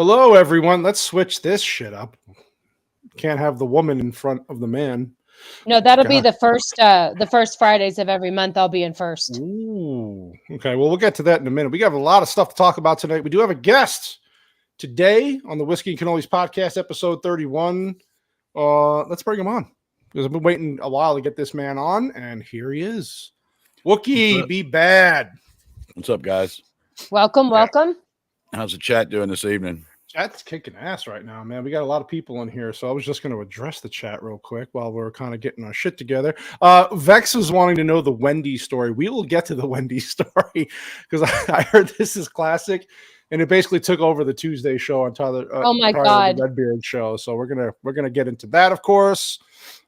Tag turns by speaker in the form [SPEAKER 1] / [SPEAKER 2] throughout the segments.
[SPEAKER 1] Hello, everyone. Let's switch this shit up. Can't have the woman in front of the man.
[SPEAKER 2] No, that'll be the first Fridays of every month. I'll be in first.
[SPEAKER 1] Ooh. Okay, well, we'll get to that in a minute. We have a lot of stuff to talk about tonight. We do have a guest today on the Whiskey and Cannolis podcast, episode 31. Let's bring him on because I've been waiting a while to get this man on, and here he is. Wookiebebad.
[SPEAKER 3] What's up, guys?
[SPEAKER 2] Welcome.
[SPEAKER 3] How's the chat doing this evening?
[SPEAKER 1] Chat's kicking ass right now, man. We got a lot of people in here, so I was just going to address the chat real quick while we're kind of getting our shit together. Vex is wanting to know the Wendy story. We will get to the Wendy story because I heard this is classic, and it basically took over the Tuesday show on Tyler.
[SPEAKER 2] Oh my God,
[SPEAKER 1] the Redbeard show. So we're gonna get into that, of course.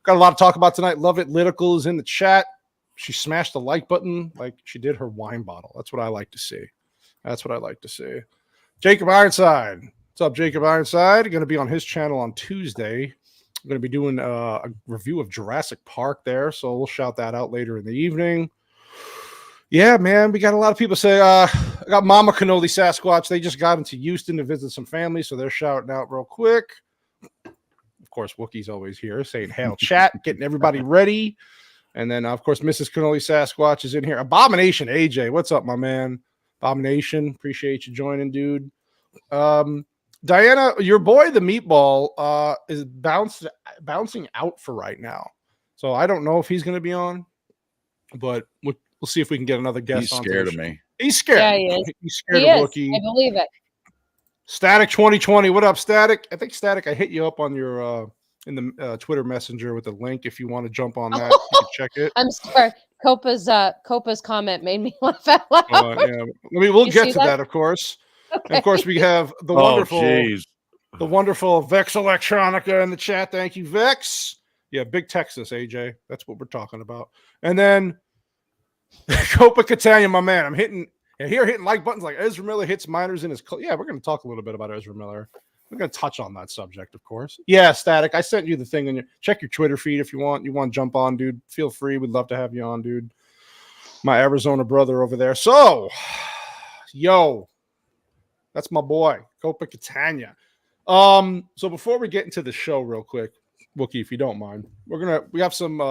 [SPEAKER 1] Got a lot to talk about tonight. Love It Lytical is in the chat. She smashed the like button like she did her wine bottle. That's what I like to see. Jacob Ironside. What's up, Jacob Ironside? Going to be on his channel on Tuesday. I'm going to be doing a review of Jurassic Park there, so we'll shout that out later in the evening. Yeah, man, we got a lot of people say, I got Mama Cannoli Sasquatch. They just got into Houston to visit some family, so they're shouting out real quick. Of course, Wookie's always here saying, hail chat, getting everybody ready. And then, of course, Mrs. Cannoli Sasquatch is in here. Abomination AJ, what's up, my man? Abomination, appreciate you joining, dude. Diana, your boy, the Meatball, is bouncing out for right now. So I don't know if he's going to be on, but we'll see if we can get another guest.
[SPEAKER 3] He's scared of me.
[SPEAKER 1] He's scared.
[SPEAKER 2] Yeah, he is.
[SPEAKER 1] He's scared of Wookie.
[SPEAKER 2] I believe it.
[SPEAKER 1] Static 2020. What up, Static? I think Static, I hit you up on your in the Twitter Messenger with a link if you want to jump on that. You can check it.
[SPEAKER 2] I'm sorry. Copa's comment made me laugh out loud.
[SPEAKER 1] Yeah. We'll get to that, of course. Okay. And of course, we have the wonderful Vex Electronica in the chat. Thank you, Vex. Yeah, big Texas, AJ. That's what we're talking about. And then Copa Catania, my man. I'm hitting like buttons like Ezra Miller hits minors in his. Yeah, we're going to talk a little bit about Ezra Miller. We're going to touch on that subject, of course. Yeah, Static. I sent you the thing on check your Twitter feed if you want. You want to jump on, dude. Feel free. We'd love to have you on, dude. My Arizona brother over there. So, yo. That's my boy, Copa Catania. So before we get into the show real quick, Wookie, if you don't mind, we have some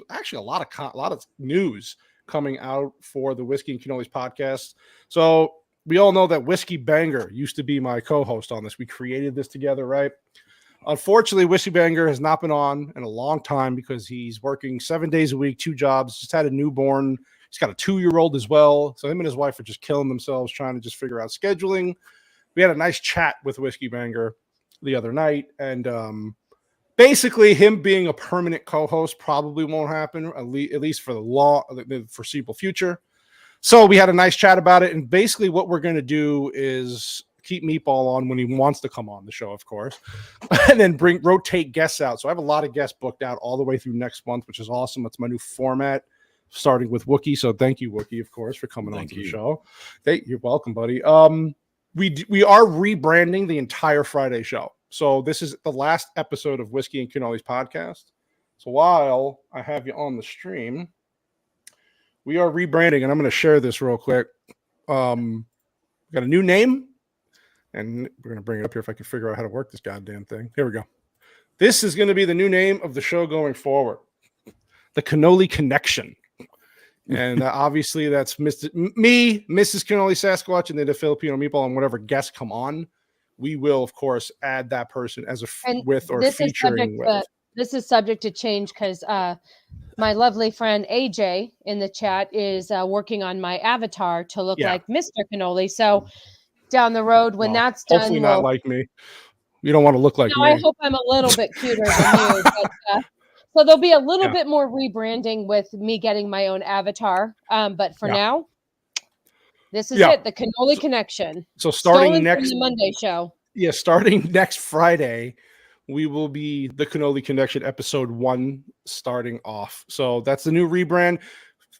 [SPEAKER 1] actually a lot of news coming out for the Whiskey and Cannolis podcast. So we all know that Whiskey Banger used to be my co-host on this. We created this together, right? Unfortunately, Whiskey Banger has not been on in a long time because he's working 7 days a week, 2 jobs, just had a newborn. He's got a 2-year-old as well. So him and his wife are just killing themselves trying to just figure out scheduling. We had a nice chat with Whiskey Banger the other night. And basically him being a permanent co-host probably won't happen, at least for the foreseeable future. So we had a nice chat about it. And basically what we're going to do is keep Meatball on when he wants to come on the show, of course, and then rotate guests out. So I have a lot of guests booked out all the way through next month, which is awesome. That's my new format. Starting with Wookie. So thank you, Wookie, of course, for coming on to the show. You're welcome, buddy. We are rebranding the entire Friday show. So this is the last episode of Whiskey and Cannolis podcast. So while I have you on the stream, we are rebranding, and I'm going to share this real quick. We got a new name, and we're going to bring it up here if I can figure out how to work this goddamn thing. Here we go. This is going to be the new name of the show going forward. The Cannoli Connection. And obviously that's Mrs. Cannoli Sasquatch, and then the Filipino Meatball, and whatever guests come on, we will, of course, add that person as featuring with.
[SPEAKER 2] This is subject to change because my lovely friend AJ in the chat is working on my avatar to look like Mr. Cannoli. So down the road, when that's done,
[SPEAKER 1] hopefully not like me. You don't want to look like me.
[SPEAKER 2] I hope I'm a little bit cuter than you. But, so there'll be a little bit more rebranding with me getting my own avatar. But for now, this is it. The Cannoli Connection.
[SPEAKER 1] So starting next
[SPEAKER 2] the Monday show.
[SPEAKER 1] Yeah, starting next Friday, we will be the Cannoli Connection episode 1 starting off. So that's the new rebrand.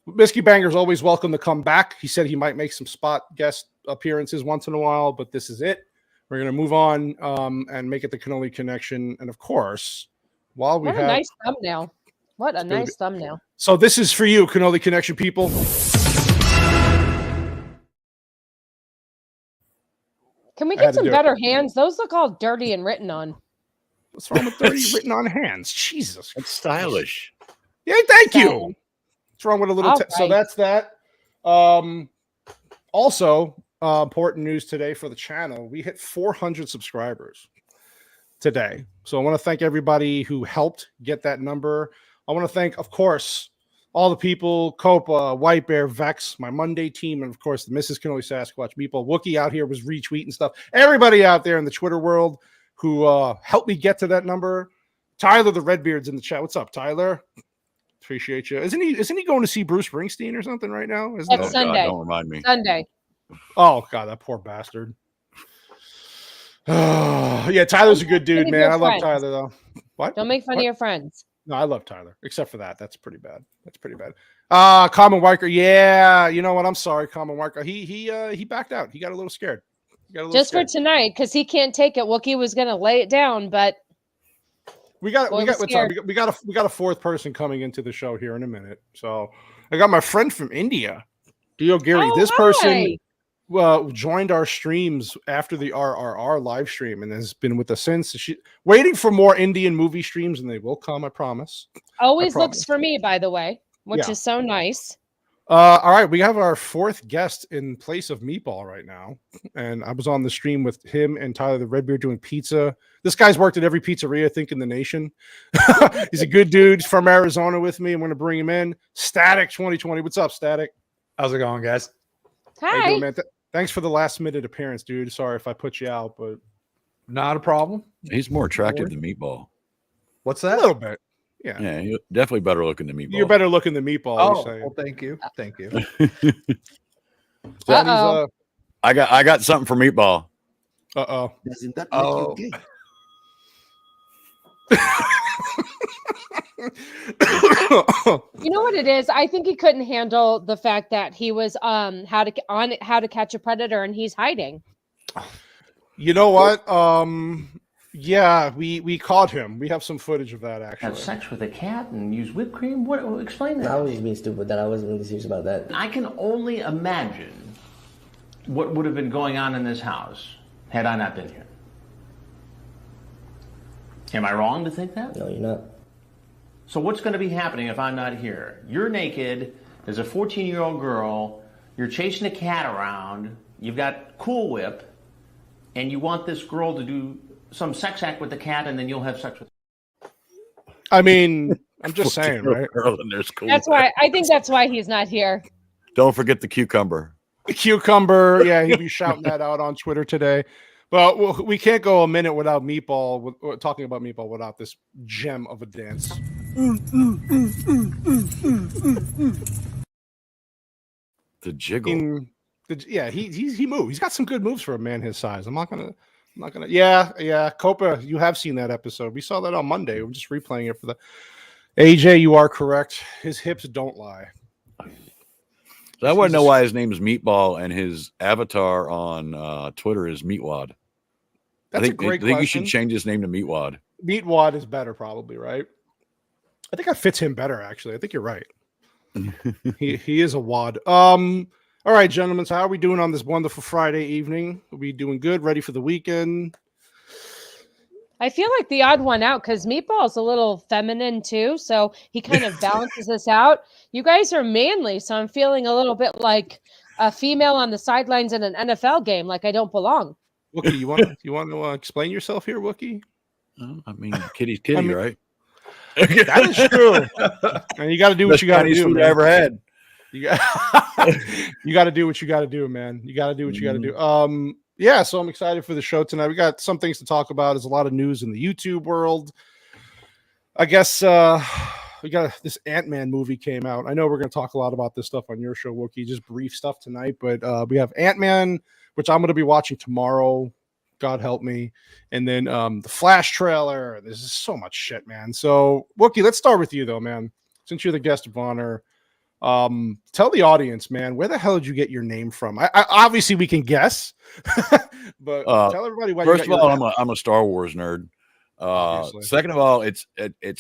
[SPEAKER 1] Whiskey Banger's always welcome to come back. He said he might make some spot guest appearances once in a while, but this is it. We're going to move on and make it the Cannoli Connection. And of course, while we have
[SPEAKER 2] a nice thumbnail. What a nice thumbnail.
[SPEAKER 1] So this is for you, Cannoli Connection people.
[SPEAKER 2] Can we get some better hands? Those look all dirty and written on.
[SPEAKER 1] What's wrong with dirty written on hands? Jesus.
[SPEAKER 3] That's stylish.
[SPEAKER 1] Yeah, thank you. What's wrong with a little so that's that. Also, important news today for the channel. We hit 400 subscribers today. So I want to thank everybody who helped get that number. I want to thank, of course, all the people, Copa, White Bear, Vex, my Monday team, and of course, the Mrs. Cannoli Sasquatch, Meatball, Wookie out here was retweeting stuff. Everybody out there in the Twitter world who helped me get to that number. Tyler the Redbeard's in the chat. What's up, Tyler? Appreciate you. Isn't he going to see Bruce Springsteen or something right now?
[SPEAKER 2] It's Sunday.
[SPEAKER 3] God, don't remind me.
[SPEAKER 2] Sunday.
[SPEAKER 1] Oh God, that poor bastard. Yeah, Tyler's a good dude, man. I love Tyler though. What?
[SPEAKER 2] Don't make fun of your friends.
[SPEAKER 1] No, I love Tyler, except for that. That's pretty bad. Common Walker. Yeah, you know what? I'm sorry, Common Walker. He backed out. He got a little scared.
[SPEAKER 2] Just for tonight, because he can't take it. Wookie was gonna lay it down, but
[SPEAKER 1] we got a fourth person coming into the show here in a minute. So I got my friend from India, Dio Gary. This person joined our streams after the RRR live stream and has been with us since. She waiting for more Indian movie streams, and they will come. I promise.
[SPEAKER 2] Always looks for me, by the way, which is so nice.
[SPEAKER 1] All right, we have our fourth guest in place of Meatball right now, and I was on the stream with him and Tyler the Redbeard doing pizza. This guy's worked at every pizzeria I think in the nation. He's a good dude. He's from Arizona with me. I'm going to bring him in. Static 2020. What's up, Static?
[SPEAKER 4] How's it going, guys?
[SPEAKER 2] Hi.
[SPEAKER 1] How you doing, man? Thanks for the last minute appearance, dude. Sorry if I put you out, but
[SPEAKER 4] not a problem.
[SPEAKER 3] He's more attractive than Meatball.
[SPEAKER 4] What's that?
[SPEAKER 1] A little bit.
[SPEAKER 3] Yeah, you're definitely better looking than Meatball.
[SPEAKER 1] You're better looking than Meatball.
[SPEAKER 4] Oh, well, thank you.
[SPEAKER 3] I got something for Meatball.
[SPEAKER 5] Doesn't that make you gay?
[SPEAKER 2] You know what it is? I think he couldn't handle the fact that he was How to Catch a Predator and he's hiding.
[SPEAKER 1] You know what? Yeah, we caught him. We have some footage of that actually.
[SPEAKER 6] Have sex with a cat and use whipped cream? What? Explain that.
[SPEAKER 5] I was just being stupid. That I wasn't really serious about that.
[SPEAKER 6] I can only imagine what would have been going on in this house had I not been here. Am I wrong to think that?
[SPEAKER 5] No, you're not.
[SPEAKER 6] So what's going to be happening if I'm not here? You're naked. There's a 14-year-old girl. You're chasing a cat around. You've got Cool Whip, and you want this girl to do some sex act with the cat, and then you'll have sex with her.
[SPEAKER 1] I mean, I'm just saying, right?
[SPEAKER 2] That's why I think that's why he's not here.
[SPEAKER 3] Don't forget the cucumber.
[SPEAKER 1] The cucumber, yeah, he'll be shouting that out on Twitter today. But we can't go a minute without Meatball, talking about Meatball without this gem of a dance.
[SPEAKER 3] The jiggle.
[SPEAKER 1] He moves. He's got some good moves for a man his size. I'm not gonna. Yeah. Copa, you have seen that episode. We saw that on Monday. We're just replaying it for the AJ. You are correct. His hips don't lie.
[SPEAKER 3] So I want to know why his name is Meatball and his avatar on Twitter is Meatwad.
[SPEAKER 1] That's a great question.
[SPEAKER 3] I think you should change his name to Meatwad.
[SPEAKER 1] Meatwad is better, probably, right? I think that fits him better, actually. I think you're right. he is a wad. All right, gentlemen. So how are we doing on this wonderful Friday evening? Are we doing good? Ready for the weekend?
[SPEAKER 2] I feel like the odd one out because Meatball's a little feminine too, so he kind of balances us out. You guys are manly, so I'm feeling a little bit like a female on the sidelines in an NFL game, like I don't belong.
[SPEAKER 1] Wookie, you want to explain yourself here, Wookie?
[SPEAKER 3] I mean, kitty's kitty, right?
[SPEAKER 1] That is true. And you got to do what you got to do.
[SPEAKER 3] I ever had.
[SPEAKER 1] You got to do what you got to do, man. You got to do what you got to do. Yeah, so I'm excited for the show tonight. We got some things to talk about. There's a lot of news in the YouTube world. I guess we got this Ant-Man movie came out. I know we're going to talk a lot about this stuff on your show, Wookie. Just brief stuff tonight, but we have Ant-Man, which I'm going to be watching tomorrow. God help me. And then the Flash trailer. There's just so much shit, man. So, Wookie, let's start with you, though, man. Since you're the guest of honor. Tell the audience, man, where the hell did you get your name from? I obviously we can guess, but tell everybody why.
[SPEAKER 3] First of all, I'm a Star Wars nerd. Second of all, it's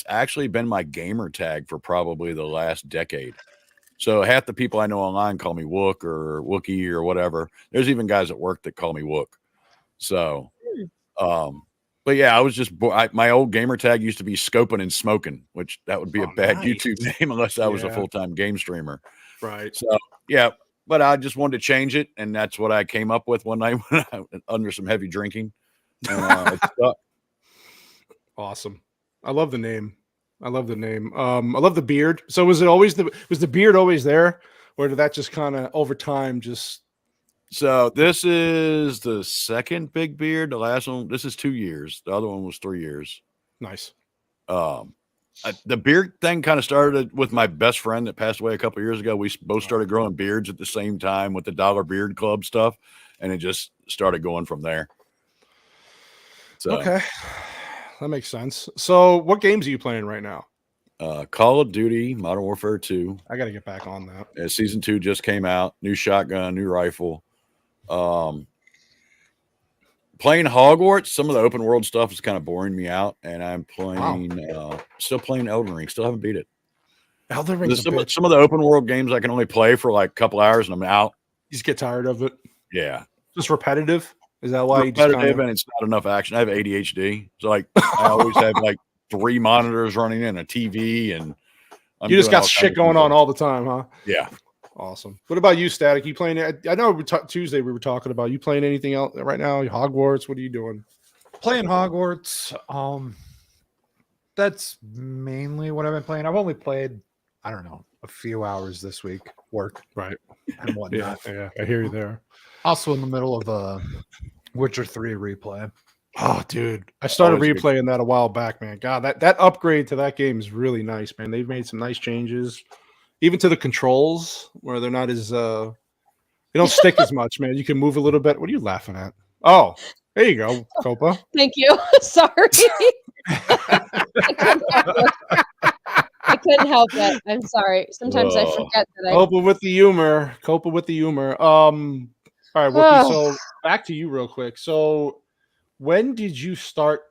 [SPEAKER 3] actually been my gamer tag for probably the last decade. So half the people I know online call me Wook or Wookie or whatever. There's even guys at work that call me Wook. So, but yeah, I was just my old gamer tag used to be Scoping and Smoking, which that would be a bad YouTube name unless I was a full-time game streamer.
[SPEAKER 1] Right.
[SPEAKER 3] So yeah, but I just wanted to change it, and that's what I came up with one night when under some heavy drinking. And, it stuck.
[SPEAKER 1] Awesome. I love the name. I love the name. I love the beard. So was the beard always there, or did that just kind of over time just?
[SPEAKER 3] So this is the second big beard. The last one, this is 2 years. The other one was 3 years.
[SPEAKER 1] Nice.
[SPEAKER 3] The beard thing kind of started with my best friend that passed away a couple of years ago. We both started growing beards at the same time with the Dollar Beard Club stuff, and it just started going from there. So,
[SPEAKER 1] okay, that makes sense. So what games are you playing right now?
[SPEAKER 3] Call of Duty Modern Warfare 2.
[SPEAKER 1] I got to get back on that.
[SPEAKER 3] Season 2 just came out. New shotgun, new rifle. Playing Hogwarts, some of the open world stuff is kind of boring me out, and I'm playing still playing Elden Ring. Still haven't beat it.
[SPEAKER 1] Elden Ring.
[SPEAKER 3] Some of the open world games I can only play for like a couple hours and I'm out.
[SPEAKER 1] You just get tired of it.
[SPEAKER 3] Yeah.
[SPEAKER 1] Just repetitive. Is that why
[SPEAKER 3] repetitive and it's not enough action? I have ADHD. So like I always have like 3 monitors running and a TV, and
[SPEAKER 1] you just got shit going on all the time, huh?
[SPEAKER 3] Yeah.
[SPEAKER 1] Awesome. What about you, Static? You playing? I know Tuesday we were talking about you playing anything else right now? Hogwarts. What are you doing?
[SPEAKER 4] Playing Hogwarts. That's mainly what I've been playing. I've only played, I don't know, a few hours this week. Work,
[SPEAKER 1] right,
[SPEAKER 4] and whatnot.
[SPEAKER 1] Yeah, I hear you there.
[SPEAKER 4] Also in the middle of a Witcher 3 replay.
[SPEAKER 1] Oh, dude, I started replaying that a while back, man. God, that upgrade to that game is really nice, man. They've made some nice changes. Even to the controls, where they're not as they don't stick as much, man. You can move a little bit. What are you laughing at? Oh, there you go, Copa.
[SPEAKER 2] Thank you. Sorry. I couldn't help it. I'm sorry. Sometimes I forget that
[SPEAKER 1] Copa with the humor. Copa with the humor. All right, Wookie, so back to you real quick. So when did you start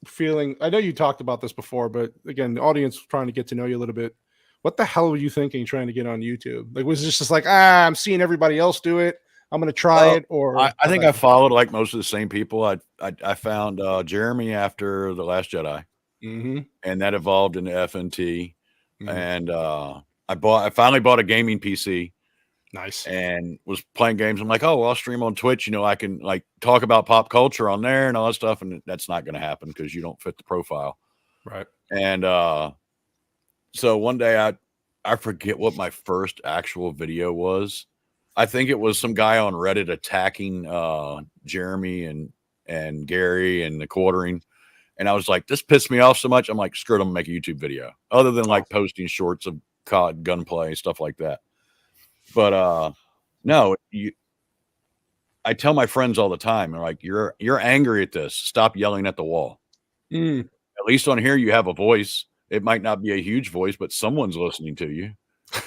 [SPEAKER 1] feeling, I know you talked about this before, but again, the audience trying to get to know you a little bit. What the hell were you thinking trying to get on YouTube? Like, was it just like, I'm seeing everybody else do it, I'm going to try it? Or
[SPEAKER 3] I think I followed like most of the same people. I found Jeremy after The Last Jedi, and that evolved into FNT. And I finally bought a gaming PC.
[SPEAKER 1] Nice.
[SPEAKER 3] And was playing games. I'm like, oh, well, I'll stream on Twitch. You know, I can like talk about pop culture on there and all that stuff. And that's not going to happen because you don't fit the profile.
[SPEAKER 1] Right.
[SPEAKER 3] And so one day I forget what my first actual video was. I think it was some guy on Reddit attacking Jeremy and Gary and the Quartering. And I was like, this pissed me off so much. I'm like, screw it, I'm gonna make a YouTube video. Other than like posting shorts of COD gunplay and stuff like that. But no, I tell my friends all the time, they're like, you're angry at this. Stop yelling at the wall. At least on here you have a voice. It might not be a huge voice, but someone's listening to you.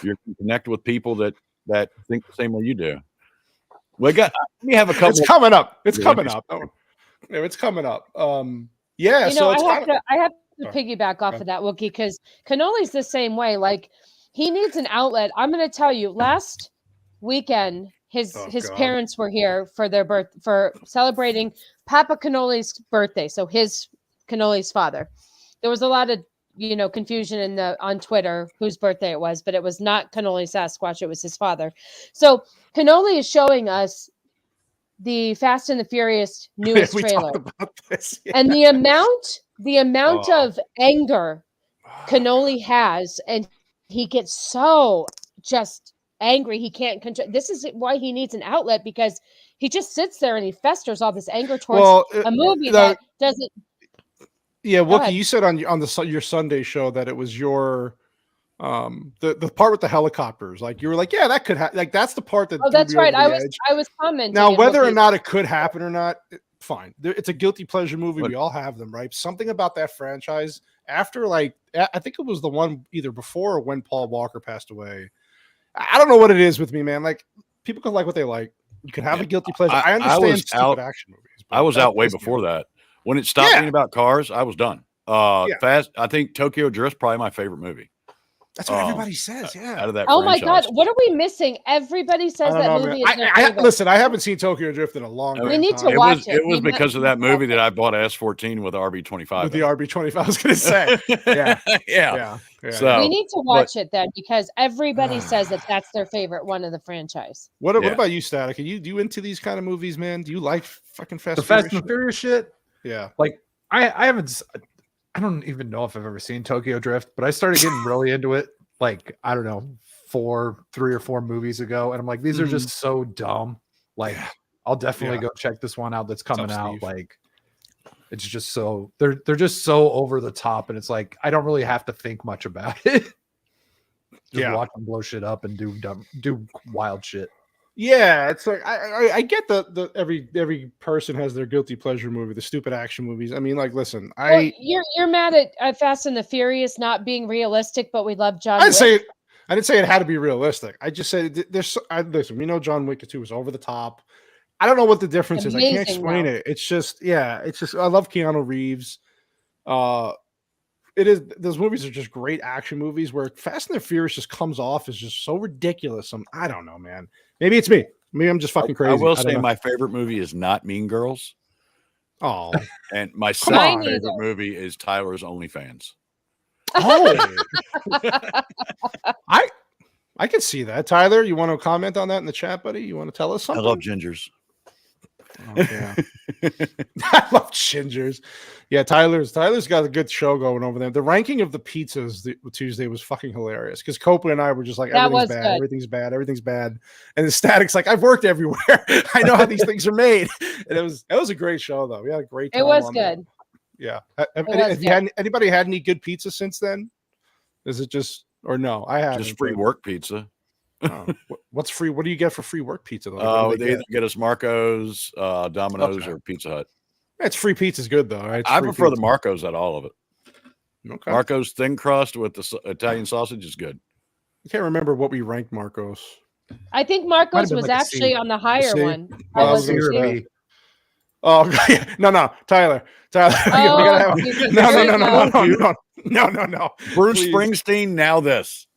[SPEAKER 3] You can connect with people that think the same way you do. We have a couple.
[SPEAKER 1] It's coming up. It's coming up. It's coming up. Yeah.
[SPEAKER 2] So I have to piggyback off of that, Wookie, because Cannoli's the same way. Like, he needs an outlet. I'm going to tell you, last weekend, his parents were here for celebrating Papa Cannoli's birthday. So Cannoli's father. There was a lot of confusion on Twitter whose birthday it was, but it was not Cannoli Sasquatch. It was his father. So Cannoli is showing us the Fast and the Furious newest trailer, and the amount of anger Cannoli has, and he gets so just angry he can't control. This is why he needs an outlet, because he just sits there and he festers all this anger towards a movie that doesn't.
[SPEAKER 1] Yeah, Wookie, you said on your Sunday show that it was your the part with the helicopters. Like, you were like, yeah, that could happen. Like, that's the part that.
[SPEAKER 2] Oh, that's right. I was commenting.
[SPEAKER 1] Now, whether or not it could happen or not, fine. It's a guilty pleasure movie. We all have them, right? Something about that franchise. After, like, I think it was the one either before or when Paul Walker passed away. I don't know what it is with me, man. Like, people can like what they like. You can have a guilty pleasure. I understand stupid action movies.
[SPEAKER 3] I was out way before that. When it stopped being about cars, I was done. Fast. I think Tokyo Drift's probably my favorite movie.
[SPEAKER 1] That's what everybody says. Yeah.
[SPEAKER 3] Out of that
[SPEAKER 2] Oh my
[SPEAKER 3] franchise.
[SPEAKER 2] God, what are we missing? Everybody says that
[SPEAKER 1] know,
[SPEAKER 2] movie
[SPEAKER 1] man.
[SPEAKER 2] is their favorite.
[SPEAKER 1] Listen, I haven't seen Tokyo Drift in a long time.
[SPEAKER 2] We need to watch it.
[SPEAKER 3] It was because of that movie that I bought a S14 with RB25.
[SPEAKER 1] With the RB25, I was going to say. Yeah.
[SPEAKER 3] So
[SPEAKER 2] we need to watch it then because everybody says that that's their favorite one of the franchise.
[SPEAKER 1] What about you, Static? Are you into these kind of movies, man? Do you like fucking
[SPEAKER 4] Fast and Furious shit?
[SPEAKER 1] Yeah.
[SPEAKER 4] Like I haven't. I don't even know if I've ever seen Tokyo Drift, but I started getting really into it. Like I don't know, 3 or 4 movies ago, and I'm like, these are just so dumb. Like I'll definitely go check this one out that's coming out. Like it's just so they're just so over the top, and it's like I don't really have to think much about it. Just watch them blow shit up and do wild shit.
[SPEAKER 1] Yeah, it's like I get the every person has their guilty pleasure movie, the stupid action movies. I mean, like, listen,
[SPEAKER 2] you're mad at Fast and the Furious not being realistic, but we love John.
[SPEAKER 1] I didn't say it had to be realistic. I just said listen. We know John Wick 2 was over the top. I don't know what the difference is. I can't explain it. It's just I love Keanu Reeves. It is, those movies are just great action movies where Fast and the Furious just comes off as just so ridiculous. I don't know, man. Maybe it's me. Maybe I'm just fucking crazy.
[SPEAKER 3] I will say my favorite movie is not Mean Girls.
[SPEAKER 1] Oh,
[SPEAKER 3] and my second favorite movie is Tyler's OnlyFans.
[SPEAKER 1] Oh, I can see that. Tyler, you want to comment on that in the chat, buddy? You want to tell us something?
[SPEAKER 3] I love gingers.
[SPEAKER 1] Oh, yeah. I love gingers. Yeah, Tyler's got a good show going over there. The ranking of the pizzas Tuesday was fucking hilarious because Copley and I were just like, everything's bad. And the Static's like, I've worked everywhere. I know how these things are made. And it was a great show though. We had a great time.
[SPEAKER 2] It was good.
[SPEAKER 1] Yeah. Have anybody had any good pizza since then? Is it just or no? I haven't.
[SPEAKER 3] Just free work pizza.
[SPEAKER 1] What's free? What do you get for free work pizza though?
[SPEAKER 3] They either get us Marco's, Domino's, or Pizza Hut.
[SPEAKER 1] It's free pizza's good though, right?
[SPEAKER 3] I prefer the Marco's out of all of it.
[SPEAKER 1] Okay.
[SPEAKER 3] Marco's thin crust with the Italian sausage is good.
[SPEAKER 1] I can't remember what we ranked Marco's.
[SPEAKER 2] I think Marco's was actually on the higher one.
[SPEAKER 1] Oh no, Tyler.
[SPEAKER 2] Oh,
[SPEAKER 1] no.
[SPEAKER 3] Bruce Springsteen. Now this.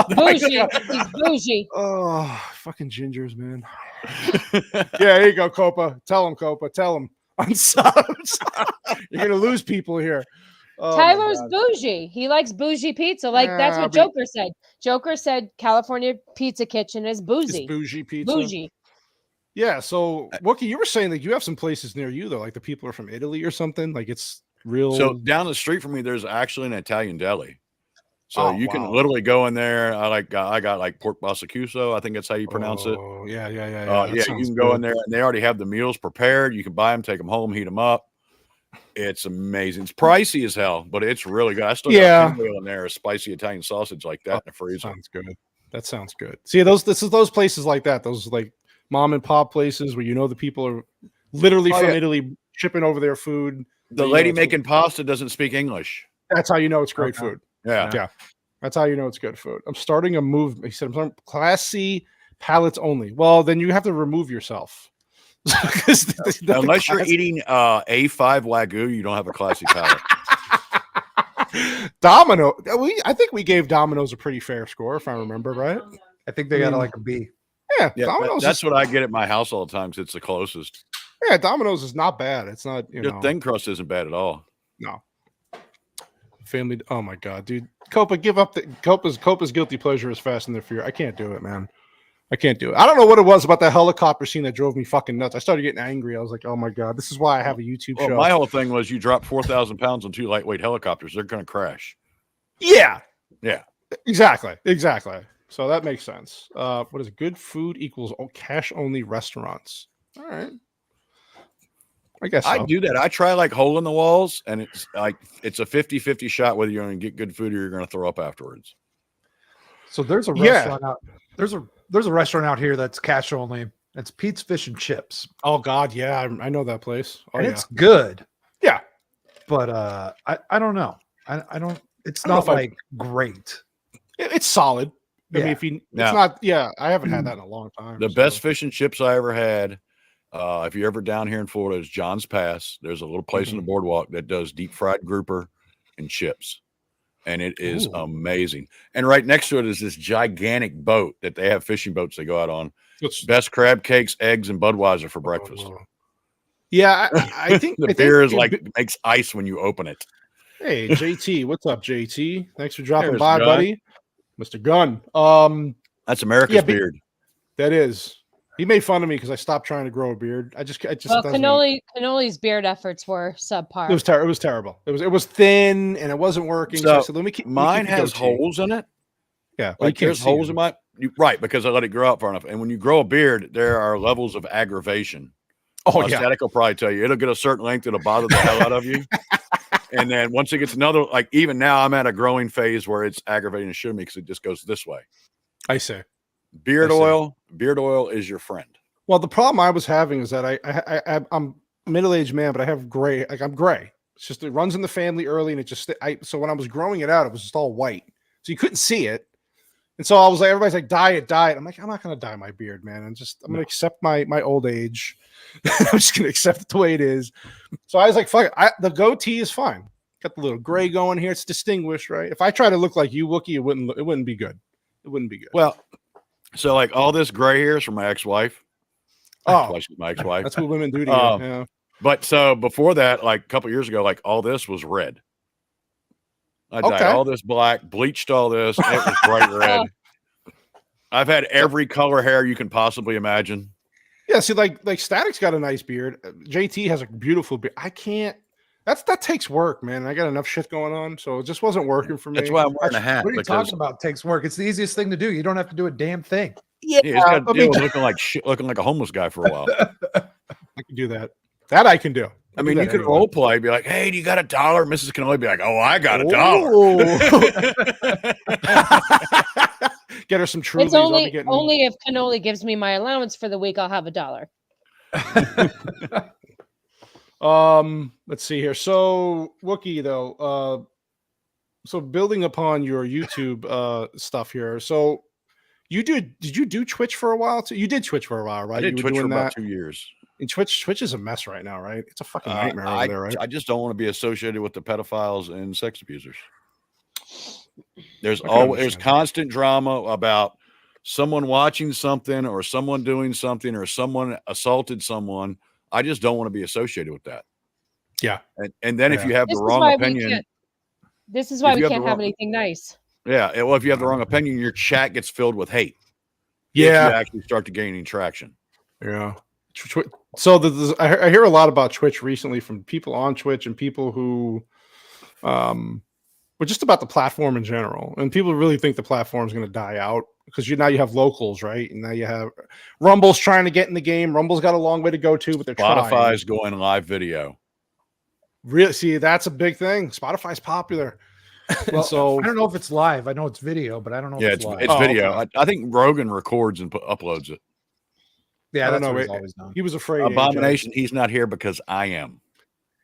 [SPEAKER 2] Bougie. He's bougie.
[SPEAKER 1] Oh, fucking gingers, man. Yeah, here you go, Copa. Tell him, Copa. Tell him. On subs. You're gonna lose people here. Oh,
[SPEAKER 2] Tyler's bougie. He likes bougie pizza. Like that's what Joker said. Joker said California Pizza Kitchen is bougie.
[SPEAKER 1] It's bougie pizza.
[SPEAKER 2] Bougie.
[SPEAKER 1] Yeah. So Wookie, you were saying that you have some places near you though, like the people are from Italy or something. Like it's real.
[SPEAKER 3] So down the street from me, there's actually an Italian deli. So you can literally go in there. I got like pork balsacuso. I think that's how you pronounce it.
[SPEAKER 1] Oh, yeah.
[SPEAKER 3] You can go in there and they already have the meals prepared. You can buy them, take them home, heat them up. It's amazing. It's pricey as hell, but it's really good. I still got a pinwheel in there, a spicy Italian sausage like that in the freezer.
[SPEAKER 1] Sounds good. That sounds good. See, those places like that, those like mom and pop places where the people are literally from Italy shipping over their food.
[SPEAKER 3] The lady making pasta doesn't speak English.
[SPEAKER 1] That's how you know it's great food.
[SPEAKER 3] Yeah.
[SPEAKER 1] That's how you know it's good food. I'm starting a move. He said, I'm Class C pallets only. Well, then you have to remove yourself.
[SPEAKER 3] Unless you're eating A5 Wagyu, you don't have a classy palate.
[SPEAKER 1] Domino. I think we gave Domino's a pretty fair score, if I remember right.
[SPEAKER 4] I think they got like a B.
[SPEAKER 1] Yeah,
[SPEAKER 3] Domino's. That's what I get at my house all the time because it's the closest.
[SPEAKER 1] Yeah, Domino's is not bad. It's not.
[SPEAKER 3] Your thin crust isn't bad at all.
[SPEAKER 1] No. Family. Oh my god, dude. Copa, give up. Copa's guilty pleasure is Fast and the Furious. I can't do it, man. I can't do it. I don't know what it was about that helicopter scene that drove me fucking nuts. I started getting angry. I was like, oh my god, this is why I have a YouTube show.
[SPEAKER 3] My whole thing was you drop 4,000 pounds on 2 lightweight helicopters, they're going to crash.
[SPEAKER 1] Yeah.
[SPEAKER 3] Exactly.
[SPEAKER 1] So that makes sense. What is it? Good food equals cash only restaurants. All right. I guess so.
[SPEAKER 3] I do that. I try like hole in the walls, and it's like it's a 50-50 shot whether you're going to get good food or you're going to throw up afterwards.
[SPEAKER 4] So there's a restaurant out. There's a restaurant out here that's cash only. It's Pete's Fish and Chips.
[SPEAKER 1] Oh God, yeah, I know that place.
[SPEAKER 4] And it's good.
[SPEAKER 1] Yeah,
[SPEAKER 4] but I don't know. I don't. It's not like great.
[SPEAKER 1] It's solid. I mean, it's not. Yeah, I haven't had that in a long time.
[SPEAKER 3] The best fish and chips I ever had. If you're ever down here in Florida, is John's Pass. There's a little place in the boardwalk that does deep fried grouper and chips. and it is amazing. And right next to it is this gigantic boat that they have fishing boats they go out on. It's best crab cakes, eggs, and Budweiser for breakfast.
[SPEAKER 1] Yeah, I think
[SPEAKER 3] the beer is like makes ice when you open it.
[SPEAKER 1] Hey, JT, what's up, JT? Thanks for dropping by, buddy. Mr. Gunn.
[SPEAKER 3] That's America's beard.
[SPEAKER 1] That is. He made fun of me because I stopped trying to grow a beard. Well,
[SPEAKER 2] Cannoli's beard efforts were subpar.
[SPEAKER 1] It was terrible. It was thin and it wasn't working. So I said, let me keep
[SPEAKER 3] mine has holes in it.
[SPEAKER 1] Yeah,
[SPEAKER 3] like there's holes in my right because I let it grow up far enough. And when you grow a beard, there are levels of aggravation.
[SPEAKER 1] Oh yeah,
[SPEAKER 3] Static will probably tell you it'll get a certain length that'll bother the hell out of you. And then once it gets another, like even now, I'm at a growing phase where it's aggravating to shoot me because it just goes this way.
[SPEAKER 1] I say.
[SPEAKER 3] Beard oil is your friend.
[SPEAKER 1] Well, the problem I was having is that I'm a middle-aged man, but I have gray. Like I'm gray. It's just it runs in the family early, and it just so when I was growing it out, it was just all white, so you couldn't see it. And so I was like, everybody's like, dye it. I'm like, I'm not gonna dye my beard, man. I'm gonna accept my old age. I'm just gonna accept it the way it is. So I was like, fuck it. The goatee is fine. Got the little gray going here. It's distinguished, right? If I try to look like you, Wookie, it wouldn't be good. It wouldn't be good.
[SPEAKER 3] Well, so like all this gray hair is from my ex-wife.
[SPEAKER 1] Oh,
[SPEAKER 3] my ex-wife.
[SPEAKER 1] That's what women do to you. Yeah.
[SPEAKER 3] But so before that, like a couple years ago, like all this was red. I dyed all this black, bleached all this. And it was bright red. I've had every color hair you can possibly imagine.
[SPEAKER 1] Yeah, see, like Static's got a nice beard. JT has a beautiful beard. I can't. That takes work, man. I got enough shit going on, so it just wasn't working for me.
[SPEAKER 3] That's why I'm wearing a hat.
[SPEAKER 4] What are you talking about? Takes work. It's the easiest thing to do. You don't have to do a damn thing.
[SPEAKER 1] Yeah,
[SPEAKER 3] he's got to deal with looking like shit, looking like a homeless guy for a while.
[SPEAKER 1] I can do that. That I can do.
[SPEAKER 3] I mean, you could role play, be like, "Hey, do you got $1?" Mrs. Cannoli be like, "Oh, I got $1."
[SPEAKER 1] Get her some Trulies.
[SPEAKER 2] It's only if Cannoli gives me my allowance for the week, I'll have $1.
[SPEAKER 1] Let's see here. So Wookie, though, so building upon your YouTube stuff here. So did you do Twitch for a while too? You did Twitch for a while, right?
[SPEAKER 3] I did Twitch for about 2 years.
[SPEAKER 1] And Twitch is a mess right now, right? It's a fucking nightmare over there, right?
[SPEAKER 3] I just don't want to be associated with the pedophiles and sex abusers. There's constant drama about someone watching something or someone doing something or someone assaulted someone. I just don't want to be associated with that.
[SPEAKER 1] Yeah.
[SPEAKER 3] And then if you have the wrong opinion.
[SPEAKER 2] This is why we can't have anything nice.
[SPEAKER 3] Yeah. Well, if you have the wrong opinion, your chat gets filled with hate.
[SPEAKER 1] Yeah.
[SPEAKER 3] If you actually start to gaining traction.
[SPEAKER 1] Yeah. So I hear a lot about Twitch recently from people on Twitch and people who were just about the platform in general. And people really think the platform is going to die out because now you have locals, right? And now you have Rumble's trying to get in the game. Rumble's got a long way to go too, but they're
[SPEAKER 3] Spotify's going live video.
[SPEAKER 1] Really? See, that's a big thing. Spotify's popular.
[SPEAKER 4] Well, so I don't know if it's live. I know it's video, but I don't know if it's live.
[SPEAKER 3] It's video. Okay. I think Rogan records and uploads it.
[SPEAKER 4] Yeah, I don't know. He's always done.
[SPEAKER 1] He was afraid.
[SPEAKER 3] Abomination. He's not here because I am.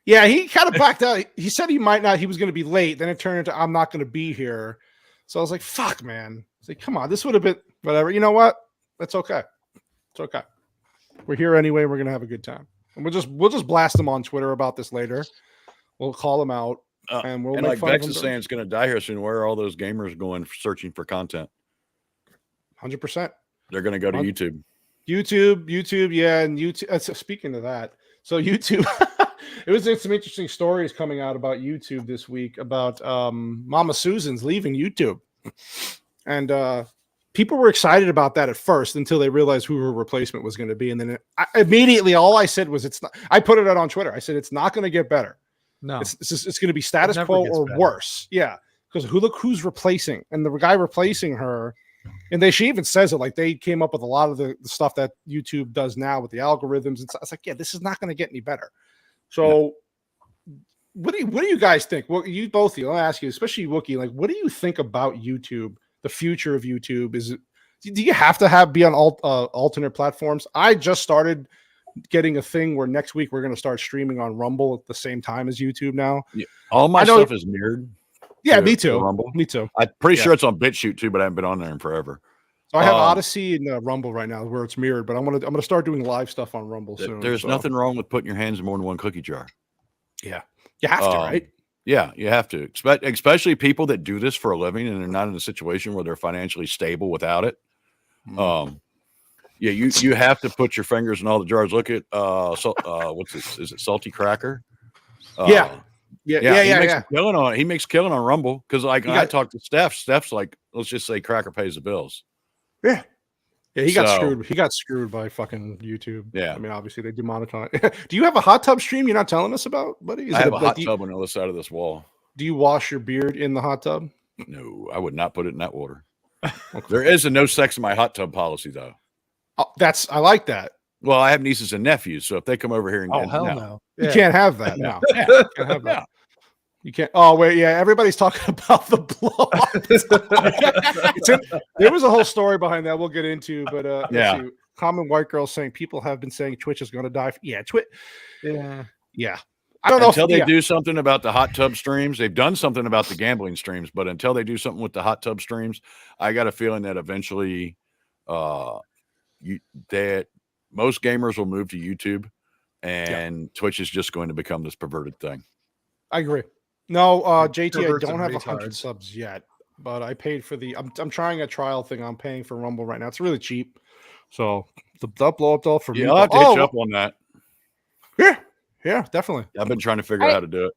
[SPEAKER 1] Yeah, he kind of backed out. He said he might not. He was going to be late. Then it turned into I'm not going to be here. So I was like, "Fuck, man!" I was like, "Come on, this would have been whatever." You know what? That's okay. It's okay. We're here anyway. We're going to have a good time, and we'll just blast him on Twitter about this later. We'll call him out, and we'll.
[SPEAKER 3] And
[SPEAKER 1] make
[SPEAKER 3] like
[SPEAKER 1] fun
[SPEAKER 3] Vex
[SPEAKER 1] of him
[SPEAKER 3] is saying, it's going to die here soon. Where are all those gamers going searching for content?
[SPEAKER 1] 100%.
[SPEAKER 3] They're going to go to YouTube.
[SPEAKER 1] YouTube, yeah, and YouTube. Speaking of that, so YouTube, it was some interesting stories coming out about YouTube this week about Mama Susan's leaving YouTube, and people were excited about that at first until they realized who her replacement was going to be, and then immediately all I said was it's not. I put it out on Twitter. I said it's not going to get better.
[SPEAKER 4] No,
[SPEAKER 1] it's going to be status quo or worse. Yeah, because look who's replacing, and the guy replacing her. And she even says it like they came up with a lot of the stuff that YouTube does now with the algorithms. It's like, yeah, this is not going to get any better. So what do you guys think? Well, you both, I'll ask you, especially Wookie, like, what do you think about YouTube, the future of YouTube? Do you have to be on alternate platforms? I just started getting a thing where next week we're going to start streaming on Rumble at the same time as YouTube now.
[SPEAKER 3] Yeah. All my stuff is mirrored.
[SPEAKER 1] Yeah, me too. Rumble. Me too.
[SPEAKER 3] I'm pretty sure it's on BitChute too, but I haven't been on there in forever.
[SPEAKER 1] So I have Odyssey and Rumble right now where it's mirrored, but I'm gonna start doing live stuff on Rumble soon.
[SPEAKER 3] There's nothing wrong with putting your hands in more than one cookie jar.
[SPEAKER 1] Yeah, you have to, right?
[SPEAKER 3] Yeah, you have to, especially people that do this for a living and they're not in a situation where they're financially stable without it. Yeah, you have to put your fingers in all the jars. Look at what's this? Is it Salty Cracker?
[SPEAKER 1] Yeah.
[SPEAKER 3] He makes killing on Rumble because when I talked to Steph's like, let's just say Cracker pays the bills.
[SPEAKER 1] Yeah. Yeah, he got screwed. He got screwed by fucking YouTube.
[SPEAKER 3] Yeah.
[SPEAKER 1] I mean, obviously they demonetize. Do you have a hot tub stream you're not telling us about, buddy?
[SPEAKER 3] I have a hot tub on the other side of this wall.
[SPEAKER 1] Do you wash your beard in the hot tub?
[SPEAKER 3] No, I would not put it in that water. Okay. There is a no sex in my hot tub policy, though.
[SPEAKER 1] Oh, I like that.
[SPEAKER 3] Well, I have nieces and nephews, so if they come over here and
[SPEAKER 4] hell no.
[SPEAKER 1] You can't have that now.
[SPEAKER 3] Yeah.
[SPEAKER 1] You can't have that. You can't. Oh wait, yeah. Everybody's talking about the blow up. There was a whole story behind that. We'll get into, but let's see. Common white girl saying people have been saying Twitch is going to die. Yeah, Twitch. Yeah. I don't know
[SPEAKER 3] until they do something about the hot tub streams. They've done something about the gambling streams, but until they do something with the hot tub streams, I got a feeling that eventually, that most gamers will move to YouTube, and Twitch is just going to become this perverted thing.
[SPEAKER 1] I agree. No, JT, I don't have 100 subs yet, but I paid for the. I'm trying a trial thing. I'm paying for Rumble right now. It's really cheap, so the blow up doll for me.
[SPEAKER 3] I'll have to hit you up on that.
[SPEAKER 1] Yeah, definitely.
[SPEAKER 3] I've been trying to figure out how to do it.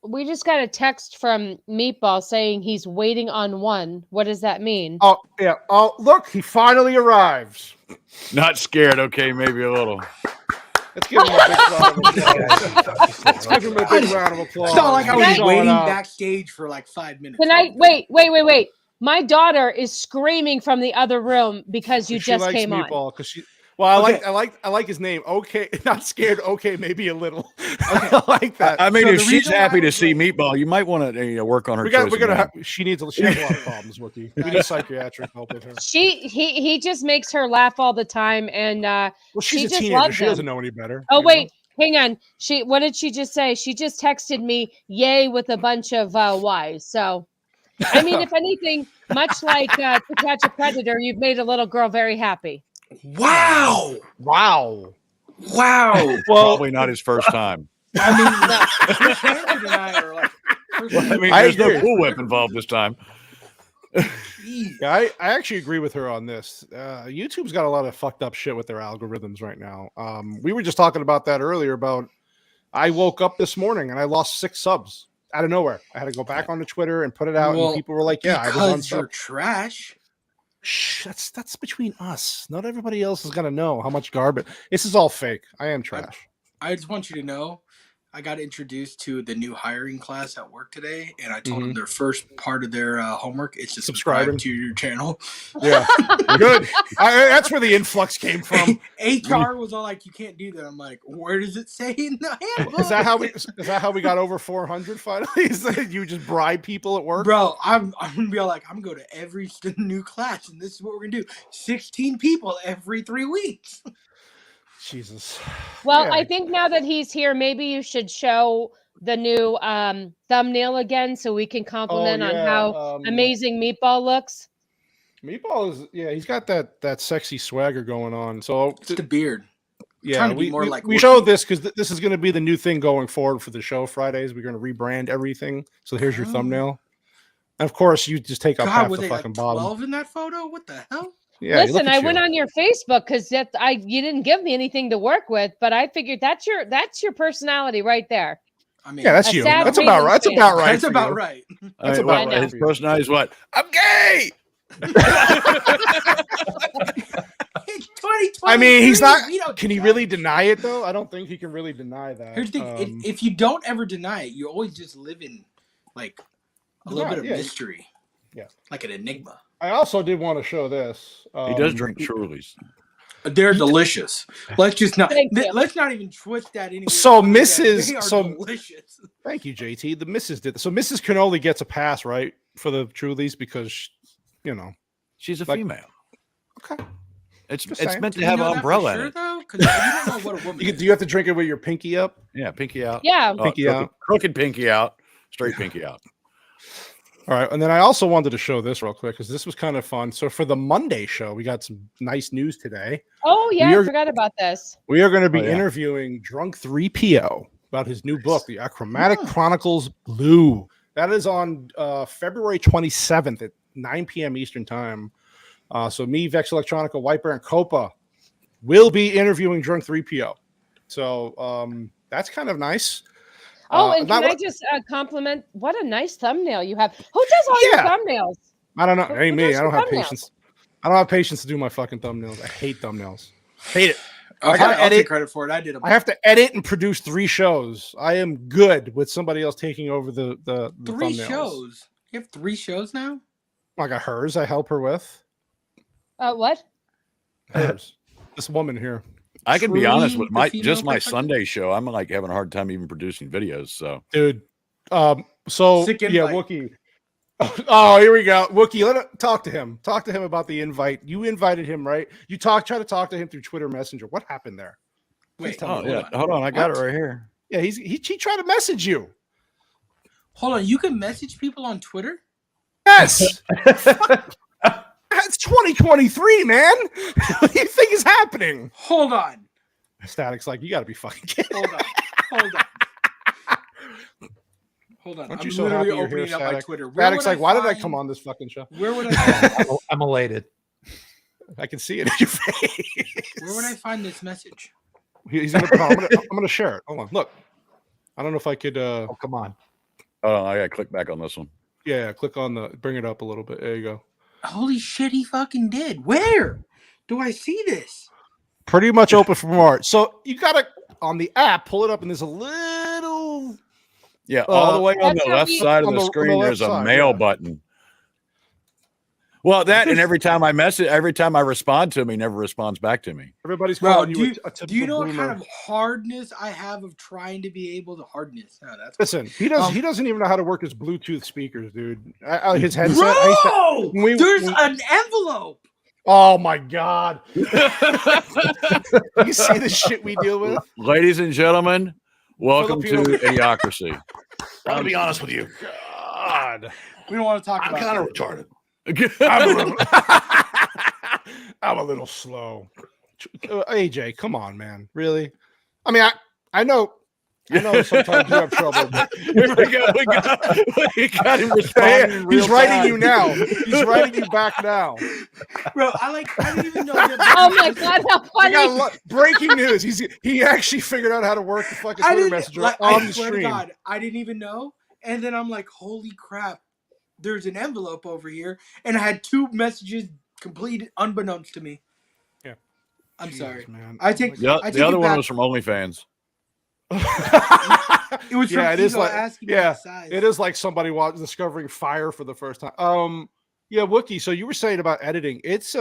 [SPEAKER 2] We just got a text from Meatball saying he's waiting on one. What does that mean?
[SPEAKER 1] Oh, yeah. Oh, look, he finally arrives.
[SPEAKER 3] Not scared. Okay, maybe a little.
[SPEAKER 1] Let's give him a big round of applause. Let's give him a big round of applause.
[SPEAKER 7] It's not like I was waiting backstage for like 5 minutes.
[SPEAKER 2] Wait. My daughter is screaming from the other room because you just came on.
[SPEAKER 1] Well, I like his name. Okay, not scared. Okay, maybe a little. Okay. I like that.
[SPEAKER 3] I mean, if she's happy to see Meatball, you might want to work on her.
[SPEAKER 1] She has a lot of problems, Wookie. We need psychiatric help with her.
[SPEAKER 2] He just makes her laugh all the time, and
[SPEAKER 1] she's
[SPEAKER 2] she
[SPEAKER 1] a
[SPEAKER 2] just
[SPEAKER 1] teenager.
[SPEAKER 2] loves
[SPEAKER 1] She
[SPEAKER 2] him.
[SPEAKER 1] doesn't know any better.
[SPEAKER 2] Oh wait, hang on. What did she just say? She just texted me, "Yay!" with a bunch of Y's. So, I mean, if anything, much like To Catch a Predator, you've made a little girl very happy.
[SPEAKER 7] Wow.
[SPEAKER 1] Well,
[SPEAKER 3] probably not his first time.
[SPEAKER 7] I mean,
[SPEAKER 3] there's no Cool Whip involved this time.
[SPEAKER 1] I actually agree with her on this. YouTube's got a lot of fucked up shit with their algorithms right now. We were just talking about that earlier. I woke up this morning and I lost 6 subs out of nowhere. I had to go back onto Twitter and put it out, and people were like, "Yeah, I was on sub."
[SPEAKER 7] You're trash.
[SPEAKER 1] Shh, that's between us. Not everybody else is gonna know how much garbage. This is all fake. I am trash.
[SPEAKER 7] I just want you to know, I got introduced to the new hiring class at work today, and I told them their first part of their homework is to subscribe to your channel.
[SPEAKER 1] Yeah, good. That's where the influx came from.
[SPEAKER 7] HR was all like, "You can't do that." I'm like, "Where does it say in the handbook?"
[SPEAKER 1] Is that how we got over 400 finally? Is that you just bribe people at work?
[SPEAKER 7] Bro, I'm gonna be like, I'm gonna go to every new class, and this is what we're gonna do: 16 people every 3 weeks.
[SPEAKER 1] Jesus.
[SPEAKER 2] Well, yeah. I think now that he's here, maybe you should show the new thumbnail again so we can compliment on how amazing Meatball looks.
[SPEAKER 1] Meatball is, he's got that sexy swagger going on. So
[SPEAKER 7] it's the beard.
[SPEAKER 1] Yeah, we showed this because this is going to be the new thing going forward for the show Fridays. We're going to rebrand everything. So here's your thumbnail. And of course, you just take up half the fucking bottom.
[SPEAKER 7] 12 in that photo? What the hell?
[SPEAKER 1] Yeah,
[SPEAKER 2] listen, I went on your Facebook because you didn't give me anything to work with, but I figured that's your personality right there.
[SPEAKER 7] I mean,
[SPEAKER 1] that's you. That's about right. That's about right.
[SPEAKER 7] That's about right.
[SPEAKER 1] That's about right.
[SPEAKER 3] His personality is what? I'm gay.
[SPEAKER 1] I mean, he's not. Can he really deny it though? I don't think he can really deny that.
[SPEAKER 7] Here's the thing: if you don't ever deny it, you always just live in like a little bit of mystery.
[SPEAKER 1] Yeah,
[SPEAKER 7] like an enigma.
[SPEAKER 1] I also did want to show this.
[SPEAKER 3] He does drink Trulies.
[SPEAKER 7] They're delicious. Let's not even twist that anyway.
[SPEAKER 1] So Mrs.
[SPEAKER 7] Delicious.
[SPEAKER 1] Thank you, JT. The Mrs. did this. So Mrs. Cannoli gets a pass, right, for the Trulies because
[SPEAKER 3] she's a female.
[SPEAKER 1] Okay.
[SPEAKER 3] It's meant to have an umbrella in it.
[SPEAKER 7] Though? You don't know what a woman
[SPEAKER 1] do you have to drink it with your pinky up?
[SPEAKER 3] Yeah, pinky out.
[SPEAKER 2] Yeah.
[SPEAKER 1] Pinky out.
[SPEAKER 3] Crooked pinky out. Straight pinky out.
[SPEAKER 1] All right, and then I also wanted to show this real quick because this was kind of fun. So for the Monday show, we got some nice news today.
[SPEAKER 2] Oh yeah, I forgot about this.
[SPEAKER 1] We are going to be interviewing Drunk 3PO. about his new book, The Achromatic Chronicles Blue. That is on February 27th at 9 p.m. Eastern time. So me, Vex Electronica, White Bear, and Copa will be interviewing Drunk 3PO. So that's kind of nice.
[SPEAKER 2] Oh, and can I just compliment? What a nice thumbnail you have. Who does all your thumbnails?
[SPEAKER 1] I don't know. It ain't me. I don't have patience. I don't have patience to do my fucking thumbnails. I hate thumbnails. Hate it.
[SPEAKER 7] I gotta edit. Take credit for it. I did.
[SPEAKER 1] I have to edit and produce 3 shows. I am good with somebody else taking over the
[SPEAKER 7] 3
[SPEAKER 1] thumbnails.
[SPEAKER 7] shows. You have 3 shows now.
[SPEAKER 1] I got hers. I help her with.
[SPEAKER 2] What?
[SPEAKER 1] Hers. This woman here.
[SPEAKER 3] I can be honest with my Sunday show. I'm like having a hard time even producing videos. So,
[SPEAKER 1] dude. Wookie. Oh, here we go. Wookie, talk to him. Talk to him about the invite. You invited him, right? You try to talk to him through Twitter Messenger. What happened there?
[SPEAKER 7] Wait,
[SPEAKER 3] hold on. I got it right here.
[SPEAKER 1] Yeah, he tried to message you.
[SPEAKER 7] Hold on, you can message people on Twitter?
[SPEAKER 1] Yes. It's 2023, man. What do you think is happening?
[SPEAKER 7] Hold on.
[SPEAKER 1] Static's like, you got to be fucking kidding.
[SPEAKER 7] Hold on.
[SPEAKER 1] Aren't
[SPEAKER 7] I'm
[SPEAKER 1] you so happy you're here,
[SPEAKER 7] opening up my
[SPEAKER 1] Static?
[SPEAKER 7] Twitter.
[SPEAKER 1] Static's like, why did I come on this fucking show?
[SPEAKER 7] Where would I?
[SPEAKER 4] I'm elated.
[SPEAKER 1] I can see it in your face.
[SPEAKER 7] Where would I find this message?
[SPEAKER 1] He's gonna. I'm gonna share it. Hold on. Look. I don't know if I could.
[SPEAKER 4] Oh, come on.
[SPEAKER 3] Oh, I gotta click back on this one.
[SPEAKER 1] Yeah, click on bring it up a little bit. There you go.
[SPEAKER 7] Holy shit, he fucking did. Where do I see this?
[SPEAKER 1] Pretty much open for March. So you gotta on the app pull it up, and there's a little.
[SPEAKER 3] Yeah, all the way on the left side of the screen, there's a mail button. Well, that and every time I respond to him, he never responds back to me.
[SPEAKER 1] Everybody's calling you a typical
[SPEAKER 7] do you know
[SPEAKER 1] boomer.
[SPEAKER 7] what kind of hardness I have of trying to be able to hardness? No, that's
[SPEAKER 1] listen. He doesn't even know how to work his Bluetooth speakers, dude. His headset.
[SPEAKER 7] Bro, there's an envelope.
[SPEAKER 1] Oh my god! You see the shit we deal with,
[SPEAKER 3] ladies and gentlemen. Welcome to Idiocracy.
[SPEAKER 8] I'm gonna be honest with you.
[SPEAKER 1] God,
[SPEAKER 7] we don't want to talk about.
[SPEAKER 8] I'm kind of retarded.
[SPEAKER 1] I'm a little slow. AJ, come on, man. Really? I mean, I know sometimes you have trouble. But
[SPEAKER 3] we got him responding.
[SPEAKER 1] He's writing you now. He's writing you back now.
[SPEAKER 7] Bro, I didn't even know that.
[SPEAKER 2] Oh my god, how funny.
[SPEAKER 1] Breaking news. He actually figured out how to work the fucking Twitter messenger on the stream.
[SPEAKER 7] God, I didn't even know. And then I'm like, holy crap, there's an envelope over here. And I had 2 messages completed unbeknownst to me.
[SPEAKER 1] Yeah.
[SPEAKER 7] I'm sorry.
[SPEAKER 1] Man.
[SPEAKER 3] The other one was from OnlyFans.
[SPEAKER 7] It was from
[SPEAKER 1] it is like
[SPEAKER 7] asking size.
[SPEAKER 1] It is like somebody discovering fire for the first time. Wookie, so you were saying about editing. It's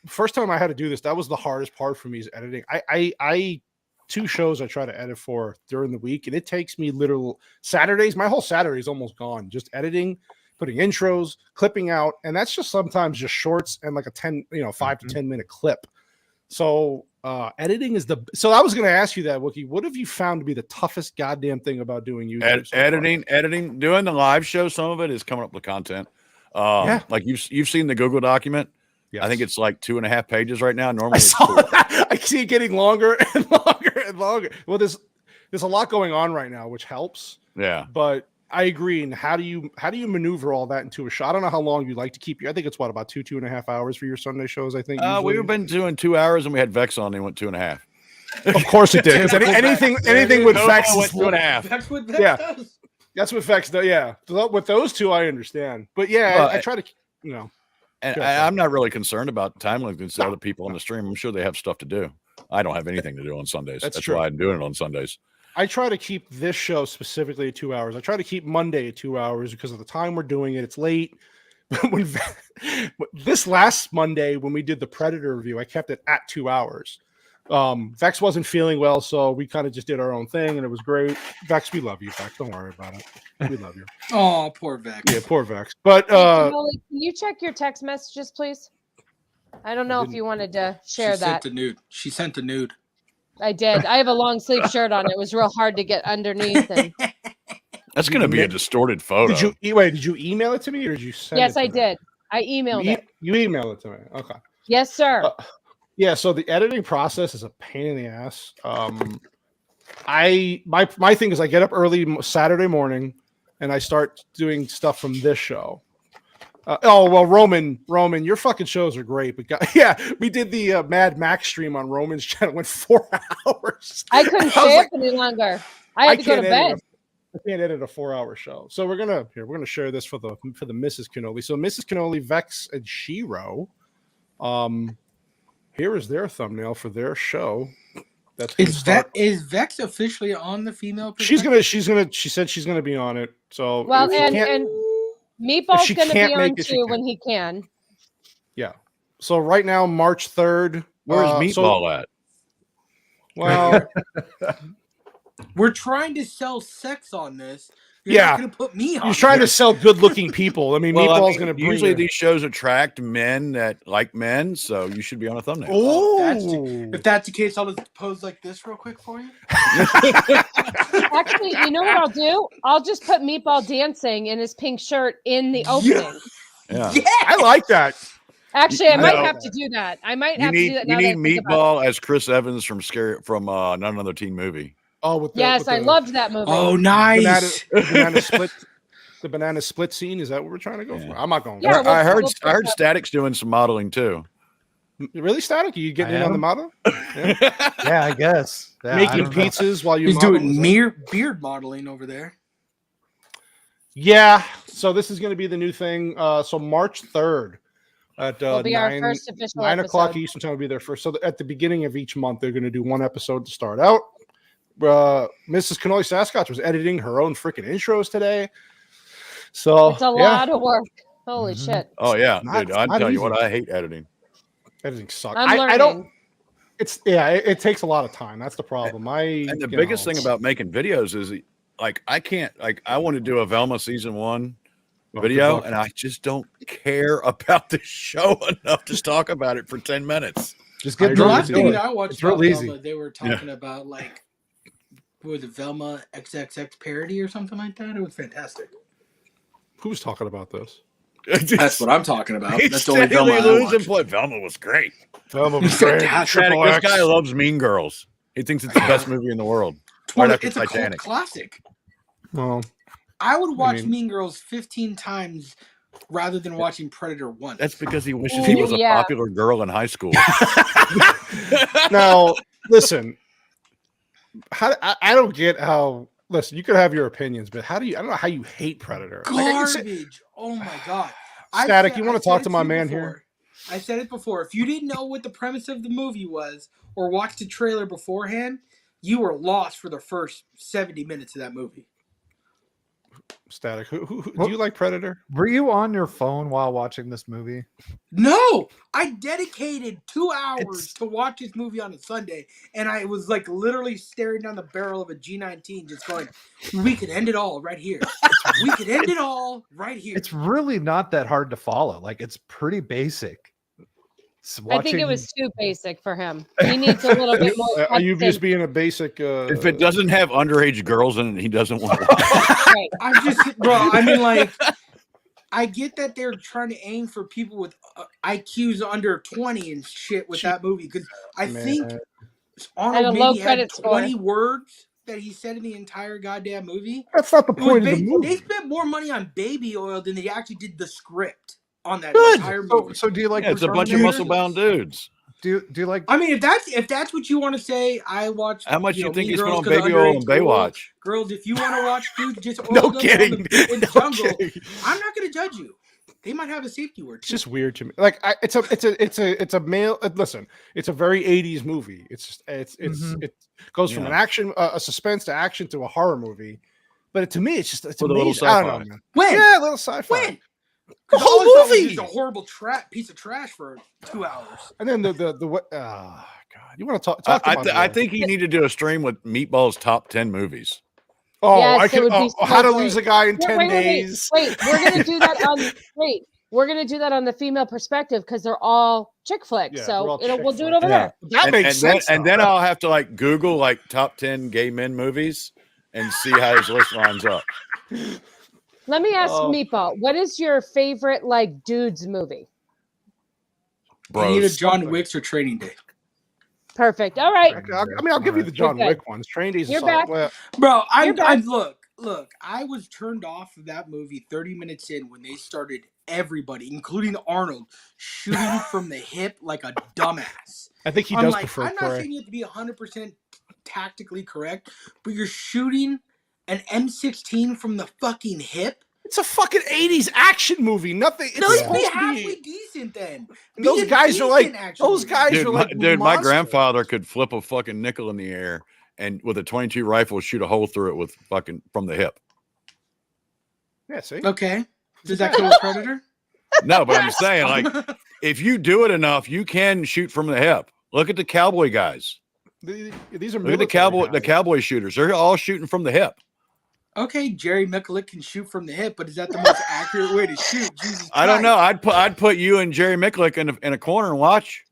[SPEAKER 1] first time I had to do this, that was the hardest part for me is editing. I 2 shows I try to edit for during the week, and it takes me literal Saturdays. My whole Saturday is almost gone just editing, putting intros, clipping out, and that's just sometimes just shorts and like a 5 to 10 minute clip. So editing is so I was going to ask you that, Wookie. What have you found to be the toughest goddamn thing about doing YouTube?
[SPEAKER 3] Editing, doing the live show. Some of it is coming up with content. Like you've seen the Google document. Yes. I think it's like 2.5 pages right now. Normally,
[SPEAKER 1] I see it getting longer and longer and longer. Well, there's a lot going on right now, which helps.
[SPEAKER 3] Yeah,
[SPEAKER 1] but I agree. And how do you maneuver all that into a show? I don't know how long you like to keep. I think it's about 2.5 hours for your Sunday shows. I think
[SPEAKER 3] we've been doing 2 hours, and we had Vex on. They went 2.5.
[SPEAKER 1] Of course it did. Because anything with Vex
[SPEAKER 3] went 2.5.
[SPEAKER 7] That's what Vex does.
[SPEAKER 1] That's what Vex does. Yeah, with those 2, I understand. But I try to,
[SPEAKER 3] And I'm not really concerned about time length to other people on the stream. I'm sure they have stuff to do. I don't have anything to do on Sundays. That's why I'm doing it on Sundays.
[SPEAKER 1] I try to keep this show specifically at 2 hours. I try to keep Monday at 2 hours because of the time we're doing it. It's late. This last Monday, when we did the Predator review, I kept it at 2 hours. Vex wasn't feeling well, so we kind of just did our own thing, and it was great. Vex, we love you, Vex. Don't worry about it. We love you.
[SPEAKER 7] Oh, poor Vex.
[SPEAKER 1] Yeah, poor Vex. But
[SPEAKER 2] can you check your text messages, please? I don't know if you wanted to share that.
[SPEAKER 7] She sent the nude.
[SPEAKER 2] I did. I have a long sleeve shirt on. It was real hard to get underneath. And...
[SPEAKER 3] That's going to be a distorted photo.
[SPEAKER 1] Did you email it to me, or did you send
[SPEAKER 2] Yes,
[SPEAKER 1] it to
[SPEAKER 2] I
[SPEAKER 1] me?
[SPEAKER 2] did. I emailed it.
[SPEAKER 1] You emailed it to me. Okay.
[SPEAKER 2] Yes, sir.
[SPEAKER 1] Yeah, so the editing process is a pain in the ass. my thing is I get up early Saturday morning and I start doing stuff from this show. Roman, your fucking shows are great. But we did the Mad Max stream on Roman's channel. It went 4 hours.
[SPEAKER 2] I couldn't stay up any longer. I had to go to bed.
[SPEAKER 1] I can't edit a 4-hour show. So we're gonna share this for the Mrs. Cannoli. So Mrs. Cannoli, Vex, and Shiro. Here is their thumbnail for their show.
[SPEAKER 7] Is Vex officially on the female
[SPEAKER 1] perspective? She said she's gonna be on it. So
[SPEAKER 2] and Meatball's gonna be on too when he can.
[SPEAKER 1] Yeah. So right now, March 3rd.
[SPEAKER 3] Where's Meatball at?
[SPEAKER 1] Well,
[SPEAKER 7] we're trying to sell sex on this.
[SPEAKER 1] You're
[SPEAKER 7] not gonna put me on.
[SPEAKER 1] You're trying to sell good-looking people. I mean, Meatball's gonna bring
[SPEAKER 3] usually these shows attract men that like men, so you should be on a thumbnail.
[SPEAKER 7] If that's the case, I'll just pose like this real quick for you.
[SPEAKER 2] Actually, you know what I'll do? I'll just put Meatball dancing in his pink shirt in the opening.
[SPEAKER 3] Yeah.
[SPEAKER 1] I like that.
[SPEAKER 2] Actually, I might have to do that. I might have to do that.
[SPEAKER 3] You need Meatball as Chris Evans from Not Another Teen Movie.
[SPEAKER 1] Oh,
[SPEAKER 2] I loved that movie.
[SPEAKER 7] Oh, nice.
[SPEAKER 1] The banana split scene. Is that what we're trying to go for? I'm not going.
[SPEAKER 2] Yeah,
[SPEAKER 3] I heard Static's doing some modeling too.
[SPEAKER 1] Really, Static? Are you getting in on the model?
[SPEAKER 4] Yeah, I guess. Yeah,
[SPEAKER 1] Making pizzas while you're
[SPEAKER 7] doing beard modeling over there.
[SPEAKER 1] Yeah. So this is going to be the new thing. So March 3rd at
[SPEAKER 2] our first official
[SPEAKER 1] 9 o'clock Eastern time will be their first. So at the beginning of each month, they're going to do one episode to start out. Mrs. Cannoli Sasquatch was editing her own freaking intros today. So
[SPEAKER 2] it's a lot of work. Holy shit.
[SPEAKER 3] Oh yeah, dude, I tell you what, I hate editing.
[SPEAKER 1] Editing sucks.
[SPEAKER 2] I don't.
[SPEAKER 1] It takes a lot of time. That's the problem.
[SPEAKER 3] And the biggest thing about making videos is I want to do a Velma season 1 video, and I just don't care about the show enough to talk about it for 10 minutes.
[SPEAKER 4] Just get
[SPEAKER 7] the last thing that I watched.
[SPEAKER 4] It's real easy.
[SPEAKER 7] Velma, they were talking about with the Velma XXX parody or something like that. It was fantastic.
[SPEAKER 1] Who's talking about this?
[SPEAKER 7] That's what I'm talking about. That's the
[SPEAKER 3] only Velma I watched. Velma was great.
[SPEAKER 1] Velma was great.
[SPEAKER 3] This guy loves Mean Girls. He thinks it's the best movie in the world.
[SPEAKER 7] It's a cult classic.
[SPEAKER 1] Well,
[SPEAKER 7] I would watch Mean Girls 15 times rather than watching Predator once.
[SPEAKER 3] That's because he wishes he was a popular girl in high school.
[SPEAKER 1] Now, listen. I don't get how. Listen, you could have your opinions, but I don't know how you hate Predator.
[SPEAKER 7] Garbage. Oh my god.
[SPEAKER 1] Static, you want to talk to my man here?
[SPEAKER 7] I said it before. If you didn't know what the premise of the movie was or watched the trailer beforehand, you were lost for the first 70 minutes of that movie.
[SPEAKER 1] Static, who do you like Predator?
[SPEAKER 4] Were you on your phone while watching this movie?
[SPEAKER 7] No, I dedicated 2 hours to watch this movie on a Sunday, and I was literally staring down the barrel of a G19, just going, "We could end it all right here. We could end it all right here."
[SPEAKER 4] It's really not that hard to follow. It's pretty basic.
[SPEAKER 2] I think it was too basic for him. He needs a little bit more.
[SPEAKER 1] Are you just being a basic?
[SPEAKER 3] If it doesn't have underage girls in it, he doesn't want to watch it.
[SPEAKER 2] Right.
[SPEAKER 7] I'm just, bro. I mean, I get that they're trying to aim for people with IQs under 20 and shit with that movie, because I think Arnold maybe had 20 words that he said in the entire goddamn movie.
[SPEAKER 1] That's not the point of the movie.
[SPEAKER 7] They spent more money on baby oil than they actually did the script on that entire movie.
[SPEAKER 4] So do you like?
[SPEAKER 3] It's a bunch of muscle-bound dudes.
[SPEAKER 4] Do you like?
[SPEAKER 7] I mean, if that's what you want to say, I watch.
[SPEAKER 3] How much you think he spent on baby oil and Baywatch?
[SPEAKER 7] Girls, if you want to watch dudes just oil
[SPEAKER 3] no
[SPEAKER 7] them
[SPEAKER 3] kidding.
[SPEAKER 7] in the jungle, I'm not going to judge you. They might have a safety word.
[SPEAKER 1] It's just weird to me. It's a male. Listen, it's a very 80s movie. It goes from an action, a suspense to action to a horror movie. But to me, it's
[SPEAKER 3] a little sci-fi.
[SPEAKER 1] I don't know, man.
[SPEAKER 7] When?
[SPEAKER 1] Yeah, a little sci-fi.
[SPEAKER 7] When?
[SPEAKER 1] The whole movie
[SPEAKER 7] is a horrible piece of trash for 2 hours.
[SPEAKER 1] And then what? God, you want to talk about?
[SPEAKER 3] I think you need to do a stream with Meatball's top 10 movies.
[SPEAKER 1] Oh,
[SPEAKER 2] yes,
[SPEAKER 1] I can. How to lose a guy in 10 days?
[SPEAKER 2] Wait, we're gonna do that on. We're gonna do that on the female perspective because they're all chick flicks.
[SPEAKER 1] Yeah,
[SPEAKER 2] so we'll do it over there.
[SPEAKER 1] That makes sense.
[SPEAKER 3] And then I'll have to Google top 10 gay men movies and see how his list lines up.
[SPEAKER 2] Let me ask Meatball, what is your favorite dudes movie?
[SPEAKER 3] Bros.
[SPEAKER 7] Either John Wick's or Training Day.
[SPEAKER 2] Perfect. All right.
[SPEAKER 1] I'll give you the John Wick ones. Trained
[SPEAKER 2] You're back.
[SPEAKER 7] Bro, I look, I was turned off of that movie 30 minutes in when they started everybody, including Arnold, shooting from the hip like a dumbass.
[SPEAKER 1] I think he does prefer
[SPEAKER 7] I'm not saying you have to be 100% tactically correct, but you're shooting an M16 from the fucking hip.
[SPEAKER 1] It's a fucking 80s action movie. Nothing.
[SPEAKER 7] It's supposed to be halfway decent then.
[SPEAKER 1] Those guys are like
[SPEAKER 3] my grandfather could flip a fucking nickel in the air and with a 22 rifle shoot a hole through it with fucking from the hip.
[SPEAKER 1] Yeah, see?
[SPEAKER 7] Okay. Does that kill a predator?
[SPEAKER 3] No, but I'm saying, like, if you do it enough, you can shoot from the hip. Look at the cowboy guys.
[SPEAKER 1] These are
[SPEAKER 3] look at the cowboy shooters. They're all shooting from the hip.
[SPEAKER 7] Okay, Jerry Miculek can shoot from the hip, but is that the most accurate way to shoot? Jesus
[SPEAKER 3] I don't know. I'd put you and Jerry Miculek in a corner and watch.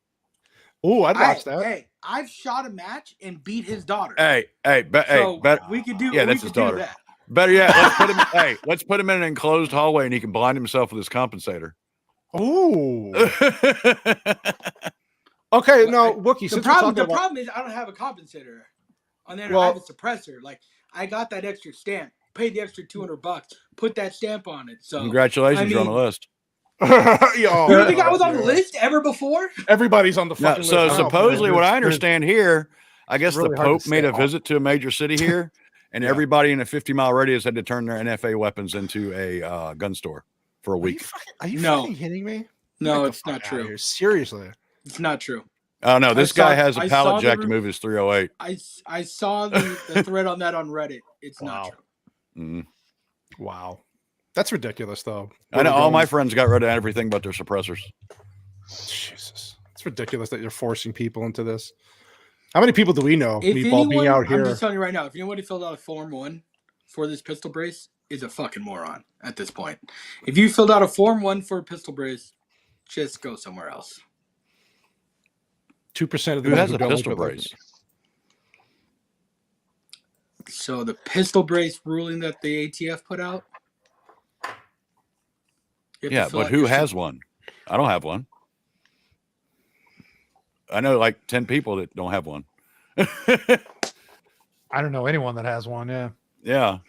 [SPEAKER 1] Oh, I'd watch that.
[SPEAKER 7] Hey, I've shot a match and beat his daughter.
[SPEAKER 3] We
[SPEAKER 7] could do.
[SPEAKER 3] Yeah, that's his daughter. That. Better yet, let's put him in an enclosed hallway and he can blind himself with his compensator.
[SPEAKER 1] Ooh. Okay, no, Wookie.
[SPEAKER 7] The problem is I don't have a compensator. On the other hand, I have a suppressor. Like I got that extra stamp, paid the extra $200, put that stamp on it. So
[SPEAKER 3] congratulations, you're on the list.
[SPEAKER 7] You don't think I was on the list ever before?
[SPEAKER 1] Everybody's on the fucking list.
[SPEAKER 3] So supposedly, what I understand here, I guess really the Pope made a visit to a major city here, and everybody in a 50-mile radius had to turn their NFA weapons into a gun store for a week.
[SPEAKER 1] Are you fucking kidding me?
[SPEAKER 7] No, it's not true.
[SPEAKER 1] Seriously,
[SPEAKER 7] it's not true.
[SPEAKER 3] Oh no, this guy has a pallet jack to move his 308.
[SPEAKER 7] I saw the thread on that on Reddit. It's not true.
[SPEAKER 3] Mm-hmm.
[SPEAKER 1] Wow, that's ridiculous, though.
[SPEAKER 3] I know all my friends got rid of everything but their suppressors.
[SPEAKER 1] Jesus, it's ridiculous that you're forcing people into this. How many people do we know?
[SPEAKER 7] Meatball
[SPEAKER 1] being out here.
[SPEAKER 7] I'm just telling you right now. If anybody filled out a Form 1 for this pistol brace, is a fucking moron at this point. If you filled out a Form 1 for a pistol brace, just go somewhere else.
[SPEAKER 1] 2% of
[SPEAKER 3] who has a pistol brace.
[SPEAKER 7] So the pistol brace ruling that the ATF put out.
[SPEAKER 3] Yeah, but who has one? I don't have one. I know like 10 people that don't have one.
[SPEAKER 4] I don't know anyone that has one. Yeah.
[SPEAKER 3] Yeah.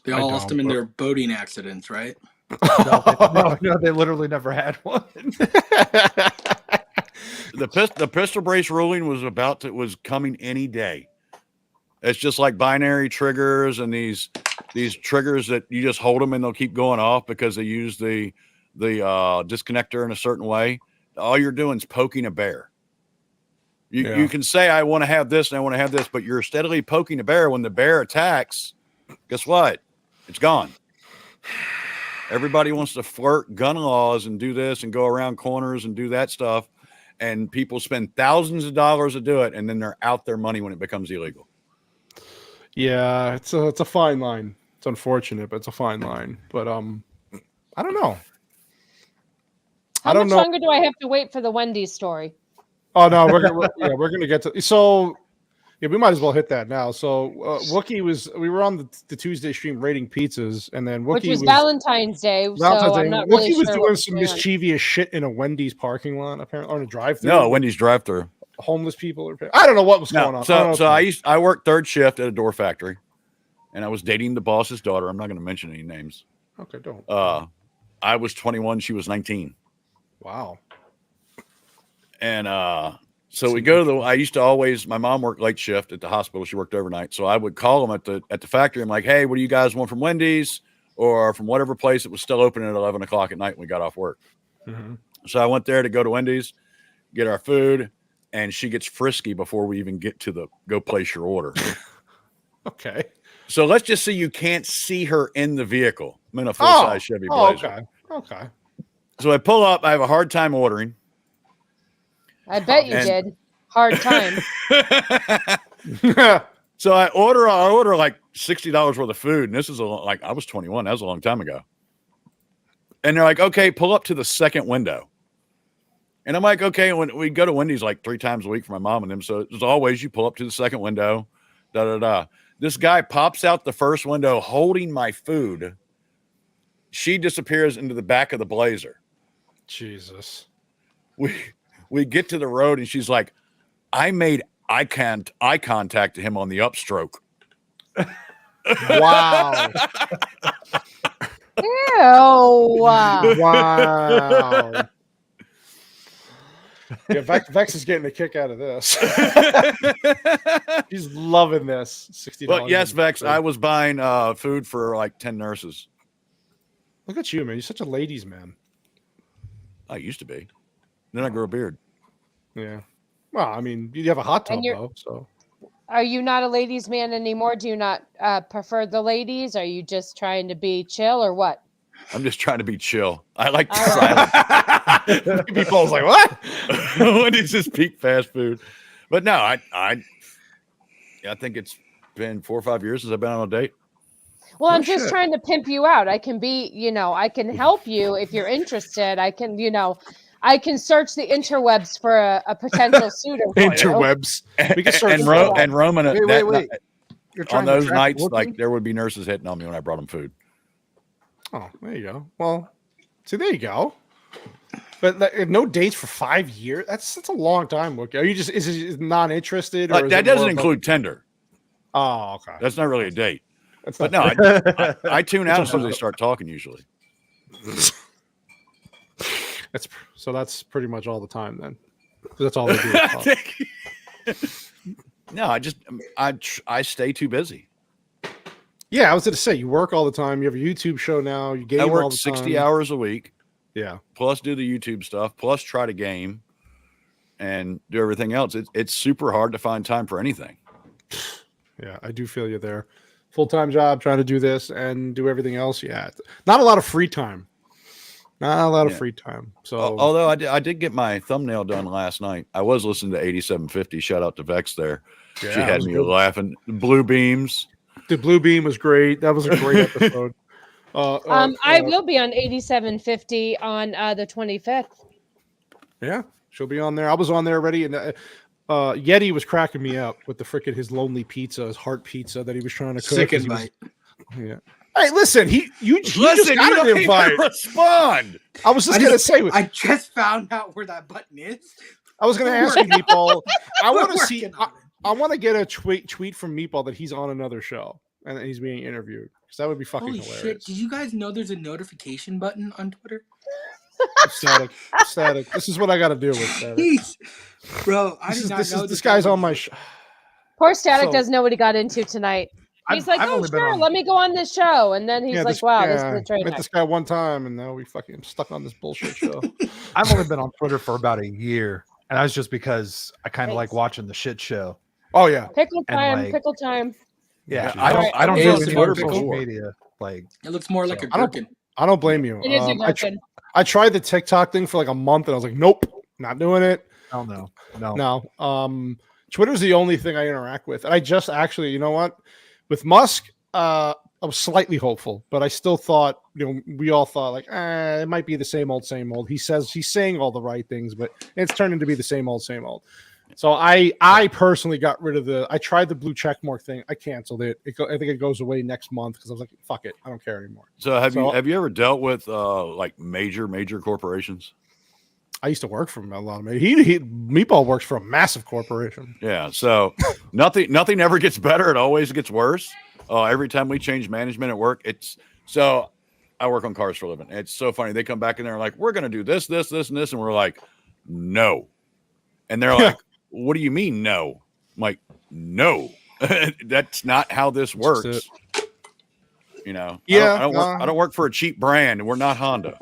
[SPEAKER 7] They all lost them in their boating accidents, right?
[SPEAKER 4] No, they literally never had one.
[SPEAKER 3] The pistol brace ruling was coming any day. It's just like binary triggers and these triggers that you just hold them and they'll keep going off because they use the disconnector in a certain way. All you're doing is poking a bear. You can say I want to have this and I want to have this, but you're steadily poking a bear. When the bear attacks, guess what? It's gone. Everybody wants to flirt gun laws and do this and go around corners and do that stuff. And people spend thousands of dollars to do it, and then they're out their money when it becomes illegal.
[SPEAKER 1] Yeah, it's a fine line. It's unfortunate, but it's a fine line. But I don't know.
[SPEAKER 2] How much longer do I have to wait for the Wendy's story?
[SPEAKER 1] Oh no, we're gonna get to so. Yeah, we might as well hit that now. So Wookie we were on the Tuesday stream rating pizzas, and then Wookie
[SPEAKER 2] which was Valentine's Day. I'm not really
[SPEAKER 1] Wookie was
[SPEAKER 2] sure
[SPEAKER 1] doing some mischievous shit in a Wendy's parking lot, apparently, or in a drive-thru.
[SPEAKER 3] No, Wendy's drive-thru.
[SPEAKER 1] Homeless people. I don't know what was going on.
[SPEAKER 3] So I worked third shift at a door factory, and I was dating the boss's daughter. I'm not going to mention any names.
[SPEAKER 1] Okay, don't.
[SPEAKER 3] I was 21. She was 19.
[SPEAKER 1] Wow.
[SPEAKER 3] And so we go to I used to always, my mom worked late shift at the hospital. She worked overnight. So I would call them at the factory. I'm like, hey, what do you guys want from Wendy's or from whatever place that was still open at 11 o'clock at night when we got off work?
[SPEAKER 1] Mm-hmm.
[SPEAKER 3] So I went there to go to Wendy's, get our food, and she gets frisky before we even get to the go place your order.
[SPEAKER 1] Okay.
[SPEAKER 3] So let's just say you can't see her in the vehicle. I'm in a full-size Chevy Blazer.
[SPEAKER 1] Okay.
[SPEAKER 3] So I pull up. I have a hard time ordering.
[SPEAKER 2] I bet you did. Hard time.
[SPEAKER 3] So I order like $60 worth of food. And this is I was 21. That was a long time ago. And they're like, okay, pull up to the second window. And I'm like, okay, when we go to Wendy's like 3 times a week for my mom and them. So as always, you pull up to the second window, This guy pops out the first window holding my food. She disappears into the back of the Blazer.
[SPEAKER 1] Jesus.
[SPEAKER 3] We get to the road and she's like, I made I contacted him on the upstroke.
[SPEAKER 1] Wow.
[SPEAKER 2] Ew.
[SPEAKER 1] Wow. Yeah, Vex is getting a kick out of this. He's loving this. $60.
[SPEAKER 3] But yes, Vex, I was buying food for like 10 nurses.
[SPEAKER 1] Look at you, man. You're such a ladies' man.
[SPEAKER 3] I used to be. Then I grew a beard.
[SPEAKER 1] Yeah. Well, I mean, you have a hot tub, though. So,
[SPEAKER 2] are you not a ladies' man anymore? Do you not prefer the ladies? Are you just trying to be chill or what?
[SPEAKER 3] I'm just trying to be chill. I like the silence.
[SPEAKER 1] People's like, what?
[SPEAKER 3] When it's just peak fast food. But no, I think it's been 4 or 5 years since I've been on a date.
[SPEAKER 2] Well, I'm just trying to pimp you out. I can be, I can help you if you're interested. I can, I can search the interwebs for a potential suitor.
[SPEAKER 1] Interwebs.
[SPEAKER 3] We can search and Roman. Wait. On those nights, like there would be nurses hitting on me when I brought them food.
[SPEAKER 1] Oh, there you go. Well, see, there you go. But no dates for 5 years. That's a long time. Wookie. Are you just is it not interested? Or
[SPEAKER 3] that doesn't include Tinder.
[SPEAKER 1] Oh, okay.
[SPEAKER 3] That's not really a date. But no, I tune out as soon as they start talking. Usually.
[SPEAKER 1] That's pretty much all the time then. That's all they do.
[SPEAKER 3] No, I stay too busy.
[SPEAKER 1] Yeah, I was going to say you work all the time. You have a YouTube show now. You game
[SPEAKER 3] I work
[SPEAKER 1] all the
[SPEAKER 3] 60
[SPEAKER 1] time.
[SPEAKER 3] hours a week.
[SPEAKER 1] Yeah.
[SPEAKER 3] Plus do the YouTube stuff. Plus try to game and do everything else. It's super hard to find time for anything.
[SPEAKER 1] Yeah, I do feel you there. Full-time job, trying to do this and do everything else. Yeah, not a lot of free time. Not a lot of free time. So,
[SPEAKER 3] although I did get my thumbnail done last night. I was listening to 8750. Shout out to Vex there. Yeah, she had me laughing. Blue beams.
[SPEAKER 1] The Blue Beam was great. That was a great episode.
[SPEAKER 2] I will be on 8750 on the 25th.
[SPEAKER 1] Yeah, she'll be on there. I was on there already, and Yeti was cracking me up with his lonely pizza, his heart pizza that he was trying to cook.
[SPEAKER 7] Sick invite.
[SPEAKER 1] Yeah. Hey, listen, you just got an invite.
[SPEAKER 3] Respond.
[SPEAKER 1] I was just gonna say.
[SPEAKER 7] I just found out where that button is.
[SPEAKER 1] I was gonna ask you, Meatball. I want to see. I want to get a tweet from Meatball that he's on another show and that he's being interviewed, because that would be fucking hilarious.
[SPEAKER 7] Shit. Did you guys know there's a notification button on Twitter?
[SPEAKER 1] Static. This is what I got to deal with. Static.
[SPEAKER 7] Bro, I did not know
[SPEAKER 1] this guy's on my show.
[SPEAKER 2] Poor Static doesn't know what he got into tonight. He's like, oh, sure, let me go on this show. And then he's like, wow, this is a train.
[SPEAKER 1] I met this guy one time, and now we fucking stuck on this bullshit show.
[SPEAKER 4] I've only been on Twitter for about a year, and that was just because I kind of like watching the shit show.
[SPEAKER 1] Oh yeah,
[SPEAKER 2] pickle time.
[SPEAKER 4] Yeah, I don't do any other social media. Like,
[SPEAKER 7] it looks more like a gherkin.
[SPEAKER 1] I don't blame you.
[SPEAKER 2] It is a gherkin.
[SPEAKER 1] I tried the TikTok thing for like a month, and I was like, nope, not doing it.
[SPEAKER 4] Oh no.
[SPEAKER 1] Twitter's the only thing I interact with, and I just actually, you know what, with Musk, I was slightly hopeful, but I still thought, we all thought like, it might be the same old. He's saying all the right things, but it's turning to be the same old. So I personally got rid of I tried the blue check mark thing. I canceled it. I think it goes away next month because I was like, fuck it, I don't care anymore.
[SPEAKER 3] So have you ever dealt with like major corporations?
[SPEAKER 1] I used to work for a lot of Meatball works for a massive corporation.
[SPEAKER 3] Yeah, so nothing ever gets better. It always gets worse. Every time we change management at work, so I work on cars for a living. It's so funny. They come back in there and like, we're gonna do this, and this, and we're like, no. And they're like, what do you mean no? I'm like, no. That's not how this works.
[SPEAKER 1] Yeah.
[SPEAKER 3] I don't work for a cheap brand, and we're not Honda.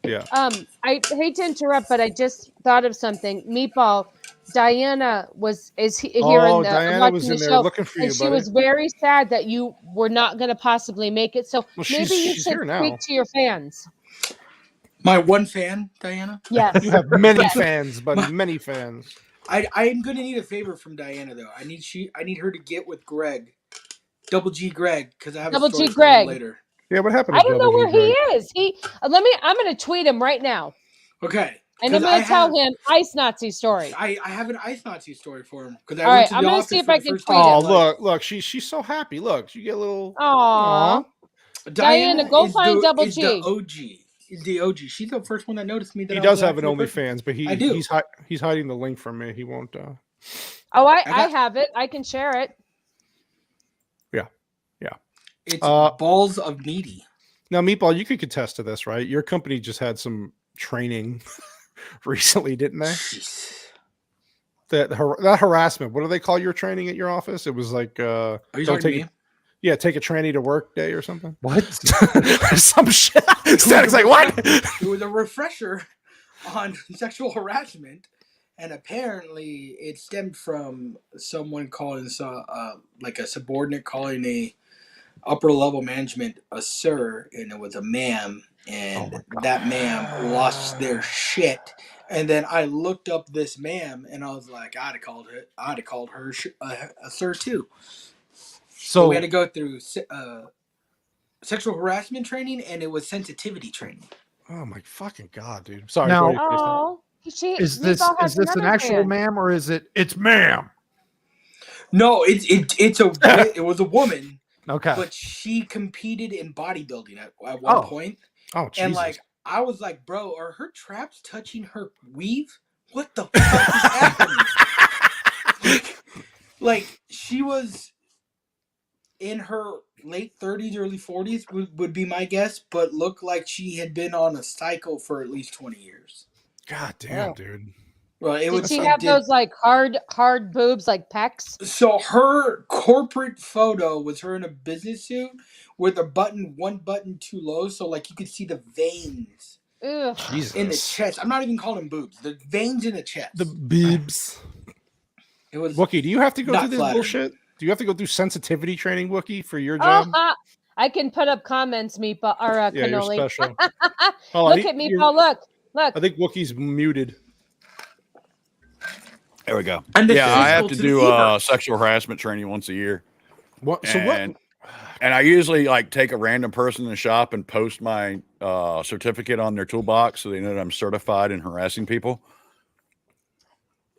[SPEAKER 1] Yeah.
[SPEAKER 2] I hate to interrupt, but I just thought of something. Meatball, Diana is here in the
[SPEAKER 1] Diana was in there
[SPEAKER 2] show,
[SPEAKER 1] looking for you,
[SPEAKER 2] and she was very sad that you were not going to possibly make it. So maybe you should speak to your fans.
[SPEAKER 7] My one fan, Diana?
[SPEAKER 2] Yes.
[SPEAKER 1] You have many fans, but many fans.
[SPEAKER 7] I am going to need a favor from Diana, though. I need her to get with Greg, Double G Greg, because I have a story for him later.
[SPEAKER 1] Yeah, what happened?
[SPEAKER 2] I don't know where he is. I'm going to tweet him right now.
[SPEAKER 7] Okay.
[SPEAKER 2] And I'm going to tell him Ice Nazi story.
[SPEAKER 7] I have an Ice Nazi story for him.
[SPEAKER 2] All right, I'm going to see if I can tweet him.
[SPEAKER 1] Look, she's so happy. Look, you get a little.
[SPEAKER 2] Aww. Diana, go find Double G.
[SPEAKER 7] The OG. The OG. She's the first one that noticed me.
[SPEAKER 1] He does have an OnlyFans, but he's hiding the link from me. He won't.
[SPEAKER 2] Oh, I have it. I can share it.
[SPEAKER 1] Yeah.
[SPEAKER 7] It's balls of meaty.
[SPEAKER 1] Now, Meatball, you could contest to this, right? Your company just had some training recently, didn't they? That harassment. What do they call your training at your office? It was like
[SPEAKER 7] Are you talking to me?
[SPEAKER 1] Yeah, take a tranny to work day or something.
[SPEAKER 4] What?
[SPEAKER 1] Some shit. Static's like, what?
[SPEAKER 7] It was a refresher on sexual harassment, and apparently it stemmed from someone calling like a subordinate calling a upper level management a sir, and it was a ma'am, and that ma'am lost their shit. And then I looked up this ma'am, and I was like, I'd have called her a sir too. So we had to go through sexual harassment training, and it was sensitivity training.
[SPEAKER 1] Oh my fucking god, dude! Sorry.
[SPEAKER 4] Now, is this an actual ma'am or is it's ma'am?
[SPEAKER 7] No, it was a woman.
[SPEAKER 4] Okay,
[SPEAKER 7] but she competed in bodybuilding at one point.
[SPEAKER 1] Oh, Jesus.
[SPEAKER 7] And like I was like, bro, are her traps touching her weave? What the fuck is happening? Like she was in her late 30s, early 40s would be my guess, but looked like she had been on a cycle for at least 20 years.
[SPEAKER 1] God damn, dude.
[SPEAKER 7] Well,
[SPEAKER 2] did she have those like hard boobs like pecs?
[SPEAKER 7] So her corporate photo was her in a business suit with one button too low, so like you could see the veins in the chest. I'm not even calling them boobs. The veins in the chest.
[SPEAKER 1] The boobs.
[SPEAKER 7] It was
[SPEAKER 1] Wookie. Do you have to go through this
[SPEAKER 7] flattering.
[SPEAKER 1] bullshit? Do you have to go through sensitivity training, Wookie, for your job?
[SPEAKER 2] I can put up comments, Meatball or Cannoli.
[SPEAKER 1] You're special.
[SPEAKER 2] Look at Meatball. Look.
[SPEAKER 1] I think Wookie's muted.
[SPEAKER 3] There we go.
[SPEAKER 7] And
[SPEAKER 3] I have to do sexual harassment training once a year.
[SPEAKER 1] What? So
[SPEAKER 3] and I usually like take a random person in the shop and post my certificate on their toolbox so they know that I'm certified in harassing people.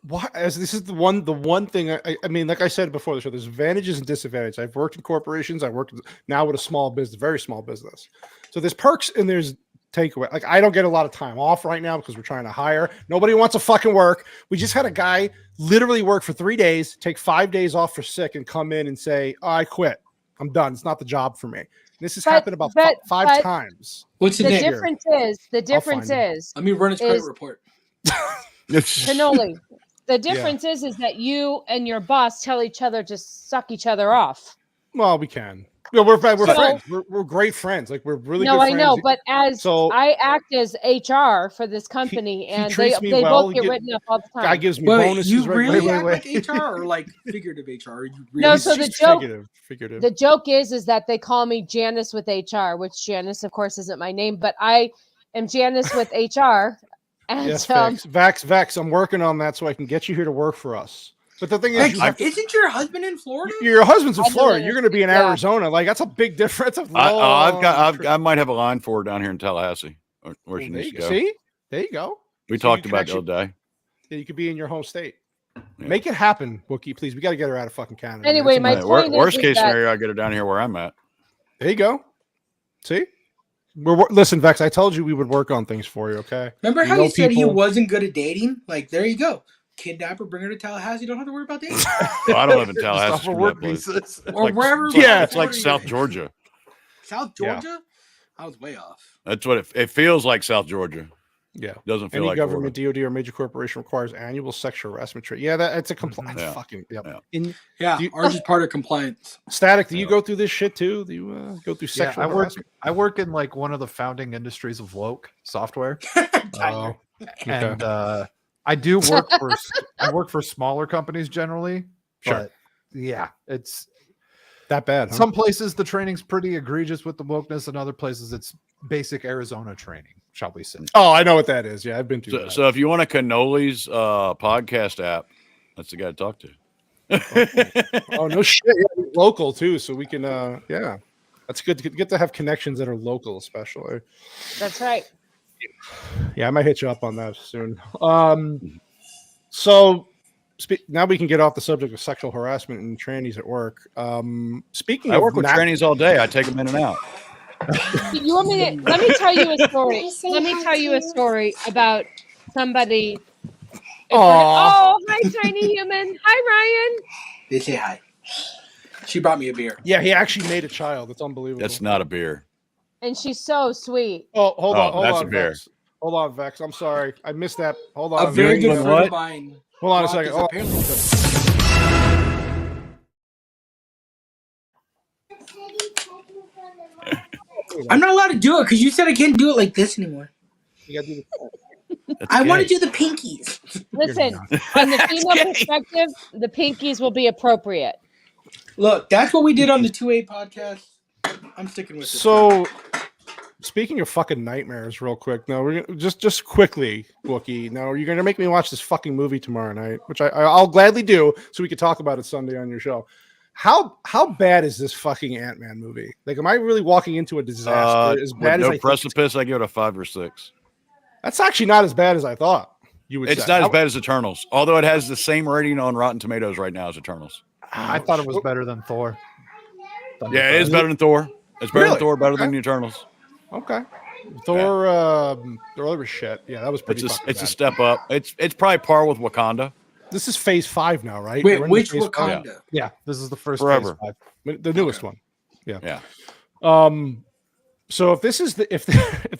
[SPEAKER 1] Why? As this is the one thing I mean, like I said before the show, there's advantages and disadvantages. I've worked in corporations. I worked now with a small business, very small business. So there's perks and there's takeaway. Like I don't get a lot of time off right now because we're trying to hire. Nobody wants to fucking work. We just had a guy literally work for 3 days, take 5 days off for sick, and come in and say, I quit. I'm done. It's not the job for me. This has happened about five times.
[SPEAKER 7] What's the name?
[SPEAKER 2] Difference is
[SPEAKER 7] let me run his credit report.
[SPEAKER 2] Cannoli. The difference is that you and your boss tell each other to suck each other off.
[SPEAKER 1] Well, we can. No, we're friends. We're great friends. Like we're really good friends.
[SPEAKER 2] No, I know, but I act as HR for this company, and they both get written up all the time.
[SPEAKER 1] Guy gives me bonuses.
[SPEAKER 7] You really act like HR or like figurative HR?
[SPEAKER 2] No, so the joke, figurative. The joke is that they call me Janice with HR, which Janice, of course, isn't my name, but I am Janice with HR. And
[SPEAKER 1] yes, Vex. I'm working on that so I can get you here to work for us. But the thing is,
[SPEAKER 7] isn't your husband in Florida?
[SPEAKER 1] Your husband's in Florida. You're going to be in Arizona. Like that's a big difference.
[SPEAKER 3] I might have a line for her down here in Tallahassee, where she needs to go.
[SPEAKER 1] See, there you go.
[SPEAKER 3] We talked about it the other day.
[SPEAKER 1] Yeah, you could be in your home state. Yeah. Make it happen, Wookie. Please, we got to get her out of fucking Canada.
[SPEAKER 2] Anyway, my point
[SPEAKER 3] worst case scenario, I get her down here where I'm at.
[SPEAKER 1] There you go. See. Listen, Vex, I told you we would work on things for you, okay?
[SPEAKER 7] Remember how you said he wasn't good at dating? Like, there you go. Kidnap her, bring her to Tallahassee. You don't have to worry about dating.
[SPEAKER 3] Well, I don't live in Tallahassee.
[SPEAKER 7] Or wherever.
[SPEAKER 3] It's like South Georgia.
[SPEAKER 7] South Georgia? Yeah. I was way off.
[SPEAKER 3] That's what it feels like, South Georgia.
[SPEAKER 1] Yeah.
[SPEAKER 3] Doesn't feel
[SPEAKER 1] Any
[SPEAKER 3] like
[SPEAKER 1] government, DOD, or major corporation requires annual sexual harassment training. Yeah, it's a compliance. Fucking
[SPEAKER 7] ours is part of compliance.
[SPEAKER 1] Static, do you go through this shit too? Do you go through sexual harassment?
[SPEAKER 4] I work in like one of the founding industries of woke software. And I do work for smaller companies generally.
[SPEAKER 1] Sure.
[SPEAKER 4] But yeah, it's
[SPEAKER 1] that bad. Huh?
[SPEAKER 4] Some places the training's pretty egregious with the wokeness, and other places it's basic Arizona training, shall we say.
[SPEAKER 1] Oh, I know what that is. Yeah, I've been through that.
[SPEAKER 3] So if you want a Cannoli's podcast app, that's the guy to talk to.
[SPEAKER 1] Oh, no shit. Yeah, local too, so we can that's good to get to have connections that are local, especially.
[SPEAKER 2] That's right.
[SPEAKER 1] Yeah, I might hit you up on that soon. So now we can get off the subject of sexual harassment and trannies at work. Speaking,
[SPEAKER 3] I work with trannies all day. I take them in and out.
[SPEAKER 2] You want me to? Let me tell you a story. Let me tell you a story about somebody Oh, hi, tiny human. Hi, Ryan.
[SPEAKER 7] They say hi. She brought me a beer.
[SPEAKER 1] Yeah, he actually made a child. It's unbelievable.
[SPEAKER 3] That's not a beer.
[SPEAKER 2] And she's so sweet.
[SPEAKER 1] Oh, hold on,
[SPEAKER 3] a beer.
[SPEAKER 1] Vex. Hold on, Vex. I'm sorry. I missed that. Hold on.
[SPEAKER 7] A very good friend of mine.
[SPEAKER 1] Hold on a second.
[SPEAKER 7] I'm not allowed to do it because you said I can't do it like this anymore.
[SPEAKER 1] You gotta do
[SPEAKER 7] I want to do the pinkies.
[SPEAKER 2] Listen, from the female perspective, the pinkies will be appropriate.
[SPEAKER 7] Look, that's what we did on the 2A podcast. I'm sticking with it.
[SPEAKER 1] So, speaking of fucking nightmares, real quick. No, we're gonna, just quickly, Wookie. No, you're gonna make me watch this fucking movie tomorrow night, which I'll gladly do, so we can talk about it Sunday on your show. How bad is this fucking Ant-Man movie? Like, am I really walking into a disaster? As bad
[SPEAKER 3] with
[SPEAKER 1] as
[SPEAKER 3] no precipice, I give it a 5 or 6.
[SPEAKER 1] That's actually not as bad as I thought. You would.
[SPEAKER 3] It's not as bad as Eternals, although it has the same rating on Rotten Tomatoes right now as Eternals.
[SPEAKER 4] I thought it was better than Thor.
[SPEAKER 3] Yeah, it is better than Thor. It's better than Thor, better than the Eternals.
[SPEAKER 1] Okay. Thor, the other shit. Yeah, that was pretty.
[SPEAKER 3] It's a step up. It's probably par with Wakanda.
[SPEAKER 1] This is Phase 5 now, right?
[SPEAKER 7] Wait, which Wakanda?
[SPEAKER 4] Yeah, this is the first
[SPEAKER 3] Forever.
[SPEAKER 4] Phase 5.
[SPEAKER 1] The newest one. Yeah.
[SPEAKER 3] Yeah.
[SPEAKER 1] So if this is if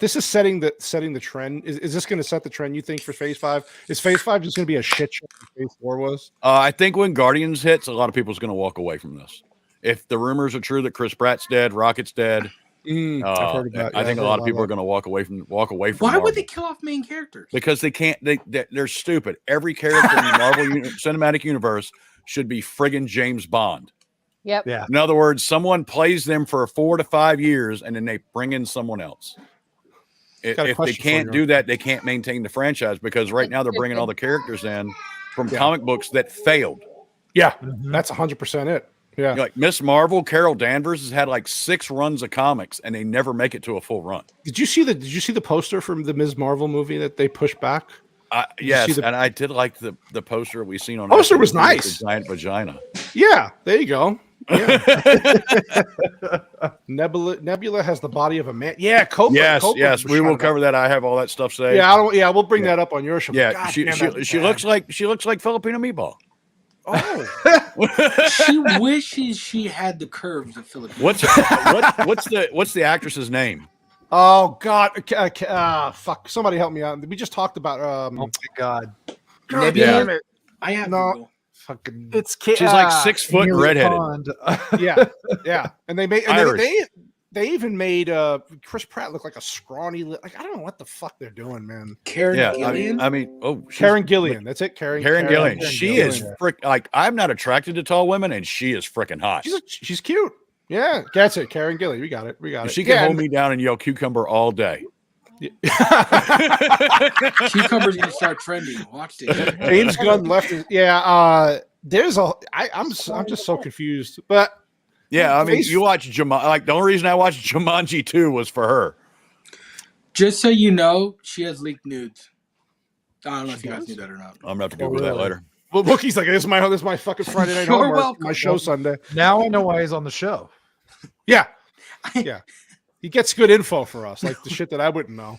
[SPEAKER 1] this is setting the trend, is this going to set the trend? You think for Phase 5? Is Phase 5 just going to be a shit show like Phase 4 was?
[SPEAKER 3] I think when Guardians hits, a lot of people's going to walk away from this. If the rumors are true that Chris Pratt's dead, Rocket's dead,
[SPEAKER 1] I've heard about,
[SPEAKER 3] I think a lot of people are going to walk away from.
[SPEAKER 7] Why
[SPEAKER 3] Marvel.
[SPEAKER 7] would they kill off main characters?
[SPEAKER 3] Because they can't. They're stupid. Every character in the Marvel Cinematic Universe should be friggin' James Bond.
[SPEAKER 2] Yep.
[SPEAKER 4] Yeah.
[SPEAKER 3] In other words, someone plays them for 4 to 5 years, and then they bring in someone else. If they can't do that, they can't maintain the franchise because right now they're bringing all the characters in from comic books that failed.
[SPEAKER 1] Yeah, that's 100% it. Yeah,
[SPEAKER 3] Like Miss Marvel, Carol Danvers has had like 6 runs of comics, and they never make it to a full run.
[SPEAKER 1] Did you see the poster from the Ms. Marvel movie that they pushed back?
[SPEAKER 3] Yes, and I did like the poster we seen on.
[SPEAKER 1] Poster was nice.
[SPEAKER 3] The giant vagina.
[SPEAKER 1] Yeah, there you go. Yeah. Nebula has the body of a man. Yeah, Cobra.
[SPEAKER 3] Yes, we will cover that. I have all that stuff saved.
[SPEAKER 1] Yeah, we'll bring that up on your show.
[SPEAKER 3] Yeah, she looks like Filipino Meatball.
[SPEAKER 7] Oh, she wishes she had the curves of Filipino.
[SPEAKER 3] What's the actress's name?
[SPEAKER 1] Oh God, fuck! Somebody help me out. We just talked about.
[SPEAKER 4] Oh my God,
[SPEAKER 7] Nebula. I have no.
[SPEAKER 4] Fucking.
[SPEAKER 3] She's like 6 foot and redheaded.
[SPEAKER 1] yeah, and they made they even made Chris Pratt look like a scrawny. Like I don't know what the fuck they're doing, man.
[SPEAKER 7] Karen Gillian.
[SPEAKER 1] Karen Gillian. That's it. Karen
[SPEAKER 3] Gillian. She is like I'm not attracted to tall women, and she is freaking hot.
[SPEAKER 1] She's cute. Yeah, that's it. Karen Gillian. We got it.
[SPEAKER 3] She can hold me down and yell cucumber all day.
[SPEAKER 7] Cucumber's gonna start trending. Watch it.
[SPEAKER 1] James Gunn left. I'm just so confused. But
[SPEAKER 3] yeah, I mean, you watch Jumanji. Like the only reason I watched Jumanji 2 was for her.
[SPEAKER 7] Just so you know, she has leaked nudes. I don't know if you guys knew that or not.
[SPEAKER 3] I'm gonna have to Google that later.
[SPEAKER 1] Well, Wookie's like, this is my fucking Friday night homework. My show Sunday.
[SPEAKER 4] Now I know why he's on the show.
[SPEAKER 1] Yeah. He gets good info for us, like the shit that I wouldn't know.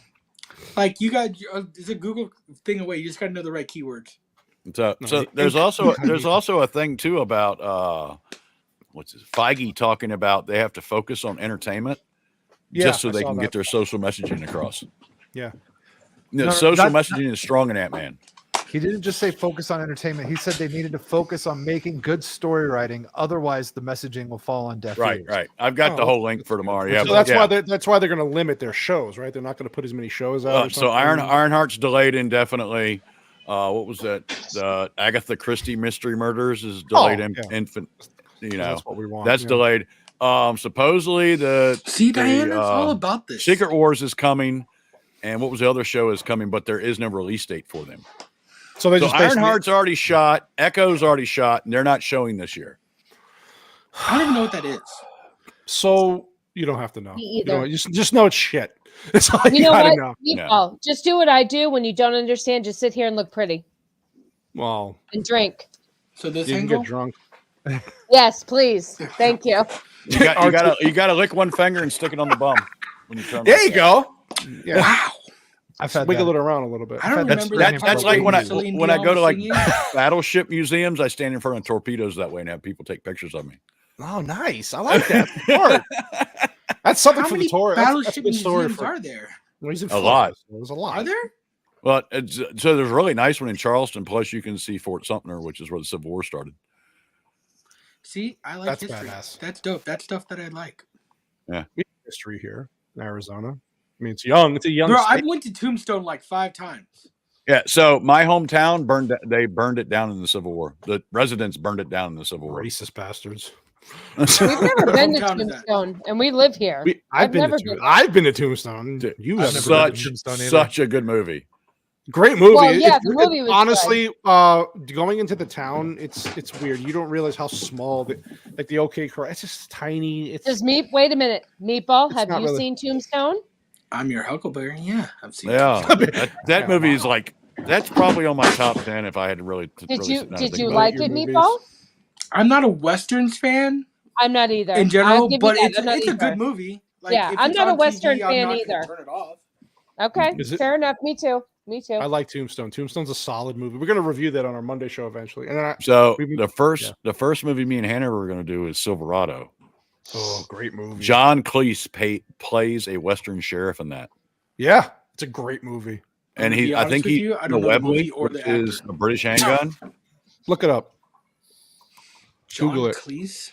[SPEAKER 7] Like you got, it's a Google thing away. You just got to know the right keywords.
[SPEAKER 3] So there's also a thing too about Feige talking about they have to focus on entertainment just so they can get their social messaging across.
[SPEAKER 1] Yeah.
[SPEAKER 3] Social messaging is strong in Ant-Man.
[SPEAKER 4] He didn't just say focus on entertainment. He said they needed to focus on making good story writing. Otherwise, the messaging will fall on deaf ears.
[SPEAKER 3] Right. I've got the whole link for tomorrow. Yeah,
[SPEAKER 1] so that's why they're going to limit their shows, right? They're not going to put as many shows out.
[SPEAKER 3] So Ironheart's delayed indefinitely. What was that? The Agatha Christie mystery murders is delayed. Infant.
[SPEAKER 1] That's what we want.
[SPEAKER 3] That's delayed. Supposedly
[SPEAKER 7] Diane, it's all about this.
[SPEAKER 3] Secret Wars is coming, and what was the other show is coming, but there is no release date for them. So Ironheart's already shot, Echo's already shot, and they're not showing this year.
[SPEAKER 7] I don't even know what that is.
[SPEAKER 1] So you don't have to know.
[SPEAKER 2] Me either.
[SPEAKER 1] Just know it's shit. That's all
[SPEAKER 2] you
[SPEAKER 1] gotta
[SPEAKER 2] know.
[SPEAKER 1] know.
[SPEAKER 2] Just do what I do when you don't understand. Just sit here and look pretty.
[SPEAKER 1] Well,
[SPEAKER 2] and drink.
[SPEAKER 7] So this
[SPEAKER 1] you can get drunk.
[SPEAKER 2] Yes, please. Thank you.
[SPEAKER 3] You gotta lick one finger and stick it on the bum when you turn.
[SPEAKER 1] There you go.
[SPEAKER 7] Yeah. Wow.
[SPEAKER 4] I've had
[SPEAKER 1] wiggle
[SPEAKER 4] that.
[SPEAKER 1] it around a little bit.
[SPEAKER 7] I don't
[SPEAKER 4] That's-
[SPEAKER 7] remember
[SPEAKER 3] That's
[SPEAKER 7] that.
[SPEAKER 3] like when I go to like
[SPEAKER 7] singing.
[SPEAKER 3] battleship museums, I stand in front of torpedoes that way and have people take pictures of me.
[SPEAKER 1] Oh, nice. I like that. Art. That's something
[SPEAKER 7] How
[SPEAKER 1] for
[SPEAKER 7] many
[SPEAKER 1] the tour. That's a
[SPEAKER 7] battleship
[SPEAKER 1] good story
[SPEAKER 7] museums
[SPEAKER 1] for.
[SPEAKER 7] are there?
[SPEAKER 1] Well, he's in
[SPEAKER 3] A lot.
[SPEAKER 1] Florida, so there's a lot.
[SPEAKER 7] Are there?
[SPEAKER 3] Well, so there's a really nice one in Charleston. Plus, you can see Fort Sumter, which is where the Civil War started.
[SPEAKER 7] See, I like
[SPEAKER 1] That's
[SPEAKER 7] history.
[SPEAKER 1] badass.
[SPEAKER 7] That's dope. That's stuff that I like.
[SPEAKER 1] We have history here in Arizona. I mean, it's young. It's a young
[SPEAKER 7] Bro,
[SPEAKER 1] state.
[SPEAKER 7] I went to Tombstone like 5 times.
[SPEAKER 3] Yeah. So my hometown they burned it down in the Civil War. The residents burned it down in the Civil War.
[SPEAKER 1] Racist bastards.
[SPEAKER 2] We've never been to
[SPEAKER 7] hometown is that?
[SPEAKER 2] Tombstone, and we live here.
[SPEAKER 1] I've
[SPEAKER 2] never
[SPEAKER 1] been to Tombstone.
[SPEAKER 3] Dude,
[SPEAKER 1] You
[SPEAKER 4] I've
[SPEAKER 1] have
[SPEAKER 4] never been to
[SPEAKER 3] such
[SPEAKER 4] Tombstone either.
[SPEAKER 3] such a good movie.
[SPEAKER 1] great movie.
[SPEAKER 2] Well, yeah, the movie was
[SPEAKER 1] honestly, going into the town, it's weird. You don't realize how small the OK Corral. It's just tiny. It's
[SPEAKER 2] Wait a minute, Meatball.
[SPEAKER 1] It's
[SPEAKER 2] Have
[SPEAKER 1] not
[SPEAKER 2] you
[SPEAKER 1] really-
[SPEAKER 2] seen Tombstone?
[SPEAKER 7] I'm your Huckleberry. Yeah, I've seen
[SPEAKER 3] Yeah,
[SPEAKER 7] it.
[SPEAKER 3] that movie is like that's probably on my top 10 if I had to really.
[SPEAKER 2] Did
[SPEAKER 3] really
[SPEAKER 2] you
[SPEAKER 3] sit down and think about
[SPEAKER 2] like
[SPEAKER 1] your
[SPEAKER 2] it,
[SPEAKER 1] movies.
[SPEAKER 2] Meatball?
[SPEAKER 7] I'm not a Westerns fan
[SPEAKER 2] I'm not either.
[SPEAKER 7] in
[SPEAKER 2] I'll
[SPEAKER 7] general,
[SPEAKER 2] give you
[SPEAKER 7] but
[SPEAKER 2] that.
[SPEAKER 7] it's
[SPEAKER 2] I'm not
[SPEAKER 7] a
[SPEAKER 2] either.
[SPEAKER 7] good movie. Like,
[SPEAKER 2] Yeah,
[SPEAKER 7] if
[SPEAKER 2] I'm
[SPEAKER 7] it's
[SPEAKER 2] not a
[SPEAKER 7] on
[SPEAKER 2] Western
[SPEAKER 7] TV, I'm
[SPEAKER 2] fan
[SPEAKER 7] not gonna
[SPEAKER 2] either.
[SPEAKER 7] Turn it off.
[SPEAKER 2] Okay,
[SPEAKER 1] Is it-
[SPEAKER 2] fair enough. Me too.
[SPEAKER 1] I like Tombstone. Tombstone's a solid movie. We're gonna review that on our Monday show eventually. And then
[SPEAKER 3] So
[SPEAKER 1] we-
[SPEAKER 3] the first movie me and Hannah were going to do is Silverado.
[SPEAKER 1] great movie.
[SPEAKER 3] John Cleese plays a Western sheriff in that,
[SPEAKER 1] Yeah, it's a great movie.
[SPEAKER 3] and
[SPEAKER 7] To be
[SPEAKER 3] I
[SPEAKER 7] honest
[SPEAKER 3] think
[SPEAKER 7] with
[SPEAKER 3] he
[SPEAKER 7] you, I
[SPEAKER 3] the
[SPEAKER 7] don't know the
[SPEAKER 3] web
[SPEAKER 7] movie
[SPEAKER 3] link,
[SPEAKER 7] or
[SPEAKER 3] which
[SPEAKER 7] the
[SPEAKER 3] is
[SPEAKER 7] actor.
[SPEAKER 3] a British handgun.
[SPEAKER 1] Look it up.
[SPEAKER 7] John
[SPEAKER 1] Google it.
[SPEAKER 7] Cleese?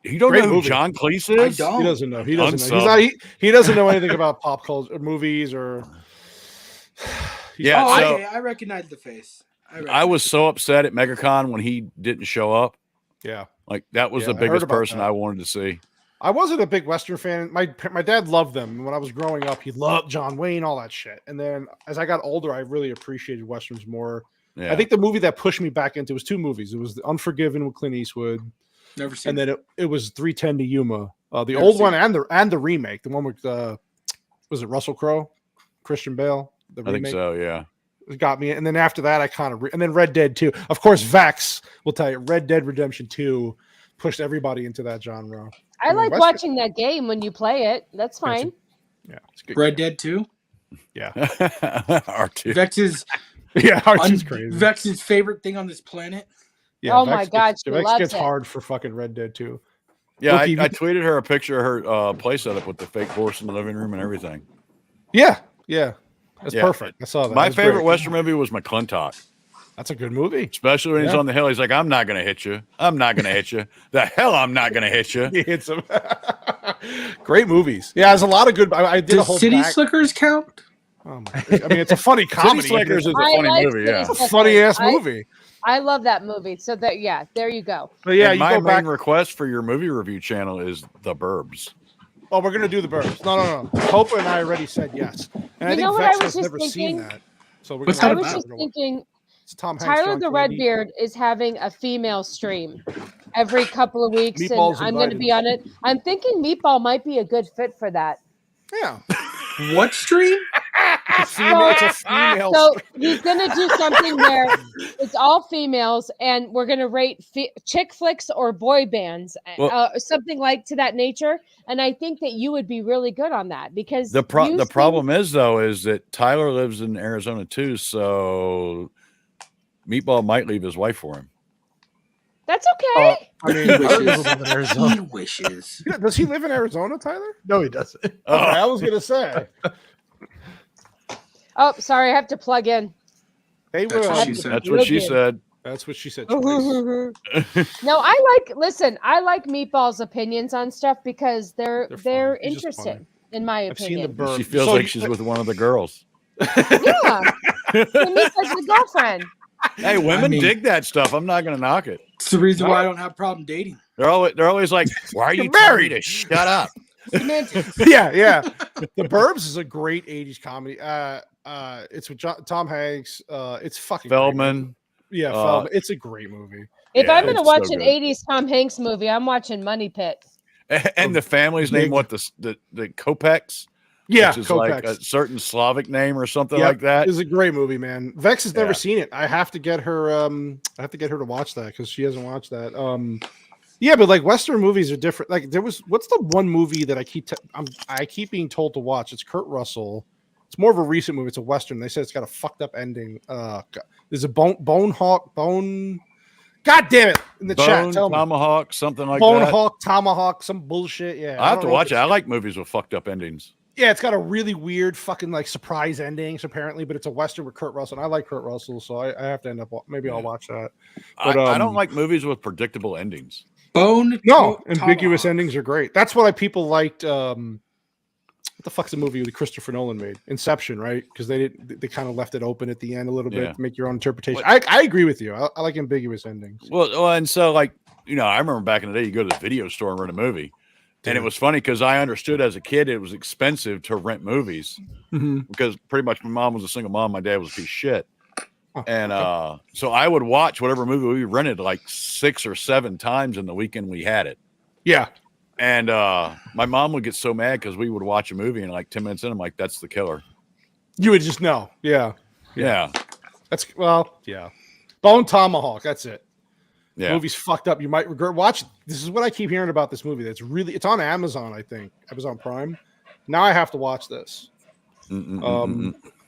[SPEAKER 3] You don't
[SPEAKER 1] Great
[SPEAKER 3] know who
[SPEAKER 1] movie.
[SPEAKER 3] John Cleese
[SPEAKER 7] I
[SPEAKER 3] is?
[SPEAKER 7] don't.
[SPEAKER 1] He doesn't know. He doesn't know.
[SPEAKER 3] Unsub.
[SPEAKER 1] He doesn't know anything about pop culture, or movies, or.
[SPEAKER 3] Yeah,
[SPEAKER 7] Oh,
[SPEAKER 3] so-
[SPEAKER 7] okay, I recognize the face.
[SPEAKER 3] I was so upset at MegaCon when he didn't show up.
[SPEAKER 1] Yeah.
[SPEAKER 3] Like that was
[SPEAKER 1] Yeah,
[SPEAKER 3] the
[SPEAKER 1] I heard
[SPEAKER 3] biggest
[SPEAKER 1] about
[SPEAKER 3] person
[SPEAKER 1] that.
[SPEAKER 3] I wanted to see.
[SPEAKER 1] I wasn't a big Western fan. My dad loved them. When I was growing up, he loved John Wayne, all that shit. And then as I got older, I really appreciated Westerns more.
[SPEAKER 3] Yeah.
[SPEAKER 1] I think the movie that pushed me back into it was 2 movies. It was The Unforgiven with Clint Eastwood,
[SPEAKER 7] Never seen
[SPEAKER 1] and then it was 310 to Yuma. The
[SPEAKER 7] Never
[SPEAKER 1] old
[SPEAKER 7] seen
[SPEAKER 1] one and the remake, the one with was it Russell Crowe, Christian Bale? The
[SPEAKER 3] I think so. Yeah.
[SPEAKER 1] It got me. And then after that, I kind of and then Red Dead 2. Of course, Vex will tell you Red Dead Redemption 2 pushed everybody into that genre.
[SPEAKER 2] I like
[SPEAKER 1] Western-
[SPEAKER 2] watching that game when you play it. That's
[SPEAKER 1] Yeah, it's a-
[SPEAKER 2] fine.
[SPEAKER 1] Yeah, it's a good.
[SPEAKER 7] Red Dead 2.
[SPEAKER 1] Yeah,
[SPEAKER 3] R2.
[SPEAKER 7] Vex's
[SPEAKER 1] yeah, Archie's crazy.
[SPEAKER 7] Vex's favorite thing on this planet.
[SPEAKER 1] Yeah,
[SPEAKER 2] Oh my God, she
[SPEAKER 1] Vex
[SPEAKER 2] loves
[SPEAKER 1] gets
[SPEAKER 2] it.
[SPEAKER 1] hard for fucking Red Dead 2.
[SPEAKER 3] Yeah, I
[SPEAKER 1] Wookie-
[SPEAKER 3] tweeted her a picture of her play setup with the fake horse in the living room and everything.
[SPEAKER 1] Yeah, that's
[SPEAKER 3] Yeah.
[SPEAKER 1] perfect. I saw that.
[SPEAKER 3] My
[SPEAKER 1] That was
[SPEAKER 3] favorite
[SPEAKER 1] great.
[SPEAKER 3] Western movie was McClintock,
[SPEAKER 1] That's a good movie.
[SPEAKER 3] especially when he's
[SPEAKER 1] Yeah.
[SPEAKER 3] on the hill. He's like, "I'm not gonna hit you. I'm not gonna hit you. The hell, I'm not gonna hit you."
[SPEAKER 1] He hits him. Great movies. Yeah, there's a lot of good. I did a
[SPEAKER 7] Does
[SPEAKER 1] whole
[SPEAKER 7] City
[SPEAKER 1] back.
[SPEAKER 7] Slickers count?
[SPEAKER 1] Oh my God. I mean, it's a funny
[SPEAKER 3] City
[SPEAKER 1] comedy.
[SPEAKER 3] Slickers is a
[SPEAKER 2] I
[SPEAKER 3] funny
[SPEAKER 2] like
[SPEAKER 3] movie.
[SPEAKER 2] City
[SPEAKER 3] Yeah.
[SPEAKER 1] It's a
[SPEAKER 2] Slickers.
[SPEAKER 1] funny ass movie.
[SPEAKER 2] I love that movie. So there you go.
[SPEAKER 1] But yeah,
[SPEAKER 3] And
[SPEAKER 1] you
[SPEAKER 3] my
[SPEAKER 1] go
[SPEAKER 3] main
[SPEAKER 1] back.
[SPEAKER 3] request for your movie review channel is The Burbs.
[SPEAKER 1] Oh, we're gonna do the Burbs. No. Hope and I already said yes, and I
[SPEAKER 2] You
[SPEAKER 1] think
[SPEAKER 2] know what
[SPEAKER 1] Vex
[SPEAKER 2] I was
[SPEAKER 1] has
[SPEAKER 2] just
[SPEAKER 1] never seen
[SPEAKER 2] thinking?
[SPEAKER 1] that. So we're
[SPEAKER 7] What's
[SPEAKER 1] gonna
[SPEAKER 7] that
[SPEAKER 2] I was
[SPEAKER 7] about?
[SPEAKER 2] just thinking
[SPEAKER 1] It's Tom Hanks,
[SPEAKER 2] Tyler
[SPEAKER 1] John
[SPEAKER 2] the
[SPEAKER 1] Candy.
[SPEAKER 2] Redbeard is having a female stream every couple of weeks,
[SPEAKER 1] Meatball's
[SPEAKER 2] and I'm going to
[SPEAKER 1] invited.
[SPEAKER 2] be on it. I'm thinking Meatball might be a good fit for that.
[SPEAKER 1] Yeah,
[SPEAKER 7] What stream?
[SPEAKER 1] it's a female.
[SPEAKER 2] So he's going to do something where it's all females, and we're going to rate chick flicks or boy bands, something like to that nature. And I think that you would be really good on that because
[SPEAKER 3] The
[SPEAKER 2] you seem-
[SPEAKER 3] problem is though is that Tyler lives in Arizona too, so Meatball might leave his wife for him.
[SPEAKER 2] That's okay.
[SPEAKER 1] I mean,
[SPEAKER 7] He
[SPEAKER 4] I live
[SPEAKER 7] wishes.
[SPEAKER 4] in Arizona.
[SPEAKER 7] He wishes.
[SPEAKER 1] does he live in Arizona, Tyler?
[SPEAKER 4] No, he doesn't.
[SPEAKER 1] Okay, I was gonna say.
[SPEAKER 2] Oh, sorry, I have to plug in.
[SPEAKER 1] Hey,
[SPEAKER 7] That's
[SPEAKER 1] Will.
[SPEAKER 7] what she said.
[SPEAKER 3] That's what she said.
[SPEAKER 1] That's what she said.
[SPEAKER 2] No, I like Meatball's opinions on stuff because they're
[SPEAKER 1] They're funny. He's just
[SPEAKER 2] interesting,
[SPEAKER 1] funny.
[SPEAKER 2] in my
[SPEAKER 1] I've seen the
[SPEAKER 2] opinion.
[SPEAKER 1] Burbs.
[SPEAKER 3] She feels
[SPEAKER 1] So
[SPEAKER 3] like
[SPEAKER 1] you-
[SPEAKER 3] she's with one of the girls.
[SPEAKER 2] Yeah. To me, as a girlfriend.
[SPEAKER 3] Hey, women
[SPEAKER 7] I mean-
[SPEAKER 3] dig that stuff. I'm not going to knock it.
[SPEAKER 7] It's the reason why I don't have a problem dating.
[SPEAKER 3] They're always like, "Why are you
[SPEAKER 1] You're
[SPEAKER 3] telling me
[SPEAKER 1] married."
[SPEAKER 3] to shut up?"
[SPEAKER 7] Semantics.
[SPEAKER 1] yeah. The Burbs is a great '80s comedy. It's with Tom Hanks. It's fucking great.
[SPEAKER 3] Feldman.
[SPEAKER 1] Yeah, Feldman. It's a great movie.
[SPEAKER 2] If
[SPEAKER 3] Yeah,
[SPEAKER 2] I'm going to
[SPEAKER 3] it's
[SPEAKER 2] watch
[SPEAKER 3] so
[SPEAKER 2] an
[SPEAKER 3] good.
[SPEAKER 2] 80s Tom Hanks movie, I'm watching Money Pit.
[SPEAKER 3] And the family's name,
[SPEAKER 1] Big-
[SPEAKER 3] what the Kopex?
[SPEAKER 1] Yeah,
[SPEAKER 3] Which is like a
[SPEAKER 1] Kopex.
[SPEAKER 3] certain Slavic name or something
[SPEAKER 1] Yep,
[SPEAKER 3] like that.
[SPEAKER 1] It's a great movie, man. Vex has never
[SPEAKER 3] Yeah.
[SPEAKER 1] seen it. I have to get her. I have to get her to watch that because she hasn't watched that. Yeah, but like Western movies are different. Like what's the one movie that I keep being told to watch? It's Kurt Russell, It's more of a recent movie. It's a Western. They said it's got a fucked up ending. There's a bone hawk. God damn it! In the chat, tell
[SPEAKER 3] tomahawk, something like
[SPEAKER 1] bone
[SPEAKER 3] that.
[SPEAKER 1] hawk, tomahawk, some bullshit. Yeah,
[SPEAKER 3] I have to watch it. I like movies with fucked up endings.
[SPEAKER 1] Yeah, it's got a really weird fucking like surprise endings apparently, but it's a Western with Kurt Russell. And I like Kurt Russell, so I have to end up. Maybe I'll watch that. But,
[SPEAKER 3] I don't like movies with predictable endings.
[SPEAKER 1] Ambiguous endings are great. That's what people liked. What the fuck's the movie that Christopher Nolan made? Inception, right? Because they kind of left it open at the end a little bit to make your own interpretation. I agree with you. I like ambiguous endings.
[SPEAKER 3] Well, and so like I remember back in the day, you go to the video store and rent a movie. And it was funny because I understood as a kid it was expensive to rent movies because pretty much my mom was a single mom, my dad was a piece of shit, and so I would watch whatever movie we rented like 6 or 7 times in the weekend we had it.
[SPEAKER 1] Yeah,
[SPEAKER 3] and my mom would get so mad because we would watch a movie and like 10 minutes in, I'm like, "That's the killer."
[SPEAKER 1] You would just know. Yeah. That's Bone Tomahawk. That's it.
[SPEAKER 3] Yeah.
[SPEAKER 1] The movie's fucked up. You might regret watch. This is what I keep hearing about this movie. It's on Amazon, I think. Amazon Prime. Now I have to watch this.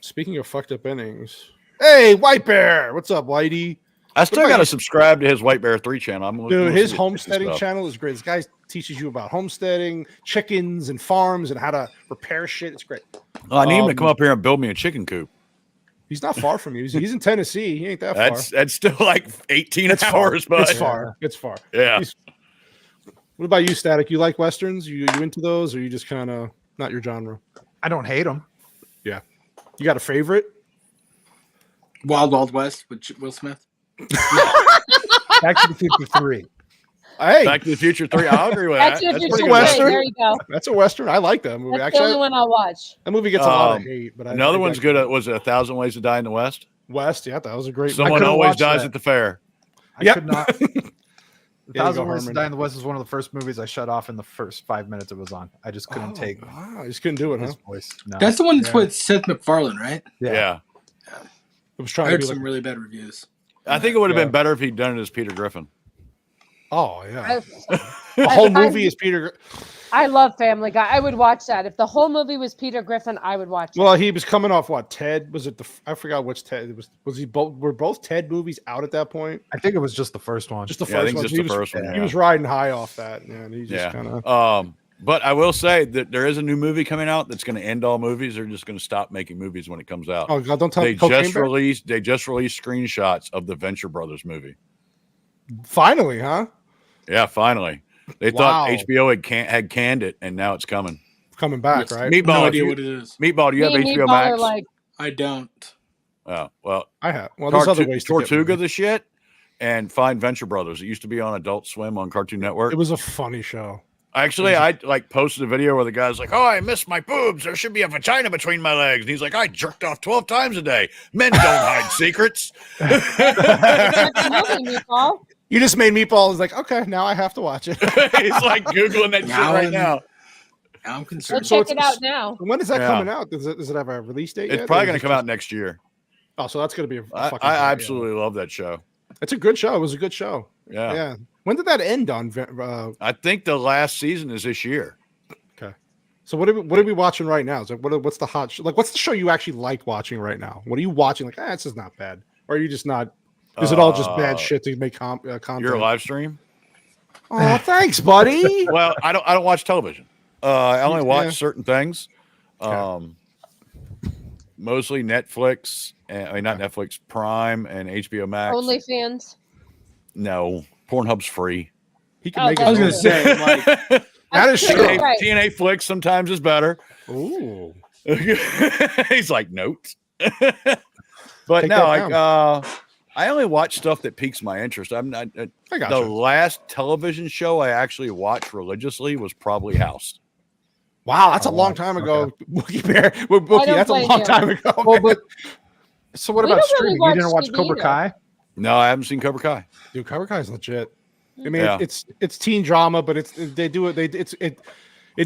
[SPEAKER 1] Speaking of fucked up endings. Hey, White Bear. What's up, Whitey?
[SPEAKER 3] I still got to subscribe to his White Bear 3 channel.
[SPEAKER 1] Dude, his homesteading channel is great. This guy teaches you about homesteading, chickens and farms and how to repair shit. It's great.
[SPEAKER 3] I need him to come up here and build me a chicken coop.
[SPEAKER 1] He's not far from you. He's in Tennessee. He ain't that far.
[SPEAKER 3] That's still like 18 hours, but
[SPEAKER 1] it's far.
[SPEAKER 3] Yeah.
[SPEAKER 1] What about you, Static? You like Westerns? You into those, or you just kind of not your genre?
[SPEAKER 4] I don't hate them.
[SPEAKER 1] Yeah. You got a favorite?
[SPEAKER 7] Wild Wild West with Will Smith.
[SPEAKER 4] Back to the Future 3.
[SPEAKER 1] Hey,
[SPEAKER 3] Back to the Future 3. I'll agree with that.
[SPEAKER 2] That's
[SPEAKER 1] pretty Western. There you go. That's a Western. I like that movie.
[SPEAKER 2] That's
[SPEAKER 1] actually,
[SPEAKER 2] the only one I'll watch.
[SPEAKER 1] That movie gets a lot of hate, but
[SPEAKER 3] another one's good. Was it 1,000 Ways to Die in the West?
[SPEAKER 1] Yeah, that was a great.
[SPEAKER 3] Someone always dies at the fair.
[SPEAKER 4] I could not. 1,000 Ways to Die in the West was one of the first movies I shut off in the first 5 minutes it was on. I just couldn't take.
[SPEAKER 1] Wow, you just couldn't do it,
[SPEAKER 4] his
[SPEAKER 1] huh?
[SPEAKER 4] voice. No.
[SPEAKER 7] That's the one that's with Seth MacFarlane, right?
[SPEAKER 3] Yeah.
[SPEAKER 1] It was trying
[SPEAKER 7] I
[SPEAKER 1] to
[SPEAKER 7] heard
[SPEAKER 1] be
[SPEAKER 7] some
[SPEAKER 1] like,
[SPEAKER 7] really bad reviews.
[SPEAKER 3] I think it would have been better if he'd done it as Peter Griffin.
[SPEAKER 1] Oh yeah, the whole movie is Peter.
[SPEAKER 2] I love Family Guy. I would watch that if the whole movie was Peter Griffin. I would watch it.
[SPEAKER 1] Well, he was coming off what? Ted? Was it I forgot which Ted it was. Was he both? Were both Ted movies out at that point?
[SPEAKER 4] I think it was just the first one.
[SPEAKER 1] Just the
[SPEAKER 3] I
[SPEAKER 1] first
[SPEAKER 3] think
[SPEAKER 1] one.
[SPEAKER 3] just the first one.
[SPEAKER 1] He was riding high off that. Yeah, and he just kind
[SPEAKER 3] of. But I will say that there is a new movie coming out that's going to end all movies. They're just going to stop making movies when it comes out.
[SPEAKER 1] Oh God! Don't tell me.
[SPEAKER 3] They just released screenshots of the Venture Brothers movie.
[SPEAKER 1] Finally, huh?
[SPEAKER 3] Yeah, finally. They thought HBO had canned it, and now it's coming.
[SPEAKER 1] Coming back, right?
[SPEAKER 3] Meatball,
[SPEAKER 7] No idea what it is.
[SPEAKER 3] Meatball, do you have HBO Max?
[SPEAKER 7] I don't.
[SPEAKER 3] Oh well,
[SPEAKER 1] I have. Well, there's other ways to
[SPEAKER 3] Tortuga the shit, and find Venture Brothers. It used to be on Adult Swim on Cartoon Network.
[SPEAKER 1] It was a funny show.
[SPEAKER 3] Actually, I like posted a video where the guy's like, "Oh, I miss my boobs. There should be a vagina between my legs." And he's like, "I jerked off 12 times a day. Men don't hide secrets."
[SPEAKER 1] You just made Meatball. Is like, okay, now I have to watch it.
[SPEAKER 3] He's like Googling that shit right now.
[SPEAKER 7] I'm concerned.
[SPEAKER 2] Check it out now.
[SPEAKER 1] When is that coming out? Does it have a release date?
[SPEAKER 3] It's probably going to come out next year.
[SPEAKER 1] Oh, so that's going to be
[SPEAKER 3] I absolutely love that show.
[SPEAKER 1] It's a good show. It was a good show.
[SPEAKER 3] Yeah.
[SPEAKER 1] When did that end on?
[SPEAKER 3] I think the last season is this year.
[SPEAKER 1] Okay. So what are we watching right now? Is like what's the hot show? Like what's the show you actually like watching right now? What are you watching? Like, this is not bad. Or are you just not? Is it all just bad shit to make content?
[SPEAKER 3] Your live stream?
[SPEAKER 1] Oh, thanks, buddy.
[SPEAKER 3] Well, I don't watch television. I only watch certain things. Mostly Netflix, not Netflix, Prime, and HBO Max.
[SPEAKER 2] OnlyFans.
[SPEAKER 3] No, Pornhub's free.
[SPEAKER 1] He can make.
[SPEAKER 7] I was going to say, like,
[SPEAKER 1] that is true.
[SPEAKER 3] TNA Flicks sometimes is better.
[SPEAKER 1] Ooh.
[SPEAKER 3] He's like, note. But no, I only watch stuff that piques my interest. I'm not. The last television show I actually watched religiously was probably House.
[SPEAKER 1] Wow, that's a long time ago. Wookie Bear, Wookie, that's a long time ago.
[SPEAKER 4] Well, but so what about streaming? You didn't watch Cobra Kai?
[SPEAKER 3] No, I haven't seen Cobra Kai.
[SPEAKER 1] Dude, Cobra Kai is legit. I mean, it's teen drama, but it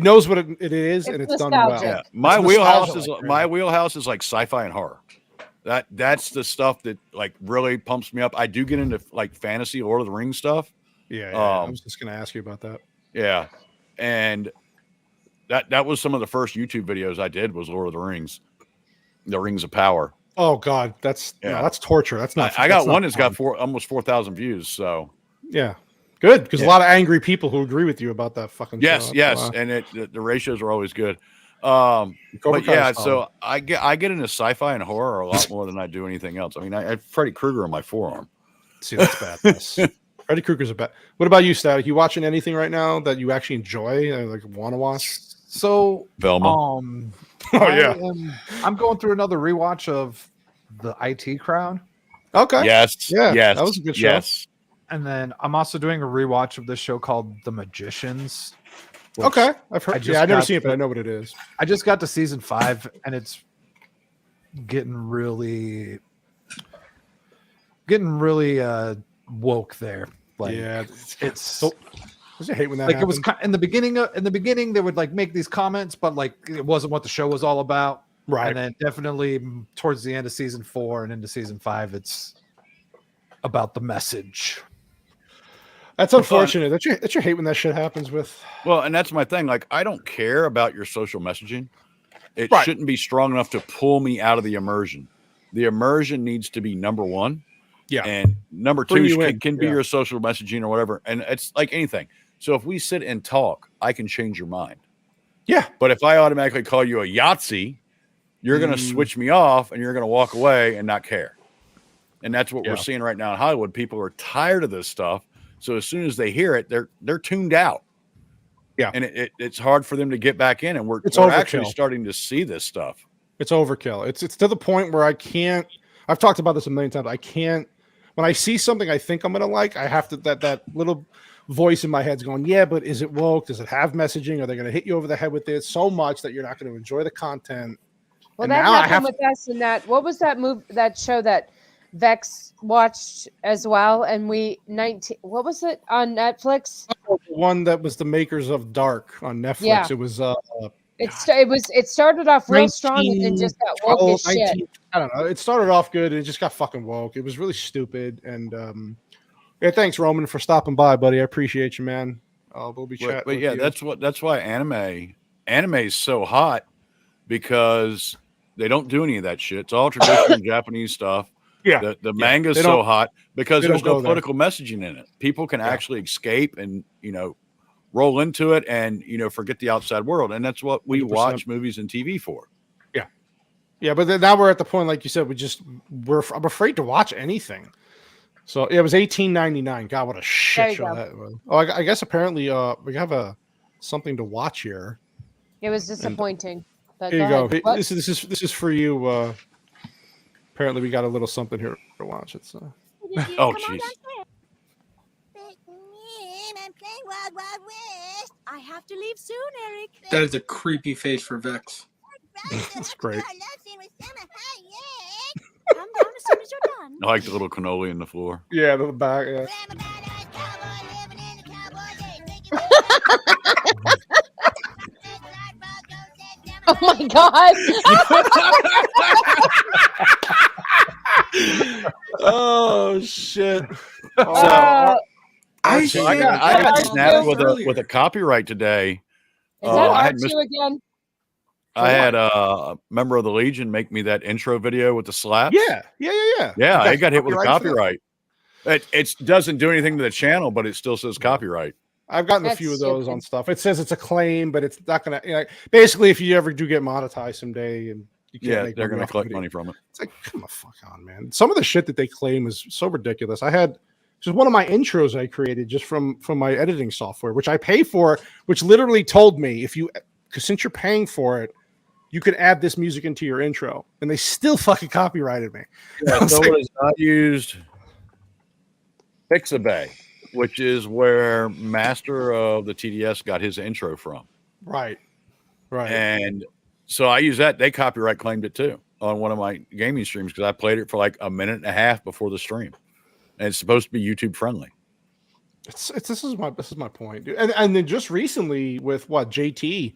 [SPEAKER 1] knows what it is, and it's done well.
[SPEAKER 3] Yeah. My wheelhouse is like sci-fi and horror. That's the stuff that like really pumps me up. I do get into like fantasy, Lord of the Rings stuff.
[SPEAKER 1] Yeah, I was just gonna ask you about that.
[SPEAKER 3] Yeah, and that was some of the first YouTube videos I did was Lord of the Rings. The Rings of Power.
[SPEAKER 1] Oh God, that's torture. That's not.
[SPEAKER 3] I got one that's got almost 4,000 views. So
[SPEAKER 1] yeah, good, because a lot of angry people who agree with you about that fucking.
[SPEAKER 3] Yes,
[SPEAKER 1] show.
[SPEAKER 3] And the ratios are always good. But yeah, so I get into sci-fi and horror a lot more than I do anything else. I mean, I had Freddy Krueger on my forearm.
[SPEAKER 1] See, that's bad. Freddy Krueger's a bad. What about you, Static? You watching anything right now that you actually enjoy, like want to watch?
[SPEAKER 4] So,
[SPEAKER 3] Velma.
[SPEAKER 4] I'm going through another rewatch of the IT Crowd.
[SPEAKER 1] Okay.
[SPEAKER 3] Yes.
[SPEAKER 1] That was a good show.
[SPEAKER 3] Yes.
[SPEAKER 4] And then I'm also doing a rewatch of this show called The Magicians.
[SPEAKER 1] Okay, I've heard. I've never seen it, but I know what it is.
[SPEAKER 4] I just got to season 5, and it's getting really woke there. Like, it's.
[SPEAKER 1] So, I hate when that
[SPEAKER 4] like
[SPEAKER 1] happens.
[SPEAKER 4] it was in the beginning. They would like make these comments, but like it wasn't what the show was all about.
[SPEAKER 1] Right.
[SPEAKER 4] And then definitely towards the end of season 4 and into season 5, it's about the message.
[SPEAKER 1] That's unfortunate. That you hate when that shit happens with.
[SPEAKER 3] Well, and that's my thing. Like, I don't care about your social messaging. It shouldn't be strong enough to pull me out of the immersion. The immersion needs to be number one.
[SPEAKER 1] Yeah.
[SPEAKER 3] And number two can be your social messaging or whatever. And it's like anything. So if we sit and talk, I can change your mind.
[SPEAKER 1] Yeah.
[SPEAKER 3] But if I automatically call you a Yahtzee, you're going to switch me off and you're going to walk away and not care. And that's what we're seeing right now in Hollywood. People are tired of this stuff. So as soon as they hear it, they're tuned out.
[SPEAKER 1] Yeah.
[SPEAKER 3] And it's hard for them to get back in. And we're actually starting to see this stuff.
[SPEAKER 1] It's overkill. It's to the point where I can't. I've talked about this a million times. I can't. When I see something I think I'm going to like, I have to, that little voice in my head's going, yeah, but is it woke? Does it have messaging? Are they going to hit you over the head with it so much that you're not going to enjoy the content?
[SPEAKER 2] Well, that happened with us in that. What was that show that Vex watched as well? And what was it on Netflix?
[SPEAKER 1] Oh, the one that was the makers of Dark on Netflix. Yeah. It was,
[SPEAKER 2] it started off real strong and then just got woke as shit.
[SPEAKER 1] I don't know. It started off good and it just got fucking woke. It was really stupid. And thanks Roman for stopping by, buddy. I appreciate you, man. We'll be chatting.
[SPEAKER 3] But yeah, that's why anime is so hot, because they don't do any of that shit. It's all traditional Japanese stuff.
[SPEAKER 1] Yeah.
[SPEAKER 3] The manga is so hot because there's no political messaging in it. People can actually escape and, roll into it and, forget the outside world. And that's what we 100%. Watch movies and TV for.
[SPEAKER 1] Yeah. Yeah. But then now we're at the point, like you said, I'm afraid to watch anything. So it was $18.99. God, what a shit show that was. Oh, I guess apparently we have something to watch here.
[SPEAKER 2] It was disappointing.
[SPEAKER 1] But here you go. This is for you. Apparently we got a little something here to watch. It's
[SPEAKER 3] oh jeez.
[SPEAKER 9] I have to leave soon, Eric.
[SPEAKER 7] That is a creepy face for Vex.
[SPEAKER 1] That's great.
[SPEAKER 9] Come down as soon as you're done.
[SPEAKER 3] I like the little cannoli in the floor.
[SPEAKER 1] Yeah, the back. Yeah.
[SPEAKER 2] Oh my god!
[SPEAKER 1] Oh shit!
[SPEAKER 3] I got snapped with a copyright today.
[SPEAKER 2] Is that R2 again?
[SPEAKER 3] I had a member of the Legion make me that intro video with the slaps.
[SPEAKER 1] Yeah.
[SPEAKER 3] Yeah, I got hit with a copyright. It doesn't do anything to the channel, but it still says copyright.
[SPEAKER 1] I've gotten a few of those on stuff. It says it's a claim, but it's not going to. Basically, if you ever do get monetized someday, and you can't
[SPEAKER 3] they're going to collect money from it.
[SPEAKER 1] It's like, come the fuck on, man. Some of the shit that they claim is so ridiculous. I had just one of my intros I created just from my editing software, which I pay for, which literally told me since you're paying for it, you can add this music into your intro, and they still fucking copyrighted me.
[SPEAKER 3] Yeah, so it is not used. Pixabay, which is where Master of the TDS got his intro from.
[SPEAKER 1] Right.
[SPEAKER 3] And so I use that. They copyright claimed it too on one of my gaming streams because I played it for like a minute and a half before the stream, and it's supposed to be YouTube friendly.
[SPEAKER 1] This is my point, dude. And then just recently with JT,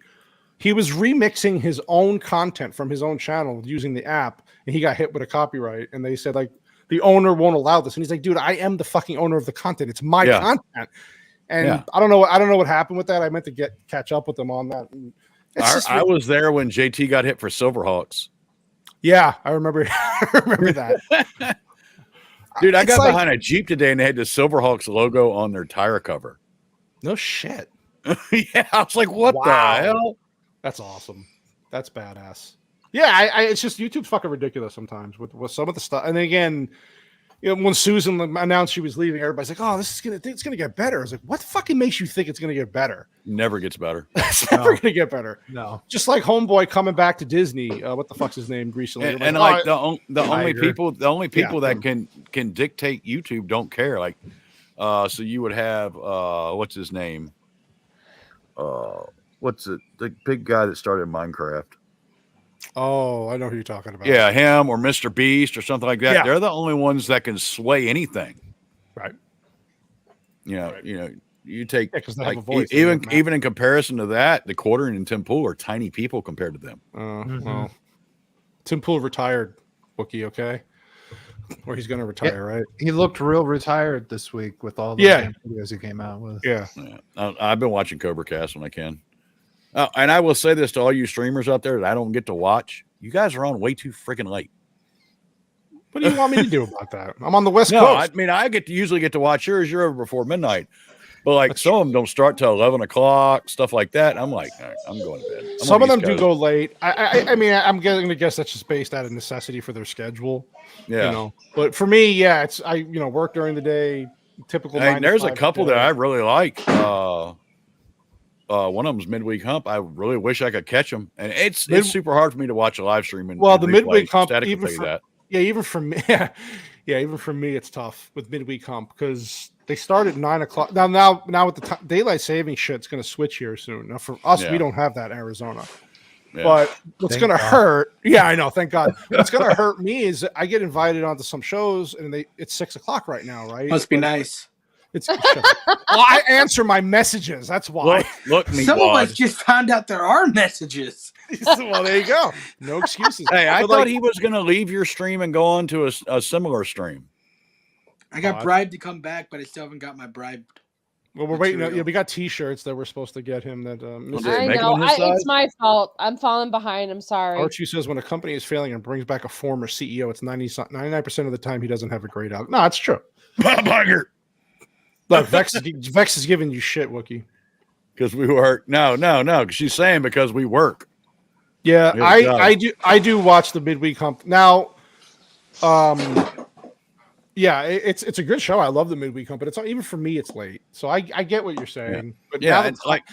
[SPEAKER 1] he was remixing his own content from his own channel using the app, and he got hit with a copyright. And they said the owner won't allow this, and he's like, "Dude, I am the fucking owner of the content. It's my content." And I don't know what happened with that. I meant to catch up with them on that.
[SPEAKER 3] I was there when JT got hit for Silverhawks.
[SPEAKER 1] Yeah, I remember. I remember that.
[SPEAKER 3] Dude, I got behind a Jeep today and they had the Silverhawks logo on their tire cover.
[SPEAKER 1] No shit.
[SPEAKER 3] Yeah, I was like, what the hell?
[SPEAKER 1] That's awesome. That's badass. Yeah, it's just YouTube's fucking ridiculous sometimes with some of the stuff. And then again, when Susan announced she was leaving, everybody's like, "Oh, it's gonna get better." I was like, "What fucking makes you think it's gonna get better?"
[SPEAKER 3] Never gets better.
[SPEAKER 1] It's never gonna get better.
[SPEAKER 4] No.
[SPEAKER 1] Just like Homeboy coming back to Disney. What the fuck's his name recently?
[SPEAKER 3] And like the only people that can dictate YouTube don't care. Like, so you would have what's his name? What's it? The big guy that started Minecraft.
[SPEAKER 1] Oh, I know who you're talking about.
[SPEAKER 3] Yeah, him or Mr. Beast or something like that.
[SPEAKER 1] Yeah.
[SPEAKER 3] They're the only ones that can sway anything.
[SPEAKER 1] Right.
[SPEAKER 3] You take
[SPEAKER 1] because they
[SPEAKER 3] like,
[SPEAKER 1] have a voice.
[SPEAKER 3] even in comparison to that, the Quartering and Tim Pool are tiny people compared to them.
[SPEAKER 1] Well, Tim Pool retired, Wookie, okay? Or he's going to retire, right?
[SPEAKER 4] He looked real retired this week with all the videos he came out with.
[SPEAKER 1] Yeah.
[SPEAKER 3] I've been watching Cobra Cast when I can. And I will say this to all you streamers out there that I don't get to watch. You guys are on way too freaking late.
[SPEAKER 1] What do you want me to do about that? I'm on the West
[SPEAKER 3] No,
[SPEAKER 1] Coast.
[SPEAKER 3] I mean, I usually get to watch yours. You're over before midnight. But like some of them don't start till 11 o'clock, stuff like that. I'm like, all right, I'm going to bed.
[SPEAKER 1] Some of them do go late. I mean, I'm going to guess that's just based out of necessity for their schedule.
[SPEAKER 3] Yeah.
[SPEAKER 1] But for me, yeah, it's I work during the day. Typical.
[SPEAKER 3] And there's a couple that I really like. One of them's Midweek Hump. I really wish I could catch them, and it's super hard for me to watch a live stream. And
[SPEAKER 1] the Midweek Hump, even for me, it's tough with Midweek Hump because they start at 9 o'clock. Now with the daylight saving shit, it's going to switch here soon. Now for us, we don't have that in Arizona. Yeah. But what's going to hurt? Yeah, I know. Thank God. What's going to hurt me is I get invited onto some shows, and it's 6 o'clock right now, right?
[SPEAKER 7] Must be nice.
[SPEAKER 1] Well, I answer my messages. That's why.
[SPEAKER 3] Look, me.
[SPEAKER 7] Some of us just found out there are messages.
[SPEAKER 1] Well, there you go. No excuses.
[SPEAKER 3] Hey, I thought he was going to leave your stream and go on to a similar stream.
[SPEAKER 7] I got bribed to come back, but I still haven't got my bribe.
[SPEAKER 1] Well, we're waiting. We got T-shirts that we're supposed to get him. That
[SPEAKER 2] I know. It's my fault. I'm falling behind. I'm sorry.
[SPEAKER 1] Archie says when a company is failing and brings back a former CEO, it's 99% of the time he doesn't have a great outcome. No, it's true. Look, Vex is giving you shit, Wookie.
[SPEAKER 3] Because we work. No. She's saying because we work.
[SPEAKER 1] Yeah, I do watch the Midweek Hump now. Yeah, it's a good show. I love the Midweek Hump, but it's not, even for me, it's late. So I get what you're saying.
[SPEAKER 3] Yeah.
[SPEAKER 1] But
[SPEAKER 3] yeah, it's like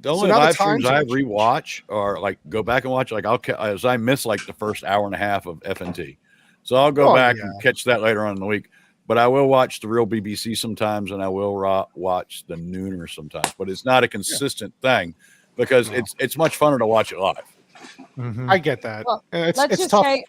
[SPEAKER 3] the only live streams I rewatch or like go back and watch. Like I miss like the first hour and a half of FNT, so I'll go back and catch that later on in the week. But I will watch the real BBC sometimes, and I will watch the Nooner sometimes. But it's not a consistent thing because it's much funner to watch it live.
[SPEAKER 1] Mm-hmm. I get that.
[SPEAKER 2] Well,
[SPEAKER 1] it's
[SPEAKER 2] just
[SPEAKER 1] tough.
[SPEAKER 2] say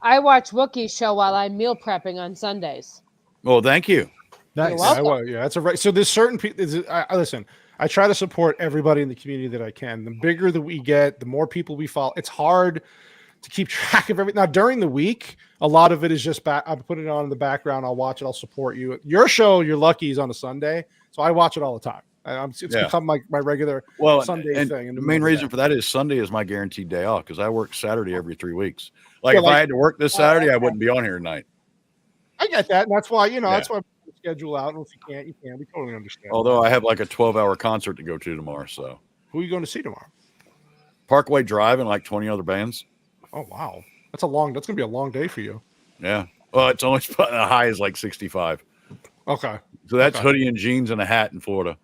[SPEAKER 2] I watch Wookie's show while I'm meal prepping on Sundays.
[SPEAKER 3] Well, thank you.
[SPEAKER 1] Nice. Yeah, that's a right. So there's certain people. Listen, I try to support everybody in the community that I can. The bigger that we get, the more people we follow. It's hard to keep track of everything. Now during the week, a lot of it is just I put it on in the background. I'll watch it. I'll support you. Your show, you're lucky, is on a Sunday, so I watch it all the time. It's become my regular Sunday thing.
[SPEAKER 3] And the main reason for that is Sunday is my guaranteed day off because I work Saturday every 3 weeks. Like if I had to work this Saturday, I wouldn't be on here tonight.
[SPEAKER 1] I get that. And that's why that's why I schedule out. And if you can't, you can't. We totally understand.
[SPEAKER 3] Although I have like a 12-hour concert to go to tomorrow. So
[SPEAKER 1] who are you going to see tomorrow?
[SPEAKER 3] Parkway Drive and like 20 other bands.
[SPEAKER 1] Oh wow, that's going to be a long day for you.
[SPEAKER 3] Yeah. Well, it's only the high is like 65.
[SPEAKER 1] Okay.
[SPEAKER 3] So that's hoodie and jeans and a hat in Florida.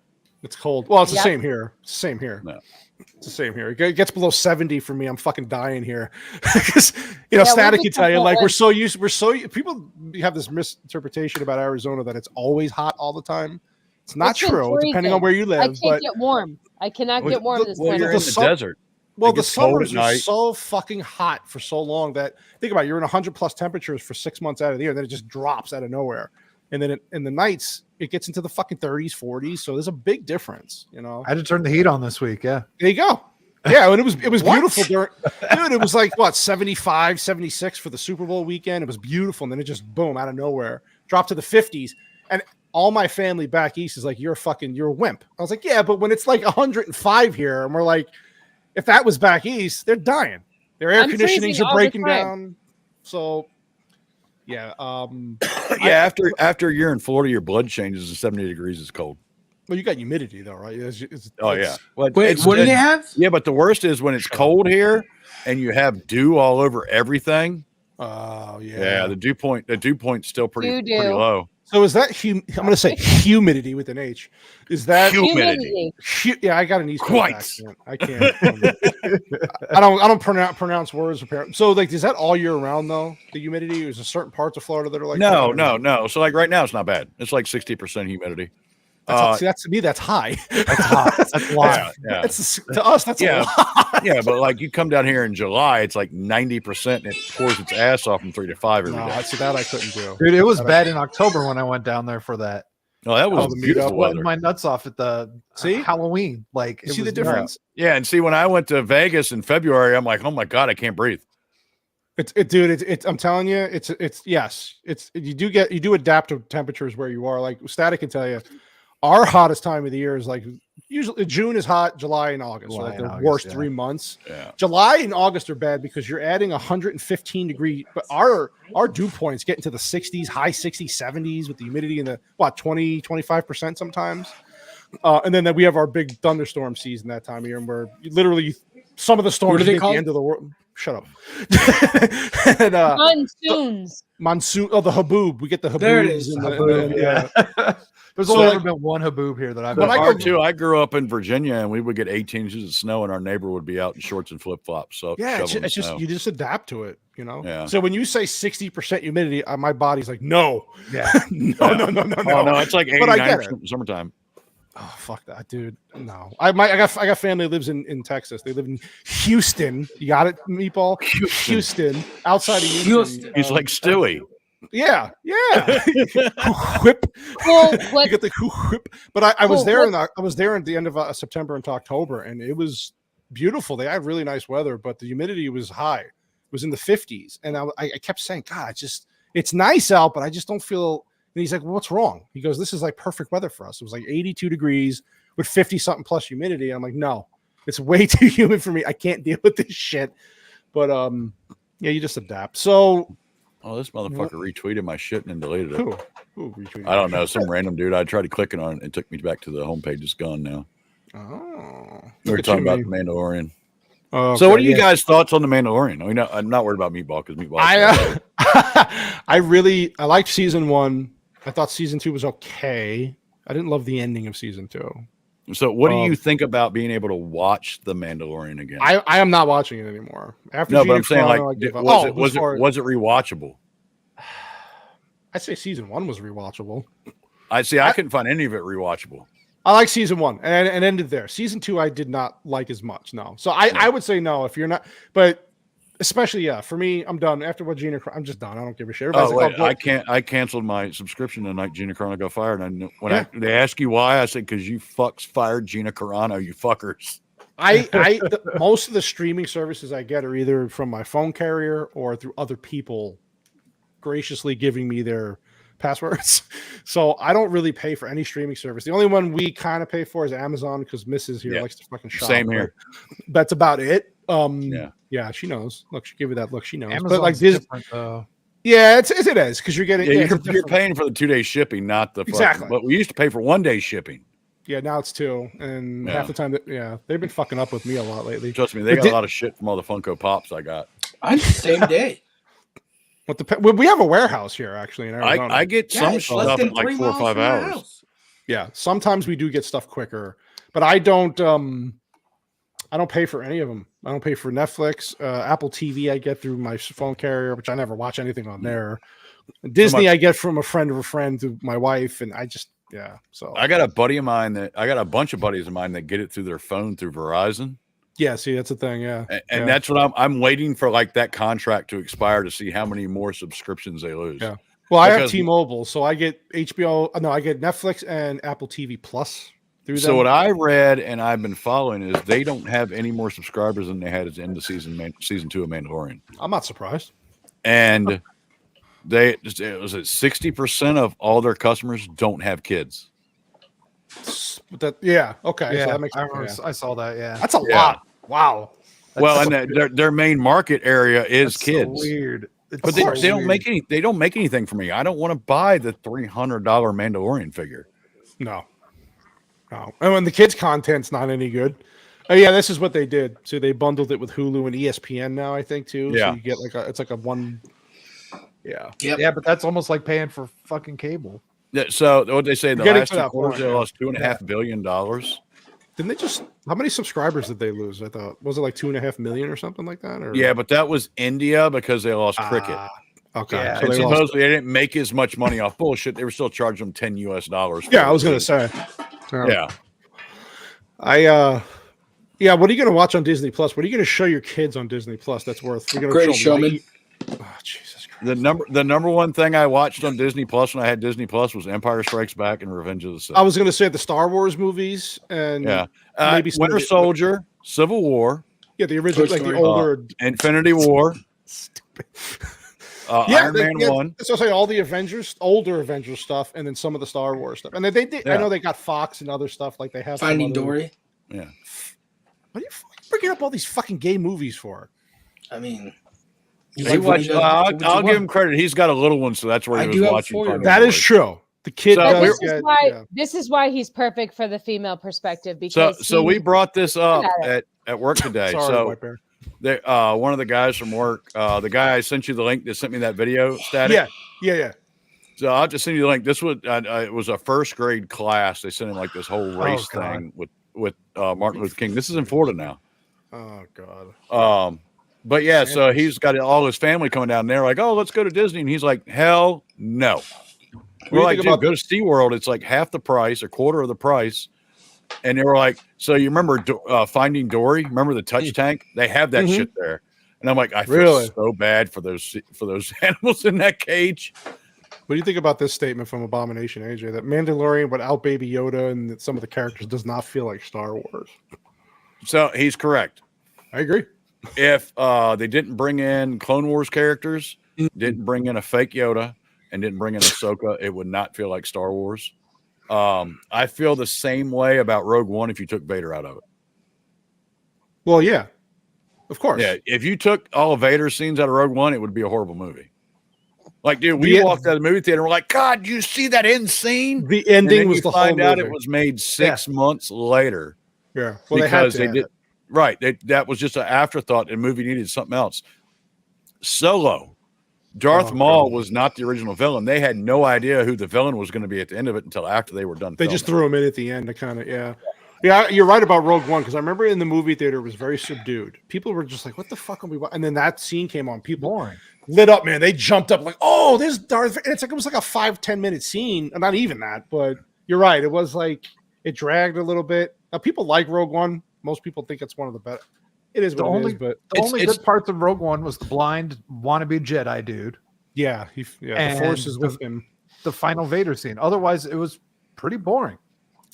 [SPEAKER 1] It's cold. Well, it's the same here. It's the same here.
[SPEAKER 3] No.
[SPEAKER 1] It's the same here. It gets below 70 for me. I'm fucking dying here. Because Static can tell you, like, people have this misinterpretation about Arizona that it's always hot all the time. It's not true, depending on where you live.
[SPEAKER 2] I can't get warm. I cannot get warm this winter.
[SPEAKER 3] You're in the desert.
[SPEAKER 1] Well, the summers are so fucking hot for so long that think about it, you're in 100 plus temperatures for 6 months out of the year, and then it just drops out of nowhere. And then in the nights, it gets into the fucking 30s, 40s. So there's a big difference, I
[SPEAKER 4] had to turn the heat on this week. Yeah.
[SPEAKER 1] There you go. Yeah. And it was beautiful. Dude, it was like 75, 76 for the Super Bowl weekend. It was beautiful. And then it just boom out of nowhere dropped to the 50s. And all my family back east is like, you're a wimp. I was like, yeah, but when it's like 105 here and we're like, if that was back east, they're dying. Their air conditionings are breaking down. So, yeah.
[SPEAKER 3] After a year in Florida, your blood changes to 70 degrees is cold.
[SPEAKER 1] Well, you got humidity though, right?
[SPEAKER 3] Yeah.
[SPEAKER 7] Well, wait, what do they have?
[SPEAKER 3] Yeah, but the worst is when it's cold here and you have dew all over everything.
[SPEAKER 1] Oh
[SPEAKER 3] yeah. The dew point's still pretty low.
[SPEAKER 1] So is that I'm going to say humidity with an H. Is that
[SPEAKER 3] humidity?
[SPEAKER 1] Yeah, I got an East Coast accent. I can't. I don't pronounce words. So like, is that all year round though? The humidity? Is there certain parts of Florida that are like
[SPEAKER 3] no. So like right now, it's not bad. It's like 60% humidity.
[SPEAKER 1] That's to me. That's high.
[SPEAKER 4] That's high. That's a lot.
[SPEAKER 1] Yeah. To us, that's a lot.
[SPEAKER 3] Yeah, but like you come down here in July, it's like 90% and it pours its ass off from 3 to 5 every day.
[SPEAKER 1] So that I couldn't do.
[SPEAKER 4] Dude, it was bad in October when I went down there for that.
[SPEAKER 3] Oh, that was beautiful weather.
[SPEAKER 4] Sweating my nuts off at the Halloween. Like,
[SPEAKER 1] you see the difference?
[SPEAKER 3] Yeah, and see when I went to Vegas in February, I'm like, oh my god, I can't breathe.
[SPEAKER 1] Dude, I'm telling you, you do adapt to temperatures where you are. Like Static can tell you, our hottest time of the year is like usually June is hot, July and August are like the worst 3 months.
[SPEAKER 3] Yeah.
[SPEAKER 1] July and August are bad because you're adding 115 degree, but our dew points get into the 60s, high 60s, 70s with the humidity in the 20-25% sometimes. And then we have our big thunderstorm season that time of year, and we're literally some of the storms at the end of the world. Shut up. And,
[SPEAKER 2] monsoons.
[SPEAKER 1] The haboob. We get the haboob.
[SPEAKER 7] There it is.
[SPEAKER 4] There's only ever been one haboob here that I've been.
[SPEAKER 3] I grew up in Virginia, and we would get 18 inches of snow, and our neighbor would be out in shorts and flip flops. So
[SPEAKER 1] it's just you just adapt to it, you know.
[SPEAKER 3] Yeah.
[SPEAKER 1] So when you say 60% humidity, my body's like, no,
[SPEAKER 4] yeah,
[SPEAKER 1] no.
[SPEAKER 3] Oh, no, it's like 89% in summertime.
[SPEAKER 1] Oh fuck that, dude! No, I got family that lives in Texas. They live in Houston. You got it, Meatball. Houston, outside of Houston.
[SPEAKER 3] He's like Stewie.
[SPEAKER 1] Yeah. Whip.
[SPEAKER 2] Well,
[SPEAKER 1] you get the whip. But I was there I was there at the end of September into October, and it was beautiful. They had really nice weather, but the humidity was high. It was in the 50s, and I kept saying, God, it's nice out, but I just don't feel. And he's like, well, what's wrong? He goes, this is like perfect weather for us. It was like 82 degrees with 50 something plus humidity. I'm like, no, it's way too humid for me. I can't deal with this shit. But yeah, you just adapt. So
[SPEAKER 3] this motherfucker retweeted my shit and then deleted it.
[SPEAKER 1] Who retweeted?
[SPEAKER 3] I don't know. Some random dude. I tried to click it on it. It took me back to the homepage. It's gone now.
[SPEAKER 1] Oh.
[SPEAKER 3] We were talking about the Mandalorian.
[SPEAKER 1] Okay,
[SPEAKER 3] so what are you guys' thoughts on the Mandalorian? I mean, I'm not worried about Meatball because Meatball.
[SPEAKER 1] I liked season 1. I thought season 2 was okay. I didn't love the ending of season 2.
[SPEAKER 3] So what do you think about being able to watch the Mandalorian again?
[SPEAKER 1] I am not watching it anymore. But
[SPEAKER 3] I'm saying, like, was it rewatchable?
[SPEAKER 1] I'd say season 1 was rewatchable.
[SPEAKER 3] I couldn't find any of it rewatchable.
[SPEAKER 1] I like season 1 and ended there. Season 2 I did not like as much. No. So I would say no if you're not, but especially, for me, I'm done. After what I'm just done. I don't give a shit.
[SPEAKER 3] I canceled my subscription the night Gina Carano got fired. And they ask you why, I said, because you fucks fired Gina Carano, you fuckers.
[SPEAKER 1] Most of the streaming services I get are either from my phone carrier or through other people graciously giving me their passwords. So I don't really pay for any streaming service. The only one we kind of pay for is Amazon because Mrs. here likes to fucking shop.
[SPEAKER 3] Same here.
[SPEAKER 1] That's about it. Yeah, she knows. Look, she give you that look. She knows.
[SPEAKER 4] Amazon's
[SPEAKER 1] but like this, yeah, it is because you're getting.
[SPEAKER 3] You're paying for the 2-day shipping, not the
[SPEAKER 1] exactly.
[SPEAKER 3] But we used to pay for 1-day shipping.
[SPEAKER 1] Yeah, now it's 2, and half the time they've been fucking up with me a lot lately.
[SPEAKER 3] Trust me, they got a lot of shit from all the Funko Pops I got.
[SPEAKER 7] I'm the same day.
[SPEAKER 1] We have a warehouse here actually in Arizona.
[SPEAKER 3] I get some stuff in like 4 or 5 hours.
[SPEAKER 1] Yeah, sometimes we do get stuff quicker, but I don't pay for any of them. I don't pay for Netflix, Apple TV. I get through my phone carrier, which I never watch anything on there. Disney, I get from a friend of a friend to my wife, and I just So
[SPEAKER 3] I got a bunch of buddies of mine that get it through their phone through Verizon.
[SPEAKER 1] Yeah, see, that's the thing. Yeah,
[SPEAKER 3] and that's what I'm waiting for, like that contract to expire to see how many more subscriptions they lose.
[SPEAKER 1] Yeah. Well, I have T-Mobile, so I get HBO. No, I get Netflix and Apple TV Plus.
[SPEAKER 3] So what I read and I've been following is they don't have any more subscribers than they had at the end of season 2 of Mandalorian.
[SPEAKER 1] I'm not surprised.
[SPEAKER 3] And it was at 60% of all their customers don't have kids.
[SPEAKER 1] Okay. Yeah, so that makes
[SPEAKER 4] sense. I saw that. Yeah,
[SPEAKER 1] that's a lot. Wow.
[SPEAKER 3] And their main market area is kids.
[SPEAKER 4] So weird.
[SPEAKER 3] But they don't make any. They don't make anything for me. I don't want to buy the $300 Mandalorian figure.
[SPEAKER 1] No. And when the kids' content's not any good. Oh yeah, this is what they did. So they bundled it with Hulu and ESPN now, I think too.
[SPEAKER 3] Yeah.
[SPEAKER 1] So you get it's like a one. Yeah.
[SPEAKER 7] Yep.
[SPEAKER 4] Yeah, but that's almost like paying for fucking cable.
[SPEAKER 3] Yeah, so what they say, the
[SPEAKER 1] Getting
[SPEAKER 3] last
[SPEAKER 1] to
[SPEAKER 3] 2
[SPEAKER 1] that
[SPEAKER 3] quarters,
[SPEAKER 1] point,
[SPEAKER 3] they lost $2.5 billion.
[SPEAKER 1] Didn't they just? How many subscribers did they lose? I thought was it like 2.5 million or something like that? Or
[SPEAKER 3] Yeah, but that was India because they lost cricket.
[SPEAKER 1] Okay.
[SPEAKER 4] Yeah,
[SPEAKER 1] So
[SPEAKER 3] And
[SPEAKER 1] they lost.
[SPEAKER 3] supposedly they didn't make as much money off bullshit. They were still charging them $10 US.
[SPEAKER 1] Yeah, I was gonna say.
[SPEAKER 3] Yeah.
[SPEAKER 1] Yeah, what are you going to watch on Disney Plus? What are you going to show your kids on Disney Plus that's worth? We're going to
[SPEAKER 7] Greatest
[SPEAKER 1] show them
[SPEAKER 7] Showman.
[SPEAKER 1] Oh, Jesus Christ.
[SPEAKER 3] The number one thing I watched on Disney Plus when I had Disney Plus was Empire Strikes Back and Revenge of the Sith.
[SPEAKER 1] I was going to say the Star Wars movies and
[SPEAKER 3] maybe Winter Soldier, Civil War.
[SPEAKER 1] Yeah, the original, like the older
[SPEAKER 3] Infinity War.
[SPEAKER 1] Stupid.
[SPEAKER 3] Iron Man 1.
[SPEAKER 1] So say all the Avengers, older Avengers stuff, and then some of the Star Wars stuff. And they did. I know they got Fox and other stuff like they have.
[SPEAKER 7] Finding Dory.
[SPEAKER 3] Yeah.
[SPEAKER 1] What are you bringing up all these fucking gay movies for?
[SPEAKER 7] I mean,
[SPEAKER 3] I'll give him credit. He's got a little one, so that's where he was watching.
[SPEAKER 1] That is true. The kid.
[SPEAKER 2] This is why he's perfect for the female perspective. Because
[SPEAKER 3] so we brought this up at work today.
[SPEAKER 1] Sorry,
[SPEAKER 3] one of the guys from work, the guy I sent you the link that sent me that video static.
[SPEAKER 1] Yeah.
[SPEAKER 3] So I'll just send you the link. This was it was a first grade class. They sent him like this whole race thing with Martin Luther King. This is in Florida now.
[SPEAKER 1] Oh God.
[SPEAKER 3] But yeah, so he's got all his family coming down there, like, oh, let's go to Disney, and he's like, hell no. We're like, dude, go to SeaWorld. It's like half the price, a quarter of the price. And they were like, so you remember Finding Dory? Remember the touch tank? They have that shit there. And I'm like, I feel so bad for those animals in that cage.
[SPEAKER 1] What do you think about this statement from Abomination AJ that Mandalorian without Baby Yoda and some of the characters does not feel like Star Wars?
[SPEAKER 3] So he's correct.
[SPEAKER 1] I agree.
[SPEAKER 3] If they didn't bring in Clone Wars characters, didn't bring in a fake Yoda, and didn't bring in Ahsoka, it would not feel like Star Wars. I feel the same way about Rogue One if you took Vader out of it.
[SPEAKER 1] Well, yeah, of course.
[SPEAKER 3] Yeah, if you took all of Vader's scenes out of Rogue One, it would be a horrible movie. Like, dude, we walked out of the movie theater. We're like, God, you see that end scene?
[SPEAKER 1] The ending was the whole movie.
[SPEAKER 3] Find out it was made 6 months later.
[SPEAKER 1] Yeah, well,
[SPEAKER 3] because they did. Right, that was just an afterthought. And the movie needed something else. Solo, Darth Maul was not the original villain. They had no idea who the villain was going to be at the end of it until after they were done.
[SPEAKER 1] They just threw him in at the end to kind of Yeah, you're right about Rogue One because I remember in the movie theater it was very subdued. People were just like, "What the fuck are we?" And then that scene came on. People lit up, man. They jumped up like, "Oh, there's Darth!" And it's like it was like a 5-10 minute scene, not even that. But you're right. It was like it dragged a little bit. Now people like Rogue One. Most people think it's one of the better. It is what it is, but
[SPEAKER 4] the only good parts of Rogue One was the blind wannabe Jedi dude.
[SPEAKER 1] Yeah, the Force is with him.
[SPEAKER 4] The final Vader scene. Otherwise, it was pretty boring.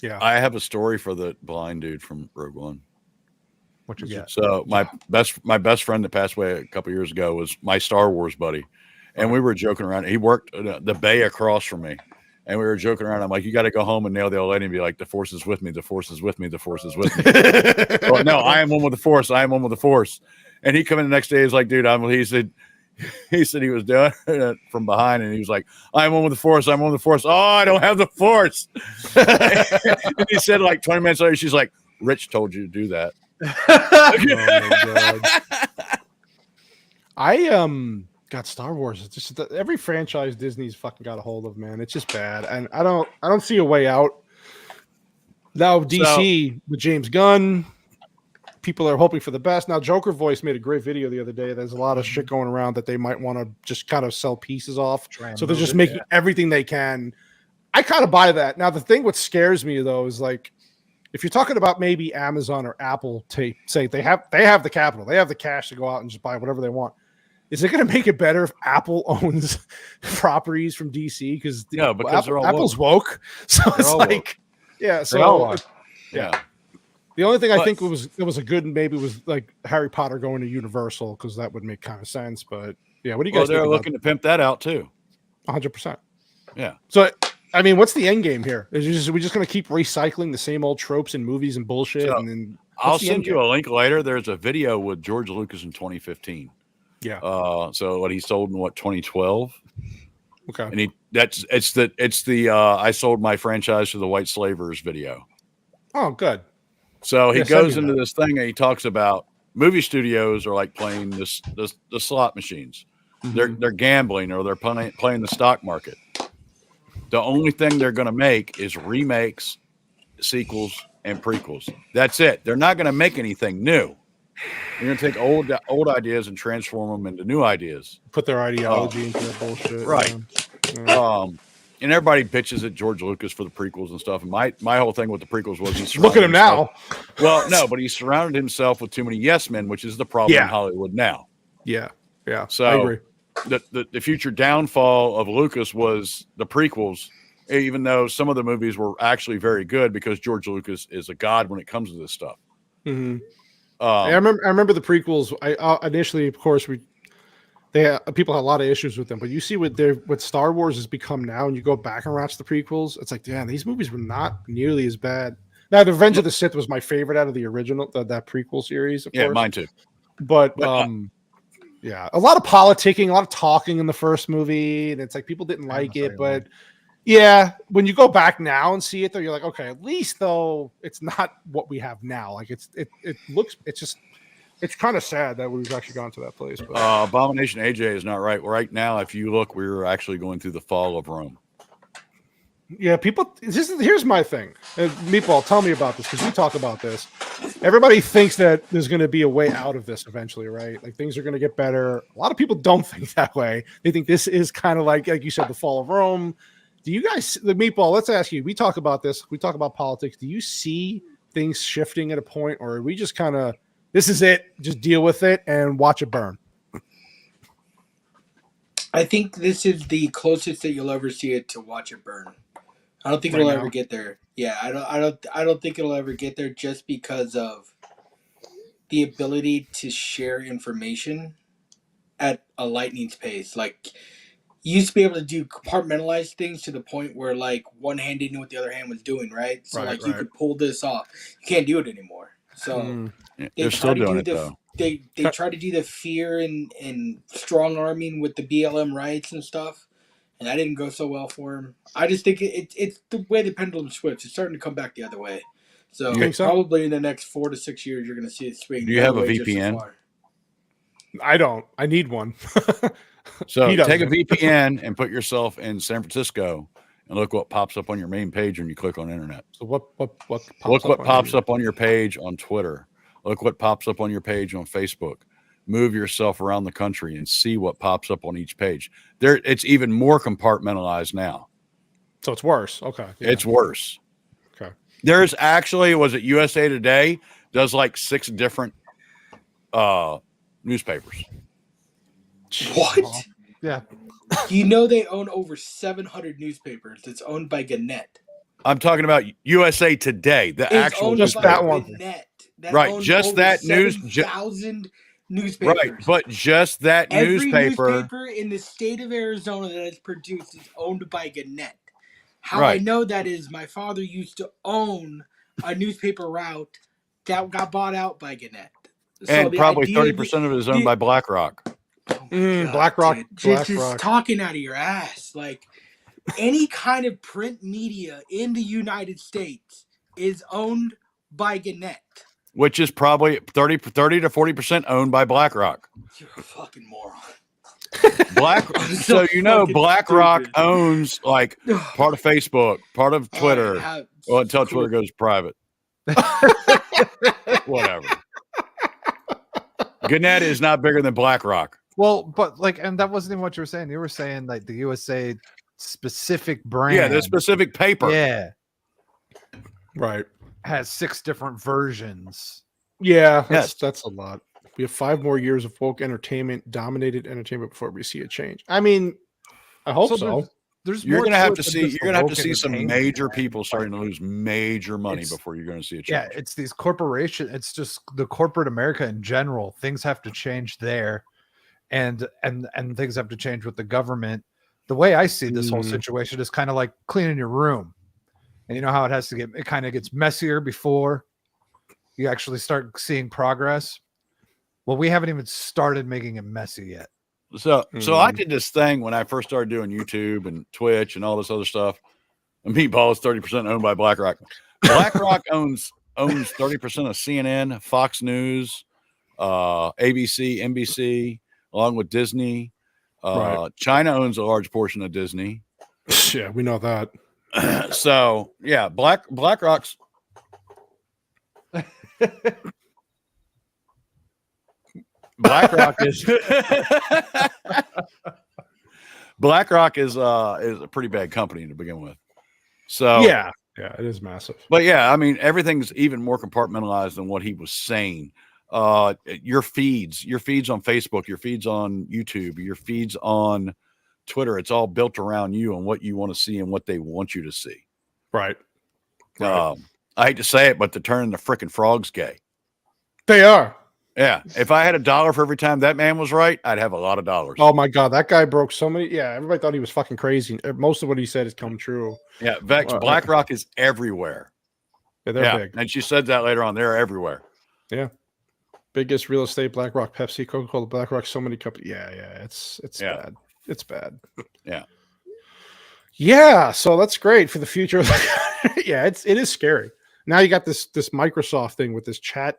[SPEAKER 1] Yeah,
[SPEAKER 3] I have a story for the blind dude from Rogue One.
[SPEAKER 4] What you got?
[SPEAKER 3] So my best friend that passed away a couple years ago was my Star Wars buddy, and we were joking around. He worked the bay across from me, and we were joking around. I'm like, you got to go home and nail the old lady and be like, the Force is with me. The Force is with me. The Force is with me. Well, no, I am one with the Force. I am one with the Force. And he come in the next day. He's like, dude, he said he was doing it from behind, and he was like, I'm one with the Force. I'm one with the Force. Oh, I don't have the Force. And he said like 20 minutes later, she's like, Rich told you to do that.
[SPEAKER 1] Oh my God. I got Star Wars. It's just every franchise Disney's fucking got a hold of, man. It's just bad, and I don't see a way out. Now DC with James Gunn, people are hoping for the best. Now Joker Voice made a great video the other day. There's a lot of shit going around that they might want to just kind of sell pieces off. So they're just making everything they can. I kind of buy that. Now the thing what scares me though is like if you're talking about maybe Amazon or Apple say they have the capital, they have the cash to go out and just buy whatever they want. Is it going to make it better if Apple owns properties from DC? Because Apple's woke. So it's like, woke. Yeah. So yeah. The only thing I think was a good maybe was like Harry Potter going to Universal because that would make kind of sense. But yeah, what do you guys?
[SPEAKER 3] They're looking to pimp that out too.
[SPEAKER 1] 100%.
[SPEAKER 3] Yeah.
[SPEAKER 1] So I mean, what's the end game here? Are we just going to keep recycling the same old tropes in movies and bullshit?
[SPEAKER 3] So,
[SPEAKER 1] and then
[SPEAKER 3] I'll send you a link later. There's a video with George Lucas in 2015.
[SPEAKER 1] Yeah.
[SPEAKER 3] So what he sold in 2012.
[SPEAKER 1] Okay.
[SPEAKER 3] And it's the I sold my franchise to the white slavers video.
[SPEAKER 1] Oh, good.
[SPEAKER 3] So he goes into this thing and he talks about movie studios are like playing the slot machines.
[SPEAKER 1] Mm-hmm.
[SPEAKER 3] They're gambling or they're playing the stock market. The only thing they're going to make is remakes, sequels, and prequels. That's it. They're not going to make anything new. They're going to take old ideas and transform them into new ideas.
[SPEAKER 1] Put their ideology into that bullshit.
[SPEAKER 3] Right.
[SPEAKER 1] Yeah.
[SPEAKER 3] And everybody bitches at George Lucas for the prequels and stuff. And my whole thing with the prequels was he's
[SPEAKER 1] look at him now.
[SPEAKER 3] Well, no, but he surrounded himself with too many yes men, which is the problem in Hollywood now.
[SPEAKER 1] Yeah. Yeah.
[SPEAKER 3] So
[SPEAKER 1] I agree.
[SPEAKER 3] The future downfall of Lucas was the prequels, even though some of the movies were actually very good because George Lucas is a god when it comes to this stuff.
[SPEAKER 1] Mm-hmm. I remember the prequels. I initially, of course, people had a lot of issues with them, but you see what Star Wars has become now, and you go back and watch the prequels, it's like, damn, these movies were not nearly as bad. Now, the Revenge of the Sith was my favorite out of the original, that prequel series. Of course.
[SPEAKER 3] Mine too.
[SPEAKER 1] But yeah, a lot of politicking, a lot of talking in the first movie, and it's like people didn't like it, but. Yeah, when you go back now and see it, though, you're like, okay, at least though it's not what we have now. Like it's kind of sad that we've actually gone to that place. But.
[SPEAKER 3] Abomination AJ is not right. Right now, if you look, we're actually going through the fall of Rome.
[SPEAKER 1] Yeah, here's my thing. Meatball, tell me about this because we talk about this. Everybody thinks that there's going to be a way out of this eventually, right? Like things are going to get better. A lot of people don't think that way. They think this is kind of like you said, the fall of Rome. Do you guys, the Meatball, let's ask you, we talk about this, we talk about politics. Do you see things shifting at a point, or are we just kind of, this is it, just deal with it and watch it burn?
[SPEAKER 7] I think this is the closest that you'll ever see it to watch it burn. I don't think it'll ever get there. Yeah, I don't think it'll ever get there just because of the ability to share information at a lightning's pace. Like, you used to be able to do compartmentalized things to the point where like one hand didn't know what the other hand was doing, right? So you could pull this off. You can't do it anymore. So
[SPEAKER 3] they're still doing it though.
[SPEAKER 7] They try to do the fear and strong arming with the BLM rights and stuff, and that didn't go so well for him. I just think it's the way the pendulum swings. It's starting to come back the other way. So probably in the next 4 to 6 years, you're going to see it swing.
[SPEAKER 3] Do you have a VPN?
[SPEAKER 1] I don't. I need one.
[SPEAKER 3] So take a VPN and put yourself in San Francisco and look what pops up on your main page when you click on internet.
[SPEAKER 1] So what
[SPEAKER 3] pops up on your page on Twitter. Look what pops up on your page on Facebook. Move yourself around the country and see what pops up on each page. It's even more compartmentalized now.
[SPEAKER 1] So it's worse. Okay.
[SPEAKER 3] Yeah. It's worse.
[SPEAKER 1] Okay.
[SPEAKER 3] There's actually, was it USA Today does like 6 different newspapers.
[SPEAKER 7] What?
[SPEAKER 4] Yeah.
[SPEAKER 7] You know they own over 700 newspapers. It's owned by Gannett.
[SPEAKER 3] I'm talking about USA Today, the actual
[SPEAKER 1] just that one.
[SPEAKER 7] Gannett.
[SPEAKER 3] Right, just that news.
[SPEAKER 7] 7,000 newspapers.
[SPEAKER 3] Right, but just that newspaper
[SPEAKER 7] in the state of Arizona that is produced is owned by Gannett. How I know that is my father used to own a newspaper route that got bought out by Gannett.
[SPEAKER 3] And probably 30% of it is owned by BlackRock.
[SPEAKER 1] BlackRock.
[SPEAKER 7] Just talking out of your ass. Like, any kind of print media in the United States is owned by Gannett.
[SPEAKER 3] Which is probably 30 to 40% owned by BlackRock.
[SPEAKER 7] You're a fucking moron.
[SPEAKER 3] So BlackRock owns like part of Facebook, part of Twitter. Well, until Twitter goes private. Whatever. Gannett is not bigger than BlackRock.
[SPEAKER 4] Well, but like, and that wasn't even what you were saying. You were saying like the USA specific brand.
[SPEAKER 3] Yeah, the specific paper.
[SPEAKER 4] Yeah.
[SPEAKER 1] Right.
[SPEAKER 4] Has 6 different versions.
[SPEAKER 1] Yeah, that's a lot. We have 5 more years of woke entertainment, dominated entertainment before we see a change. I mean, I hope so.
[SPEAKER 3] You're going to have to see some major people starting to lose major money before you're going to see a change.
[SPEAKER 4] Yeah, it's these corporations. It's just the corporate America in general. Things have to change there, and things have to change with the government. The way I see this whole situation is kind of like cleaning your room, and you know how it kind of gets messier before you actually start seeing progress. Well, we haven't even started making it messy yet.
[SPEAKER 3] So I did this thing when I first started doing YouTube and Twitch and all this other stuff. And Meatball is 30% owned by BlackRock. BlackRock owns 30% of CNN, Fox News, ABC, NBC, along with Disney.
[SPEAKER 1] Right.
[SPEAKER 3] China owns a large portion of Disney.
[SPEAKER 1] Yeah, we know that.
[SPEAKER 3] So yeah, BlackRock's BlackRock is a pretty bad company to begin with. So
[SPEAKER 1] yeah, it is massive.
[SPEAKER 3] But yeah, I mean, everything's even more compartmentalized than what he was saying. Your feeds on Facebook, your feeds on YouTube, your feeds on Twitter, it's all built around you and what you want to see and what they want you to see.
[SPEAKER 1] Right.
[SPEAKER 3] I hate to say it, but they're turning the freaking frogs gay.
[SPEAKER 1] They are.
[SPEAKER 3] Yeah. If I had $1 for every time that man was right, I'd have a lot of dollars.
[SPEAKER 1] Oh my God. That guy broke so many. Yeah. Everybody thought he was fucking crazy. Most of what he said has come true.
[SPEAKER 3] Yeah. Vex, BlackRock is everywhere.
[SPEAKER 1] Yeah. They're big.
[SPEAKER 3] And she said that later on. They're everywhere.
[SPEAKER 1] Yeah. Biggest real estate, BlackRock, Pepsi, Coca-Cola, BlackRock, so many companies. Yeah. It's bad. It's bad.
[SPEAKER 3] Yeah.
[SPEAKER 1] Yeah. So that's great for the future. Yeah. It is scary. Now you got this Microsoft thing with this chat.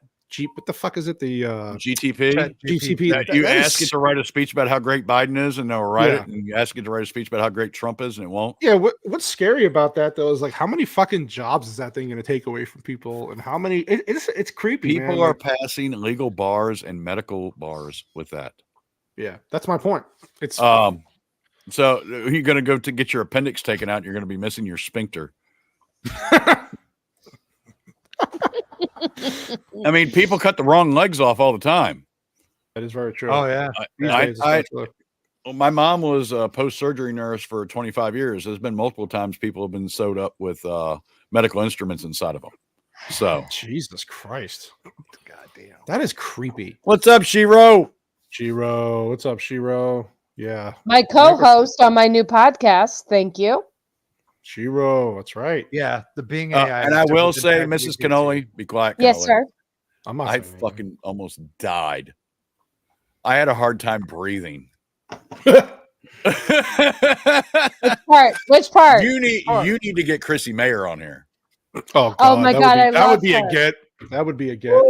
[SPEAKER 1] What the fuck is it? The
[SPEAKER 3] GTP.
[SPEAKER 1] GTP.
[SPEAKER 3] That you ask it to write a speech about how great Biden is, and they'll write it, and you ask it to write a speech about how great Trump is, and it won't.
[SPEAKER 1] Yeah. What's scary about that though is like how many fucking jobs is that thing going to take away from people, and how many? It's creepy.
[SPEAKER 3] People are passing legal bars and medical bars with that.
[SPEAKER 1] Yeah, that's my point. It's
[SPEAKER 3] so you're going to go to get your appendix taken out. You're going to be missing your sphincter. I mean, people cut the wrong legs off all the time.
[SPEAKER 1] That is very true.
[SPEAKER 4] Oh yeah.
[SPEAKER 3] My mom was a post-surgery nurse for 25 years. There's been multiple times people have been sewed up with medical instruments inside of them. So
[SPEAKER 1] Jesus Christ. God damn. That is creepy.
[SPEAKER 3] What's up, Shiro?
[SPEAKER 1] Shiro. What's up, Shiro? Yeah.
[SPEAKER 2] My co-host on my new podcast. Thank you.
[SPEAKER 1] Shiro, that's right.
[SPEAKER 4] Yeah, the being AI.
[SPEAKER 3] And I will say, Mrs. Cannoli, be quiet. Cannoli.
[SPEAKER 2] Yes, sir.
[SPEAKER 3] I fucking almost died. I had a hard time breathing.
[SPEAKER 2] Which part?
[SPEAKER 3] You need to get Chrissy Mayer on here.
[SPEAKER 1] Oh, God,
[SPEAKER 2] my God,
[SPEAKER 1] that would be a get. That would be a get.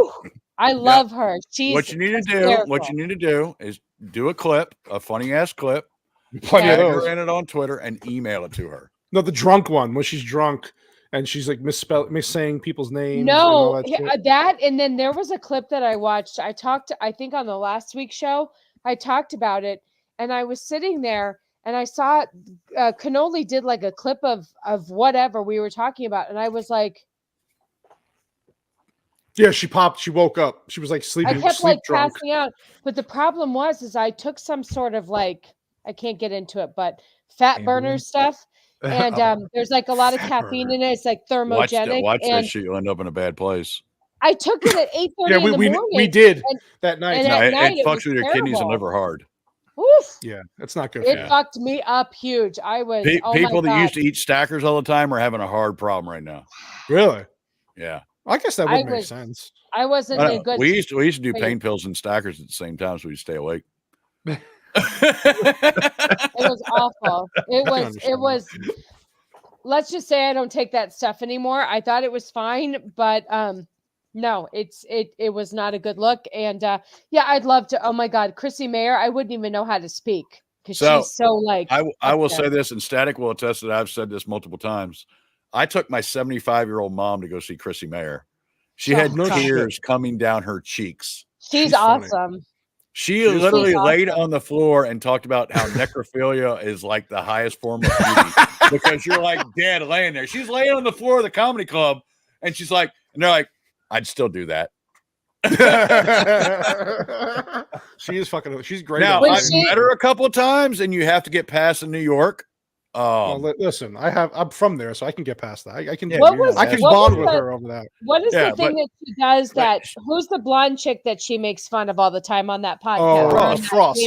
[SPEAKER 2] I love her. She's
[SPEAKER 3] what you need to do is do a clip, a funny ass clip,
[SPEAKER 1] Plenty of
[SPEAKER 3] tag
[SPEAKER 1] those.
[SPEAKER 3] her in it on Twitter and email it to her.
[SPEAKER 1] No, the drunk one when she's drunk and she's like missaying people's names.
[SPEAKER 2] No, that and then there was a clip that I watched. I think on the last week's show, I talked about it, and I was sitting there and I saw Cannoli did like a clip of whatever we were talking about, and I was like,
[SPEAKER 1] yeah, she popped. She woke up. She was like sleeping.
[SPEAKER 2] I kept
[SPEAKER 1] sleep
[SPEAKER 2] like
[SPEAKER 1] drunk.
[SPEAKER 2] passing out, but the problem was I took some sort of like I can't get into it, but fat burner stuff. And there's like a lot of caffeine in it. It's like thermogenic.
[SPEAKER 3] Watch that shit. You'll end up in a bad place.
[SPEAKER 2] I took it at 8:30 in the morning.
[SPEAKER 1] We did that night.
[SPEAKER 2] And at night
[SPEAKER 3] it fucks with your kidneys and liver hard.
[SPEAKER 2] Oof.
[SPEAKER 1] Yeah, that's not good.
[SPEAKER 2] It fucked me up huge. I was
[SPEAKER 3] people that used to eat stackers all the time are having a hard problem right now.
[SPEAKER 1] Really?
[SPEAKER 3] Yeah.
[SPEAKER 1] I guess that would make sense.
[SPEAKER 2] I wasn't in good.
[SPEAKER 3] We used to do pain pills and stackers at the same time, so we stay awake.
[SPEAKER 2] It was awful. It was let's just say I don't take that stuff anymore. I thought it was fine, but no, it was not a good look. And yeah, I'd love to. Oh my God, Chrissy Mayer, I wouldn't even know how to speak because she's so like
[SPEAKER 3] I will say this, and Static will attest that I've said this multiple times. I took my 75-year-old mom to go see Chrissy Mayer. She had tears coming down her cheeks.
[SPEAKER 2] She's awesome.
[SPEAKER 3] She literally laid on the floor and talked about how necrophilia is like the highest form of beauty because you're like dead laying there. She's laying on the floor of the comedy club and she's like, and they're like, I'd still do that.
[SPEAKER 1] She is fucking, she's great.
[SPEAKER 3] Now, I've met her a couple of times and you have to get past in New York.
[SPEAKER 1] Well, listen, I'm from there, so I can get past that. I can
[SPEAKER 2] bond
[SPEAKER 1] with her over that.
[SPEAKER 2] What is the thing that she does that? Who's the blonde chick that she makes fun of all the time on that podcast?
[SPEAKER 1] Oh, Frost.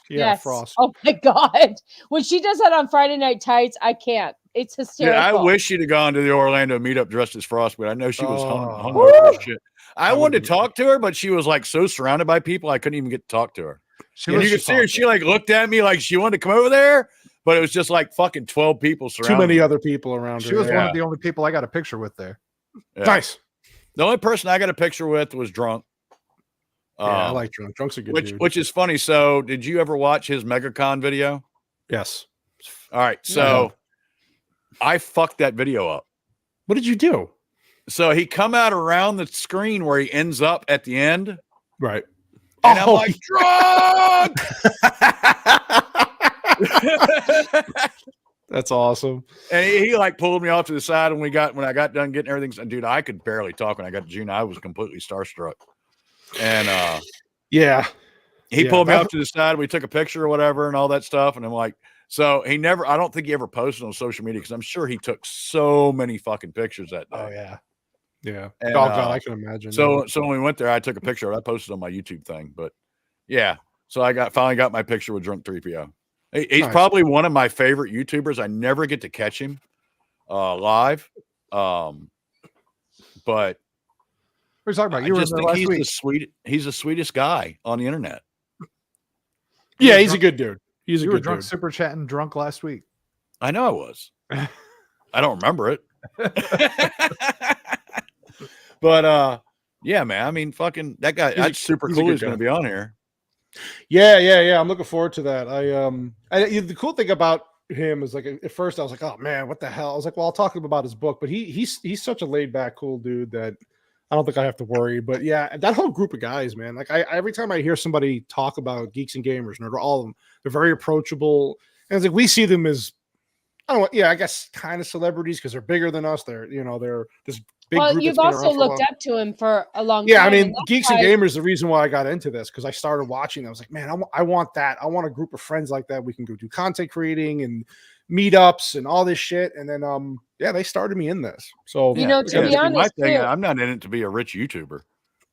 [SPEAKER 1] Yeah,
[SPEAKER 2] yes.
[SPEAKER 1] Frost.
[SPEAKER 2] Oh my God. When she does that on Friday Night Tights, I can't. it's hysterical.
[SPEAKER 3] I wish she'd have gone to the Orlando meetup dressed as Frost, but I know she was hungover as shit. I wanted to talk to her, but she was like so surrounded by people, I couldn't even get to talk to her. You could see her. She like looked at me like she wanted to come over there, but it was just like fucking 12 people surrounding.
[SPEAKER 1] Too many other people around her.
[SPEAKER 4] She was one of the only people I got a picture with there.
[SPEAKER 3] Yeah.
[SPEAKER 1] Nice.
[SPEAKER 3] The only person I got a picture with was Drunk.
[SPEAKER 1] I like Drunk. Drunk's a good dude.
[SPEAKER 3] Which is funny. So, did you ever watch his MegaCon video?
[SPEAKER 1] Yes.
[SPEAKER 3] All right. So, I fucked that video up.
[SPEAKER 1] What did you do?
[SPEAKER 3] So he come out around the screen where he ends up at the end.
[SPEAKER 1] Right.
[SPEAKER 3] And I'm like, Drunk!
[SPEAKER 1] That's awesome.
[SPEAKER 3] And he like pulled me off to the side when I got done getting everything. And dude, I could barely talk when I got to June. I was completely starstruck. And he pulled me off to the side. We took a picture or whatever and all that stuff. And I'm like, so I don't think he ever posted on social media because I'm sure he took so many fucking pictures that day.
[SPEAKER 1] Oh yeah. Yeah.
[SPEAKER 3] And,
[SPEAKER 1] oh God, I can imagine.
[SPEAKER 3] So when we went there, I took a picture. I posted on my YouTube thing, but yeah. So I finally got my picture with Drunk 3PO. He's probably one of my favorite YouTubers. I never get to catch him live. But
[SPEAKER 4] what are you talking about? You were there last week.
[SPEAKER 3] He's the sweetest guy on the internet.
[SPEAKER 1] Yeah, he's a good dude. He's a good
[SPEAKER 4] Drunk
[SPEAKER 1] dude.
[SPEAKER 4] super chatting drunk last week.
[SPEAKER 3] I know I was. I don't remember it. But yeah, man. I mean, fucking that guy. That's super cool. He's going to be on here.
[SPEAKER 1] Yeah. I'm looking forward to that. The cool thing about him is like at first I was like, oh man, what the hell? I was like, well, I'll talk to him about his book, but he's such a laid back, cool dude that I don't think I have to worry. But yeah, that whole group of guys, man. Like every time I hear somebody talk about Geeks and Gamers, and all of them, they're very approachable, and it's like we see them as I guess kind of celebrities because they're bigger than us. They're this.
[SPEAKER 2] Well, you've also looked up to him for a long time.
[SPEAKER 1] Yeah, I mean, Geeks and Gamers is the reason why I got into this because I started watching. I was like, man, I want that. I want a group of friends like that. We can go do content creating and meetups and all this shit. And then, they started me in this. So,
[SPEAKER 2] to be honest,
[SPEAKER 3] I'm not in it to be a rich YouTuber.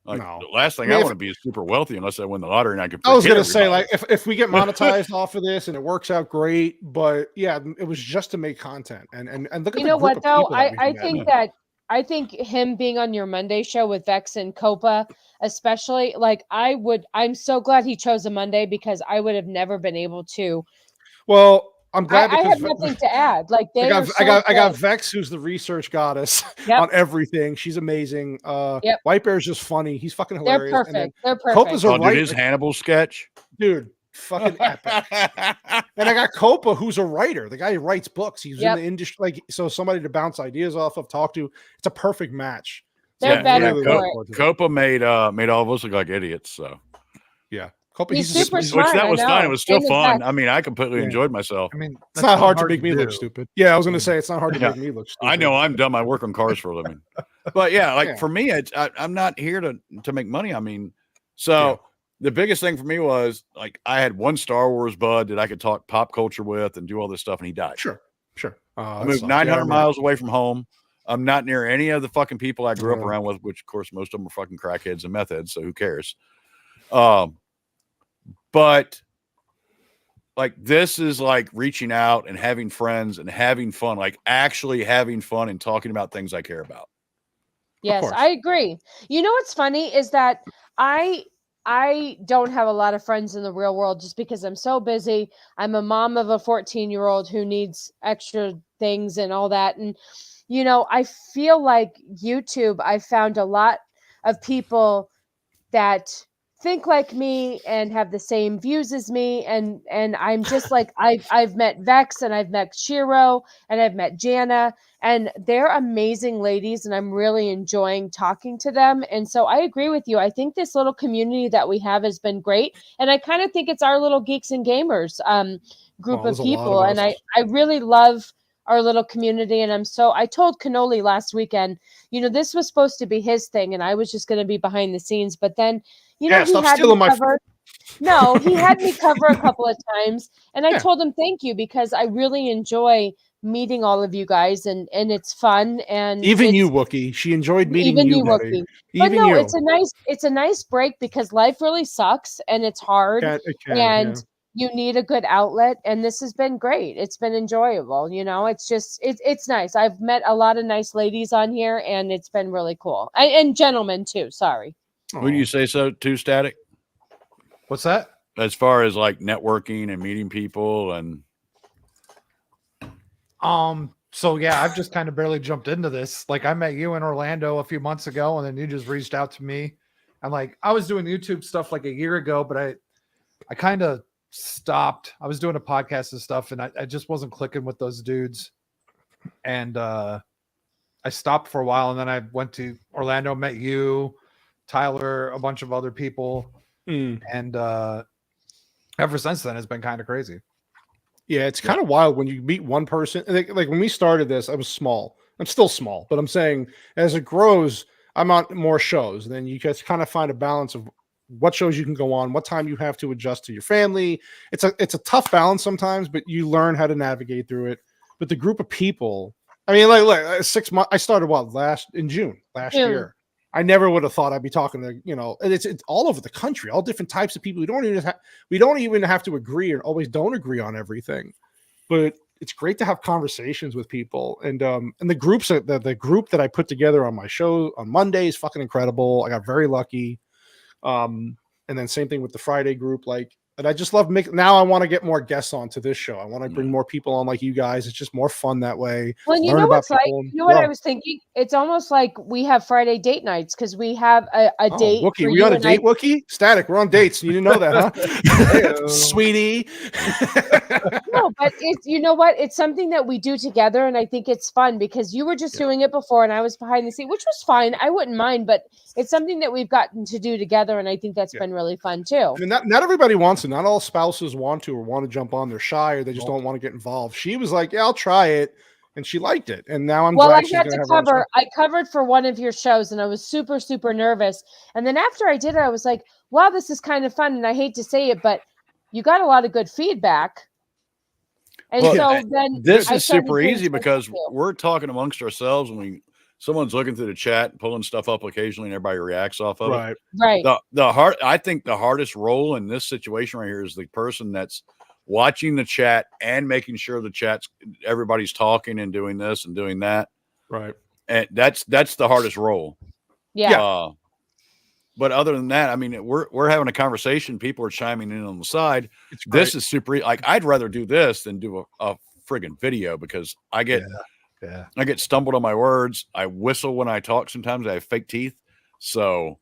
[SPEAKER 3] Like, no. The last thing I want to be is super wealthy unless I win the lottery and I can.
[SPEAKER 1] I was going to say, like, if we get monetized off of this and it works out great, but yeah, it was just to make content and look at the group of people
[SPEAKER 2] I think him being on your Monday show with Vex and Copa, especially, like I'm so glad he chose a Monday because I would have never been able to.
[SPEAKER 1] Well, I'm glad
[SPEAKER 2] I have nothing to add. Like
[SPEAKER 1] I got Vex, who's the research goddess on everything. She's amazing. White Bear's just funny. He's fucking hilarious.
[SPEAKER 2] They're perfect. They're perfect.
[SPEAKER 1] Copa's a writer.
[SPEAKER 3] His Hannibal sketch,
[SPEAKER 1] dude. Fucking epic. And I got Copa, who's a writer. The guy who writes books. He's in the industry, like so somebody to bounce ideas off of, talk to. It's a perfect match.
[SPEAKER 2] They're better for it.
[SPEAKER 3] Copa made all of us look like idiots. So
[SPEAKER 1] yeah, Copa,
[SPEAKER 2] he's super smart.
[SPEAKER 3] Which that was fun. It was still fun. I mean, I completely enjoyed myself.
[SPEAKER 4] I mean,
[SPEAKER 1] it's not hard to make me look stupid. Yeah, I was gonna say it's not hard to make me look stupid.
[SPEAKER 3] I know I'm dumb. I work on cars for a living. But yeah, for me, I'm not here to make money. I mean, the biggest thing for me was like I had one Star Wars bud that I could talk pop culture with and do all this stuff, and he died.
[SPEAKER 1] Sure.
[SPEAKER 3] I moved 900 miles away from home. I'm not near any of the fucking people I grew up around with, which of course most of them are fucking crackheads and meth heads. So who cares? But like this is like reaching out and having friends and having fun, like actually having fun and talking about things I care about.
[SPEAKER 2] Yes, I agree. You know what's funny is that I don't have a lot of friends in the real world just because I'm so busy. I'm a mom of a 14-year-old who needs extra things and all that. And, I feel like YouTube, I found a lot of people that think like me and have the same views as me. And I'm just like, I've met Vex and I've met Shiro and I've met Jana, and they're amazing ladies. And I'm really enjoying talking to them. And so I agree with you. I think this little community that we have has been great. And I kind of think it's our little Geeks and Gamers group of people. And I really love our little community. And I told Cannoli last weekend, this was supposed to be his thing. And I was just going to be behind the scenes, but then, he had me covered. No, he had me cover a couple of times. And I told him, thank you, because I really enjoy meeting all of you guys and it's fun. And
[SPEAKER 1] even you, Wookie, she enjoyed meeting you, Wookie.
[SPEAKER 2] But no, it's a nice break because life really sucks and it's hard. you need a good outlet, and this has been great. It's been enjoyable. You know, it's just it's nice. I've met a lot of nice ladies on here, and it's been really cool. And gentlemen too. Sorry.
[SPEAKER 3] Who do you say so to, Static?
[SPEAKER 4] What's that?
[SPEAKER 3] As far as like networking and meeting people and
[SPEAKER 4] so yeah, I've just kind of barely jumped into this. Like I met you in Orlando a few months ago, and then you just reached out to me. And like I was doing YouTube stuff like a year ago, but I kind of stopped. I was doing a podcast and stuff, and I just wasn't clicking with those dudes. And I stopped for a while, and then I went to Orlando, met you, Tyler, a bunch of other people. And ever since then, it's been kind of crazy.
[SPEAKER 1] Yeah, it's kind of wild when you meet one person. Like when we started this, I was small. I'm still small, but I'm saying as it grows, I'm on more shows. And then you guys kind of find a balance of what shows you can go on, what time you have to adjust to your family. It's a tough balance sometimes, but you learn how to navigate through it. But the group of people, I mean, like 6 months. I started in June last year. I never would have thought I'd be talking to, you know, and it's all over the country, all different types of people. We don't even have to agree or always don't agree on everything, but it's great to have conversations with people. And the groups, the group that I put together on my show on Monday is fucking incredible. I got very lucky. And then same thing with the Friday group, and I just love now I want to get more guests onto this show. I want to bring more people on like you guys. It's just more fun that way.
[SPEAKER 2] Well, you know what's like? You know what I was thinking? It's almost like we have Friday date nights because we have a date.
[SPEAKER 1] Wookie, we on a date, Wookie? Static, we're on dates. You didn't know that, huh? Sweetie.
[SPEAKER 2] No, but it's, you know what? It's something that we do together, and I think it's fun because you were just doing it before, and I was behind the scene, which was fine. I wouldn't mind, but it's something that we've gotten to do together, and I think that's been really fun too.
[SPEAKER 1] I mean, not everybody wants to. Not all spouses want to or want to jump on. They're shy or they just don't want to get involved. She was like, "Yeah, I'll try it," and she liked it. And now I'm glad she's going to have
[SPEAKER 2] cover. I covered for one of your shows, and I was super, super nervous. And then after I did it, I was like, "Wow, this is kind of fun." And I hate to say it, but you got a lot of good feedback. And then
[SPEAKER 3] this is super easy because we're talking amongst ourselves when someone's looking through the chat, pulling stuff up occasionally, and everybody reacts off of it.
[SPEAKER 2] Right.
[SPEAKER 3] I think the hardest role in this situation right here is the person that's watching the chat and making sure everybody's talking and doing this and doing that.
[SPEAKER 1] Right.
[SPEAKER 3] And that's the hardest role.
[SPEAKER 2] Yeah.
[SPEAKER 3] But other than that, I mean, we're having a conversation. People are chiming in on the side. This is super. Like, I'd rather do this than do a friggin' video because I get stumbled on my words. I whistle when I talk. Sometimes I have fake teeth. So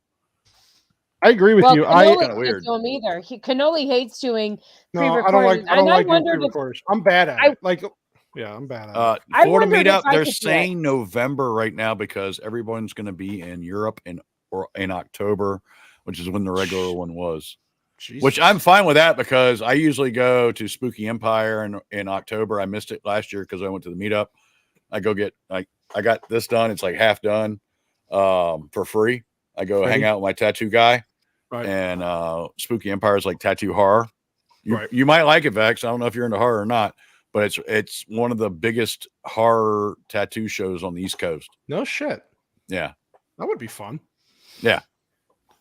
[SPEAKER 1] I agree with you.
[SPEAKER 2] I kind of weird. Do him either. Cannoli hates doing pre-recorded.
[SPEAKER 1] I don't like doing pre-recorded. I'm bad at it. I'm bad at it.
[SPEAKER 3] Florida meetup. They're saying November right now because everyone's going to be in Europe or in October, which is when the regular one was. Jesus. Which I'm fine with that because I usually go to Spooky Empire in October. I missed it last year because I went to the meetup. I go get I got this done. It's like half done for free. I go hang out with my tattoo guy.
[SPEAKER 1] Right.
[SPEAKER 3] And Spooky Empire is like tattoo horror. You might like it, Vex. I don't know if you're into horror or not, but it's one of the biggest horror tattoo shows on the East Coast.
[SPEAKER 1] No shit.
[SPEAKER 3] Yeah.
[SPEAKER 1] That would be fun.
[SPEAKER 3] Yeah.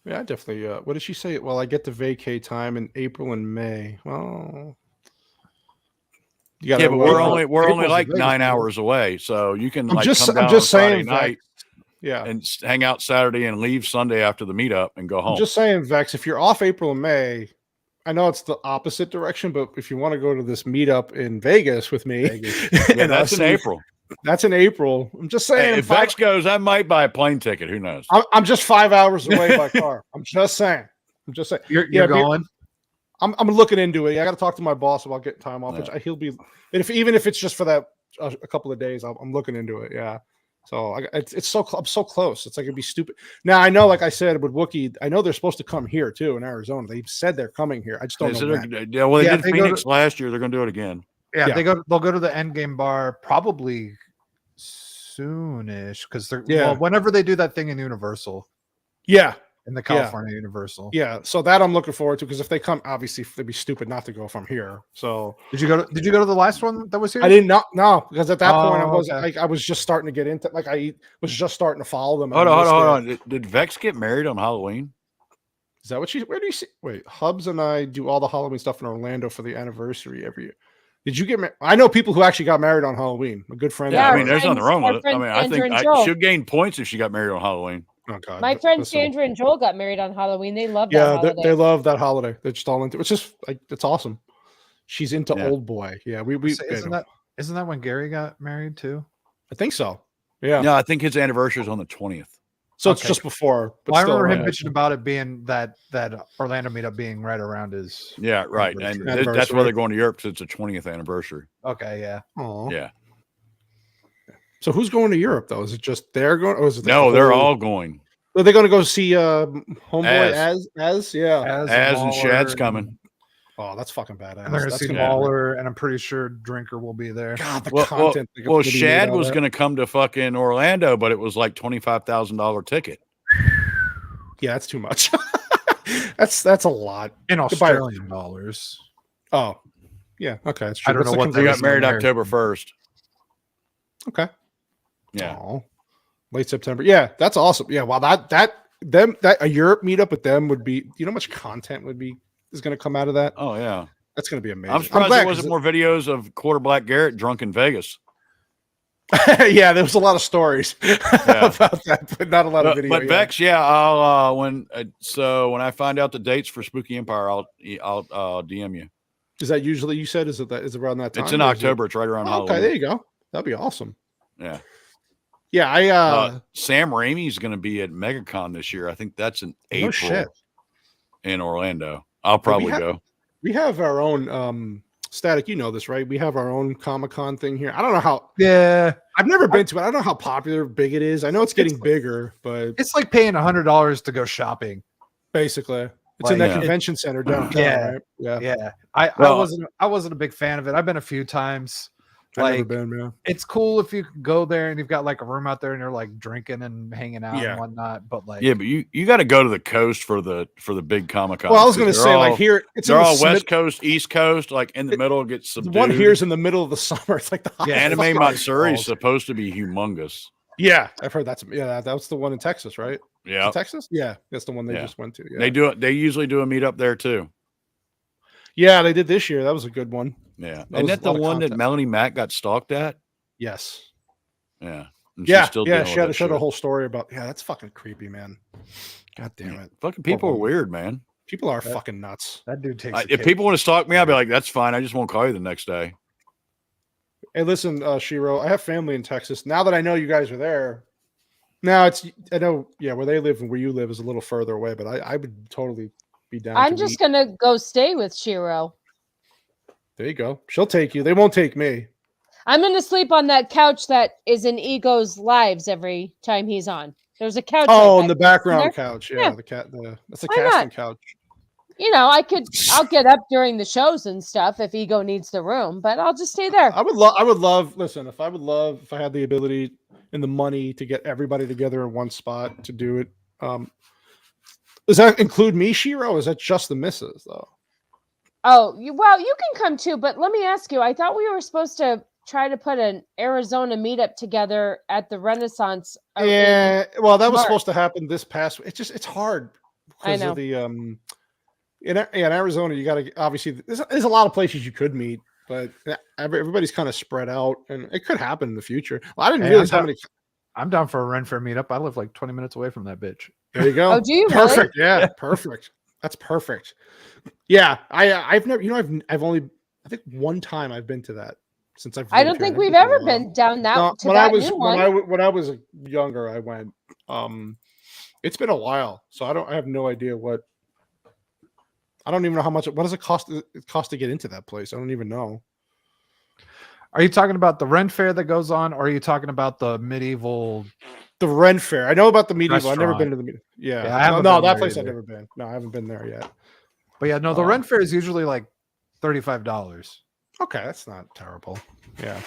[SPEAKER 1] Yeah, definitely. What did she say? Well, I get the vacay time in April and May. Well,
[SPEAKER 3] but we're only like 9 hours away, so you can come down
[SPEAKER 1] I'm just
[SPEAKER 3] Friday
[SPEAKER 1] saying,
[SPEAKER 3] night,
[SPEAKER 1] Vex,
[SPEAKER 3] and hang out Saturday and leave Sunday after the meetup and go home.
[SPEAKER 1] I'm just saying, Vex, if you're off April and May, I know it's the opposite direction, but if you want to go to this meetup in Vegas with me,
[SPEAKER 3] that's in April.
[SPEAKER 1] That's in April. I'm just saying.
[SPEAKER 3] Hey, if Vex goes, I might buy a plane ticket. Who knows?
[SPEAKER 1] I'm just 5 hours away by car. I'm just saying.
[SPEAKER 4] You're going.
[SPEAKER 1] I'm looking into it. I got to talk to my boss about getting time off.
[SPEAKER 3] Yeah.
[SPEAKER 1] Which he'll be. Even if it's just for that a couple of days, I'm looking into it. Yeah. So I'm so close. It's like it'd be stupid. Now I know, like I said with Wookie, I know they're supposed to come here too in Arizona. They said they're coming here. I just don't know.
[SPEAKER 3] They did Phoenix last year. They're going to do it again.
[SPEAKER 4] Yeah, they'll go to the Endgame bar probably soonish because whenever they do that thing in Universal.
[SPEAKER 1] Yeah.
[SPEAKER 4] In the California Universal.
[SPEAKER 1] Yeah. So that I'm looking forward to because if they come, obviously they'd be stupid not to go from here. So
[SPEAKER 4] did you go to the last one that was here?
[SPEAKER 1] I didn't know. No, because at that point I wasn't like I was just starting to get into I was just starting to follow them.
[SPEAKER 3] Hold on. Did Vex get married on Halloween?
[SPEAKER 1] Is that what she? Where do you see? Wait, Hubs and I do all the Halloween stuff in Orlando for the anniversary every year. Did you get married? I know people who actually got married on Halloween. A good friend.
[SPEAKER 3] Yeah, I mean, there's nothing wrong with it. I mean, I think she'll gain points if she got married on Halloween.
[SPEAKER 1] Oh God,
[SPEAKER 2] my friends Sandra and Joel got married on Halloween. They love that holiday.
[SPEAKER 1] They love that holiday. They're just all into. It's just like it's awesome. She's into Old Boy. Yeah, we
[SPEAKER 4] isn't that when Gary got married too?
[SPEAKER 1] I think so. Yeah.
[SPEAKER 3] No, I think his anniversary is on the 20th.
[SPEAKER 1] So it's just before. But
[SPEAKER 4] I remember him bitching about it being that Orlando meetup being right around his.
[SPEAKER 3] Yeah, right. And that's why they're going to Europe, because it's a 20th anniversary.
[SPEAKER 4] Okay, yeah.
[SPEAKER 1] Aww.
[SPEAKER 3] Yeah.
[SPEAKER 1] So who's going to Europe though? Is it just they're going? Or is it
[SPEAKER 3] they're all going.
[SPEAKER 1] Are they going to go see Homeboy as
[SPEAKER 3] and Shad's coming.
[SPEAKER 1] Oh, that's fucking badass.
[SPEAKER 4] And they're going to see Waller, and I'm pretty sure Drinker will be there.
[SPEAKER 1] God, the content.
[SPEAKER 3] Well, Shad was going to come to fucking Orlando, but it was like $25,000 ticket.
[SPEAKER 1] Yeah, that's too much. that's a lot
[SPEAKER 4] in Australian dollars.
[SPEAKER 1] Oh, yeah. Okay, that's true.
[SPEAKER 4] I don't know what
[SPEAKER 3] they got married October 1st.
[SPEAKER 1] Okay.
[SPEAKER 3] Yeah.
[SPEAKER 1] Oh, late September. Yeah, that's awesome. Yeah. Well, that a Europe meetup with them would be. You know how much content is going to come out of that?
[SPEAKER 3] Oh yeah,
[SPEAKER 1] that's going to be amazing.
[SPEAKER 3] I'm surprised there wasn't more videos of Quarter Black Garrett drunk in Vegas.
[SPEAKER 1] Yeah, there was a lot of stories about that, but not a lot of video.
[SPEAKER 3] But Vex, I'll when I find out the dates for Spooky Empire, I'll DM you.
[SPEAKER 1] Is that usually you said? Is it around that time?
[SPEAKER 3] It's in October. It's right around Halloween.
[SPEAKER 1] Okay, there you go. That'd be awesome.
[SPEAKER 3] Yeah.
[SPEAKER 1] Yeah,
[SPEAKER 3] Sam Raimi's going to be at MegaCon this year. I think that's in April in Orlando. I'll probably go.
[SPEAKER 1] We have our own Static. You know this, right? We have our own Comic-Con thing here. I don't know how.
[SPEAKER 4] Yeah,
[SPEAKER 1] I've never been to it. I don't know how big it is. I know it's getting bigger, but
[SPEAKER 4] it's like paying $100 to go shopping.
[SPEAKER 1] Basically, it's in that convention center downtown.
[SPEAKER 4] Yeah,
[SPEAKER 1] right?
[SPEAKER 4] Yeah. I wasn't a big fan of it. I've been a few times.
[SPEAKER 1] I've never been, man.
[SPEAKER 4] It's cool if you go there and you've got like a room out there and you're like drinking and hanging out and whatnot. But like,
[SPEAKER 3] but you got to go to the coast for the big Comic-Con.
[SPEAKER 1] Well, I was going to say like here,
[SPEAKER 3] they're all West Coast, East Coast, like in the middle gets subdued.
[SPEAKER 1] The one here's in the middle of the summer. It's like the
[SPEAKER 3] Anime Matsuri is supposed to be humongous.
[SPEAKER 1] Yeah, I've heard that's that's the one in Texas, right?
[SPEAKER 3] Yeah,
[SPEAKER 1] Texas. Yeah, that's the one they just went to. Yeah.
[SPEAKER 3] They do it. They usually do a meetup there too.
[SPEAKER 1] Yeah, they did this year. That was a good one.
[SPEAKER 3] Yeah, isn't that the one that Melanie Mack got stalked at?
[SPEAKER 1] Yes.
[SPEAKER 3] Yeah.
[SPEAKER 1] She had a whole story about. Yeah, that's fucking creepy, man. God damn it.
[SPEAKER 3] Fucking people are weird, man.
[SPEAKER 1] People are fucking nuts.
[SPEAKER 4] That dude takes.
[SPEAKER 3] If people want to stalk me, I'll be like, that's fine. I just won't call you the next day.
[SPEAKER 1] Hey, listen, Shiro, I have family in Texas. Now that I know you guys are there, I know, where they live and where you live is a little further away, but I would totally be down.
[SPEAKER 2] I'm just gonna go stay with Shiro.
[SPEAKER 1] There you go. She'll take you. They won't take me.
[SPEAKER 2] I'm going to sleep on that couch that is in Ego's lives every time he's on. There's a couch.
[SPEAKER 1] Oh, in the background couch. Yeah, that's a casting couch.
[SPEAKER 2] You know, I'll get up during the shows and stuff if Ego needs the room, but I'll just stay there.
[SPEAKER 1] I would love, listen, if I had the ability and the money to get everybody together in one spot to do it. Does that include me, Shiro? Or is that just the missus though?
[SPEAKER 2] Oh, you can come too, but let me ask you. I thought we were supposed to try to put an Arizona meetup together at the Renaissance.
[SPEAKER 1] Yeah, well, that was supposed to happen this past. It's hard because
[SPEAKER 2] of
[SPEAKER 1] the in Arizona. You got to obviously there's a lot of places you could meet, but everybody's kind of spread out, and it could happen in the future. Well, I didn't realize how many.
[SPEAKER 4] I'm down for a Ren Fair meetup. I live like 20 minutes away from that bitch.
[SPEAKER 1] There you go.
[SPEAKER 2] Oh, do you?
[SPEAKER 1] Perfect.
[SPEAKER 2] Really?
[SPEAKER 1] Yeah, perfect. That's perfect. Yeah, I've never. I've only. I think one time I've been to that since I've.
[SPEAKER 2] I don't think we've ever been down that.
[SPEAKER 1] No,
[SPEAKER 2] when
[SPEAKER 1] I was younger, I went. It's been a while, so I have no idea what. I don't even know how much. What does it cost? It cost to get into that place? I don't even know.
[SPEAKER 4] Are you talking about the Ren Fair that goes on, or are you talking about the medieval?
[SPEAKER 1] The Ren Fair. I know about the medieval.
[SPEAKER 4] Restaurant.
[SPEAKER 1] I've never been to the medieval. Yeah,
[SPEAKER 4] I haven't
[SPEAKER 1] no,
[SPEAKER 4] been
[SPEAKER 1] that
[SPEAKER 4] there
[SPEAKER 1] place
[SPEAKER 4] either.
[SPEAKER 1] I've never been. No, I haven't been there yet.
[SPEAKER 4] But yeah, no, the Ren Fair is usually like $35.
[SPEAKER 1] Okay, that's not terrible. Yeah,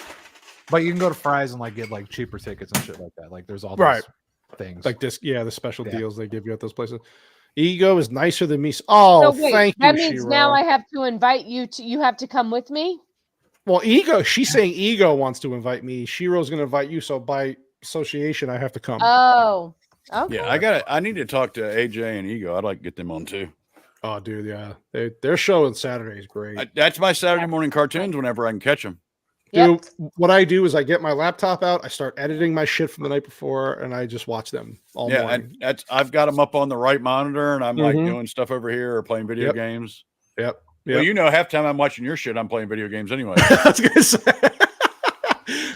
[SPEAKER 4] but you can go to Fry's and like get like cheaper tickets and shit like that. Like there's all those things
[SPEAKER 1] like this. Yeah, the special deals they give you at those places. Ego is nicer than me. Oh,
[SPEAKER 2] so wait,
[SPEAKER 1] thank you.
[SPEAKER 2] That means
[SPEAKER 1] Shiro.
[SPEAKER 2] now I have to invite you to. You have to come with me.
[SPEAKER 1] Well, she's saying Ego wants to invite me. Shiro's going to invite you, so by association, I have to come.
[SPEAKER 2] Oh, Okay.
[SPEAKER 3] Yeah, I need to talk to AJ and Ego. I'd like to get them on too.
[SPEAKER 1] Oh, dude, yeah. Their show on Saturday is great.
[SPEAKER 3] That's my Saturday morning cartoons whenever I can catch them.
[SPEAKER 1] Dude, what I do is I get my laptop out, I start editing my shit from the night before, and I just watch them all morning.
[SPEAKER 3] And I've got them up on the right monitor, and I'm like doing stuff over here or playing video games.
[SPEAKER 1] Yep.
[SPEAKER 3] Well, half the time I'm watching your shit, I'm playing video games anyway.
[SPEAKER 1] I was gonna say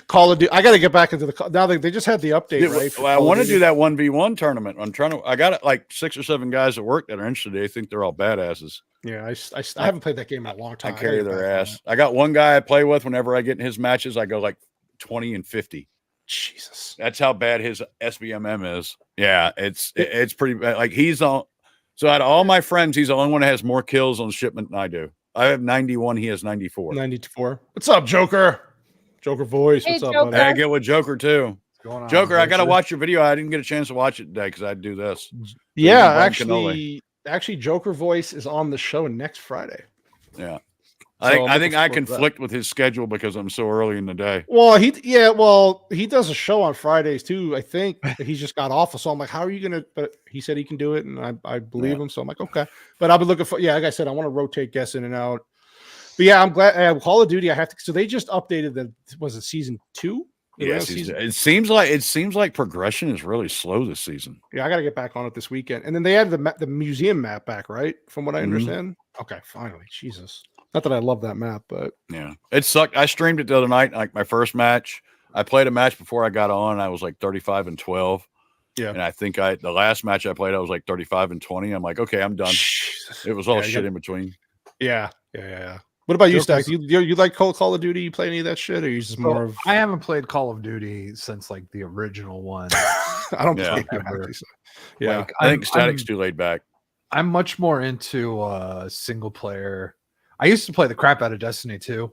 [SPEAKER 1] Call of Duty. I got to get back into the now. They just had the update.
[SPEAKER 3] Dude,
[SPEAKER 1] right?
[SPEAKER 3] Well, I want to do that 1v1 tournament. I got like 6 or 7 guys at work that are interested. They think they're all badasses.
[SPEAKER 1] Yeah, I haven't played that game in a long time.
[SPEAKER 3] I carry their ass. I got one guy I play with. Whenever I get in his matches, I go like 20 and 50.
[SPEAKER 1] Jesus,
[SPEAKER 3] that's how bad his SBMM is. Yeah, it's pretty bad. Like he's on. So out of all my friends, he's the only one that has more kills on shipment than I do. I have 91. He has 94.
[SPEAKER 1] 94. What's up, Joker? Joker voice. What's up, buddy?
[SPEAKER 3] I get with Joker too.
[SPEAKER 4] What's going on,
[SPEAKER 3] Joker, I gotta watch your video. I didn't get a chance to watch it today because I'd do this.
[SPEAKER 1] Yeah, actually, Joker voice is on the show next Friday.
[SPEAKER 3] Yeah. I think I conflict with his schedule because I'm so early in the day.
[SPEAKER 1] Well, he does a show on Fridays too. I think he's just got off. So I'm like, how are you gonna? But he said he can do it, and I believe him. So I'm like, okay. But I'll be looking for. Yeah, like I said, I want to rotate guests in and out. But yeah, I'm glad. Call of Duty, I have to. So they just updated the. Was it season 2?
[SPEAKER 3] Yes, it seems like progression is really slow this season.
[SPEAKER 1] Yeah, I got to get back on it this weekend. And then they added the museum map back, right? From what I understand. Okay, finally. Jesus. Not that I love that map, but
[SPEAKER 3] yeah, it sucked. I streamed it the other night, like my first match. I played a match before I got on. And I was like 35 and 12. Yeah, and I think the last match I played, I was like 35 and 20. I'm like, okay, I'm done. Jesus. It was all shit in between.
[SPEAKER 1] Yeah. What about you, Stack? You like Call of Duty? You play any of that shit, or you just more of?
[SPEAKER 4] I haven't played Call of Duty since like the original one.
[SPEAKER 1] I don't play that.
[SPEAKER 3] Yeah, like, I think Static's too laid back.
[SPEAKER 4] I'm much more into single player. I used to play the crap out of Destiny 2.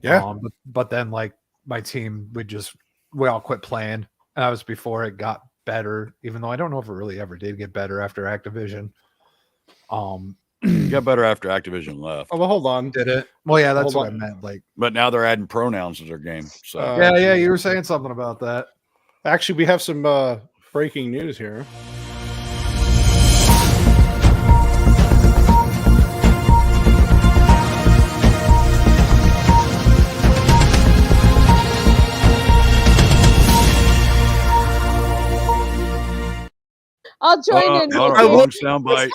[SPEAKER 1] Yeah.
[SPEAKER 4] But then like my team we all quit playing. And that was before it got better, even though I don't know if it really ever did get better after Activision.
[SPEAKER 3] It got better after Activision left.
[SPEAKER 1] Oh, well, hold on.
[SPEAKER 4] Did it? Well, yeah, that's what I meant. Like,
[SPEAKER 3] but now they're adding pronouns to their game. So
[SPEAKER 4] yeah, you were saying something about that.
[SPEAKER 1] Actually, we have some breaking news here.
[SPEAKER 2] I'll join in.
[SPEAKER 3] I love soundbite.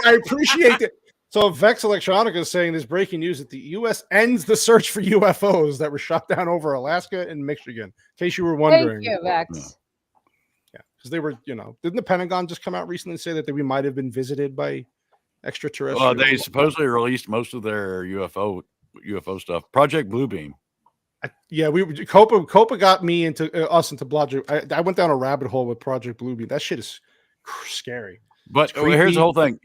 [SPEAKER 1] I appreciate it. So Vex Electronica is saying this breaking news that the U.S. ends the search for UFOs that were shot down over Alaska and Michigan. In case you were wondering.
[SPEAKER 2] Thank you, Vex.
[SPEAKER 1] Yeah, because they were, didn't the Pentagon just come out recently and say that we might have been visited by extraterrestrials?
[SPEAKER 3] Well, they supposedly released most of their UFO stuff. Project Bluebeam.
[SPEAKER 1] Copa got me into Project. I went down a rabbit hole with Project Bluebeam. That shit is scary.
[SPEAKER 3] But here's the whole thing.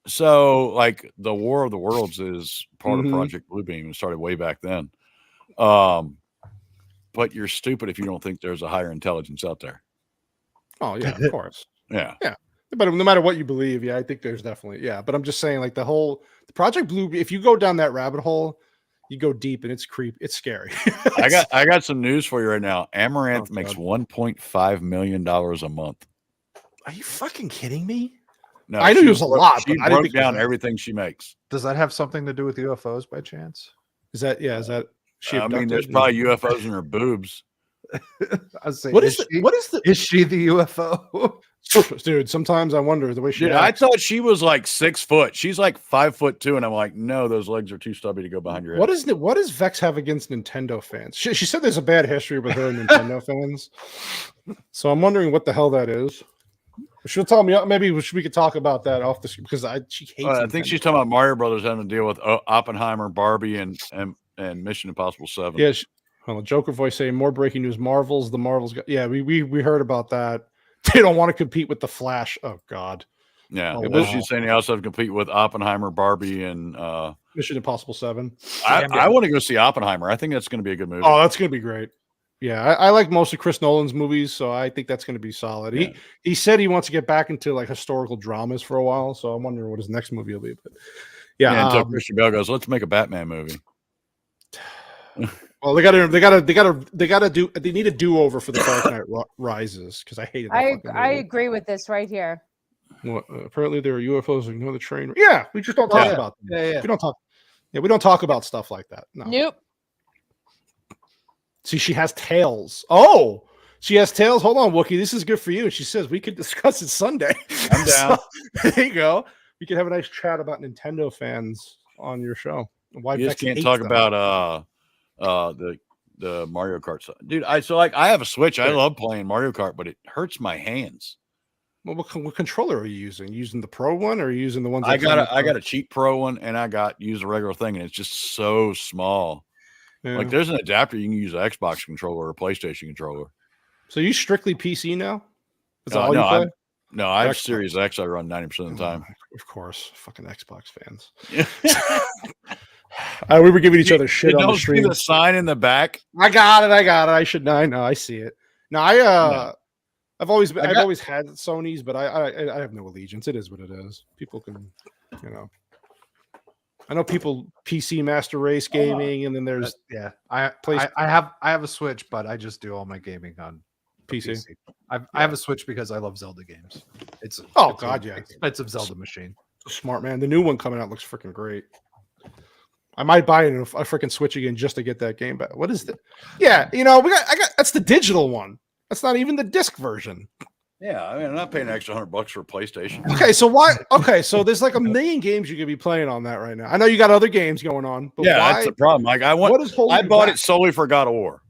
[SPEAKER 3] So, like, the War of the Worlds is part of Project Bluebeam. It started way back then. But you're stupid if you don't think there's a higher intelligence out there.
[SPEAKER 1] Oh yeah, of course.
[SPEAKER 3] Yeah.
[SPEAKER 1] But no matter what you believe, I think there's definitely But I'm just saying, like the Project Bluebeam. If you go down that rabbit hole, you go deep and it's scary.
[SPEAKER 3] I got some news for you right now. Amaranth makes $1.5 million a month.
[SPEAKER 1] Are you fucking kidding me?
[SPEAKER 3] No,
[SPEAKER 1] I knew it was a lot.
[SPEAKER 3] She broke down everything she makes.
[SPEAKER 4] Does that have something to do with UFOs by chance?
[SPEAKER 1] Is that she?
[SPEAKER 3] I mean, there's probably UFOs in her boobs.
[SPEAKER 4] I was saying,
[SPEAKER 1] is
[SPEAKER 4] she the UFO?
[SPEAKER 1] Dude, sometimes I wonder the way she.
[SPEAKER 3] I thought she was like 6 foot. She's like 5'2", and I'm like, no, those legs are too stubby to go behind your head.
[SPEAKER 1] What does Vex have against Nintendo fans? She said there's a bad history with her and Nintendo fans, so I'm wondering what the hell that is. She'll tell me. Maybe we could talk about that off the screen because she hates.
[SPEAKER 3] I think she's talking about Mario Brothers having to deal with Oppenheimer, Barbie, and Mission Impossible 7.
[SPEAKER 1] Yeah. Joker voice saying more breaking news. The Marvels got. Yeah, we heard about that. They don't want to compete with the Flash. Oh God.
[SPEAKER 3] Yeah, but she's saying they also have to compete with Oppenheimer, Barbie, and
[SPEAKER 1] Mission Impossible 7.
[SPEAKER 3] I want to go see Oppenheimer. I think that's going to be a good movie.
[SPEAKER 1] Oh, that's going to be great. Yeah, I like most of Chris Nolan's movies, so I think that's going to be solid. Yeah. He said he wants to get back into like historical dramas for a while, so I'm wondering what his next movie will be. But
[SPEAKER 3] yeah, until Christian Bale goes, let's make a Batman movie.
[SPEAKER 1] Well, they need a do-over for the Dark Knight Rises because I hated that.
[SPEAKER 2] I agree with this right here.
[SPEAKER 1] Well, apparently there are UFOs. Ignore the train. Yeah, we just don't talk about them.
[SPEAKER 4] Yeah.
[SPEAKER 1] We don't talk. Yeah, we don't talk about stuff like that. No.
[SPEAKER 2] Nope.
[SPEAKER 1] See, she has tails. Oh, she has tails. Hold on, Wookie. This is good for you. And she says we could discuss it Sunday.
[SPEAKER 3] I'm down.
[SPEAKER 1] So, there you go. We could have a nice chat about Nintendo fans on your show. Why
[SPEAKER 3] you just can't talk about the Mario Kart stuff. Dude, I have a Switch. I love playing Mario Kart, but it hurts my hands.
[SPEAKER 1] Well, what controller are you using? Using the Pro one, or are you using the ones?
[SPEAKER 3] I got a cheap Pro one, and I use a regular thing, and it's just so small. Yeah. Like there's an adapter you can use an Xbox controller or a PlayStation controller.
[SPEAKER 1] So you strictly PC now?
[SPEAKER 3] I have Series X. I run 90% of the time.
[SPEAKER 1] Of course, fucking Xbox fans. We were giving each other shit on the stream.
[SPEAKER 3] See the sign in the back?
[SPEAKER 1] I got it. I know. I see it. No, I've always had Sony's, but I have no allegiance. It is what it is. People can, I know people PC Master Race gaming, and then there's
[SPEAKER 4] I have a Switch, but I just do all my gaming on PC. I have a Switch because I love Zelda games. It's expensive Zelda machine.
[SPEAKER 1] Smart man. The new one coming out looks freaking great. I might buy it a freaking Switch again just to get that game back. What is that? Yeah, that's the digital one. That's not even the disc version.
[SPEAKER 3] Yeah, I mean, I'm not paying an extra $100 for a PlayStation.
[SPEAKER 1] Okay, so why? Okay, so there's like a million games you could be playing on that right now. I know you got other games going on, but
[SPEAKER 3] that's the problem. Like I bought it solely for God of War.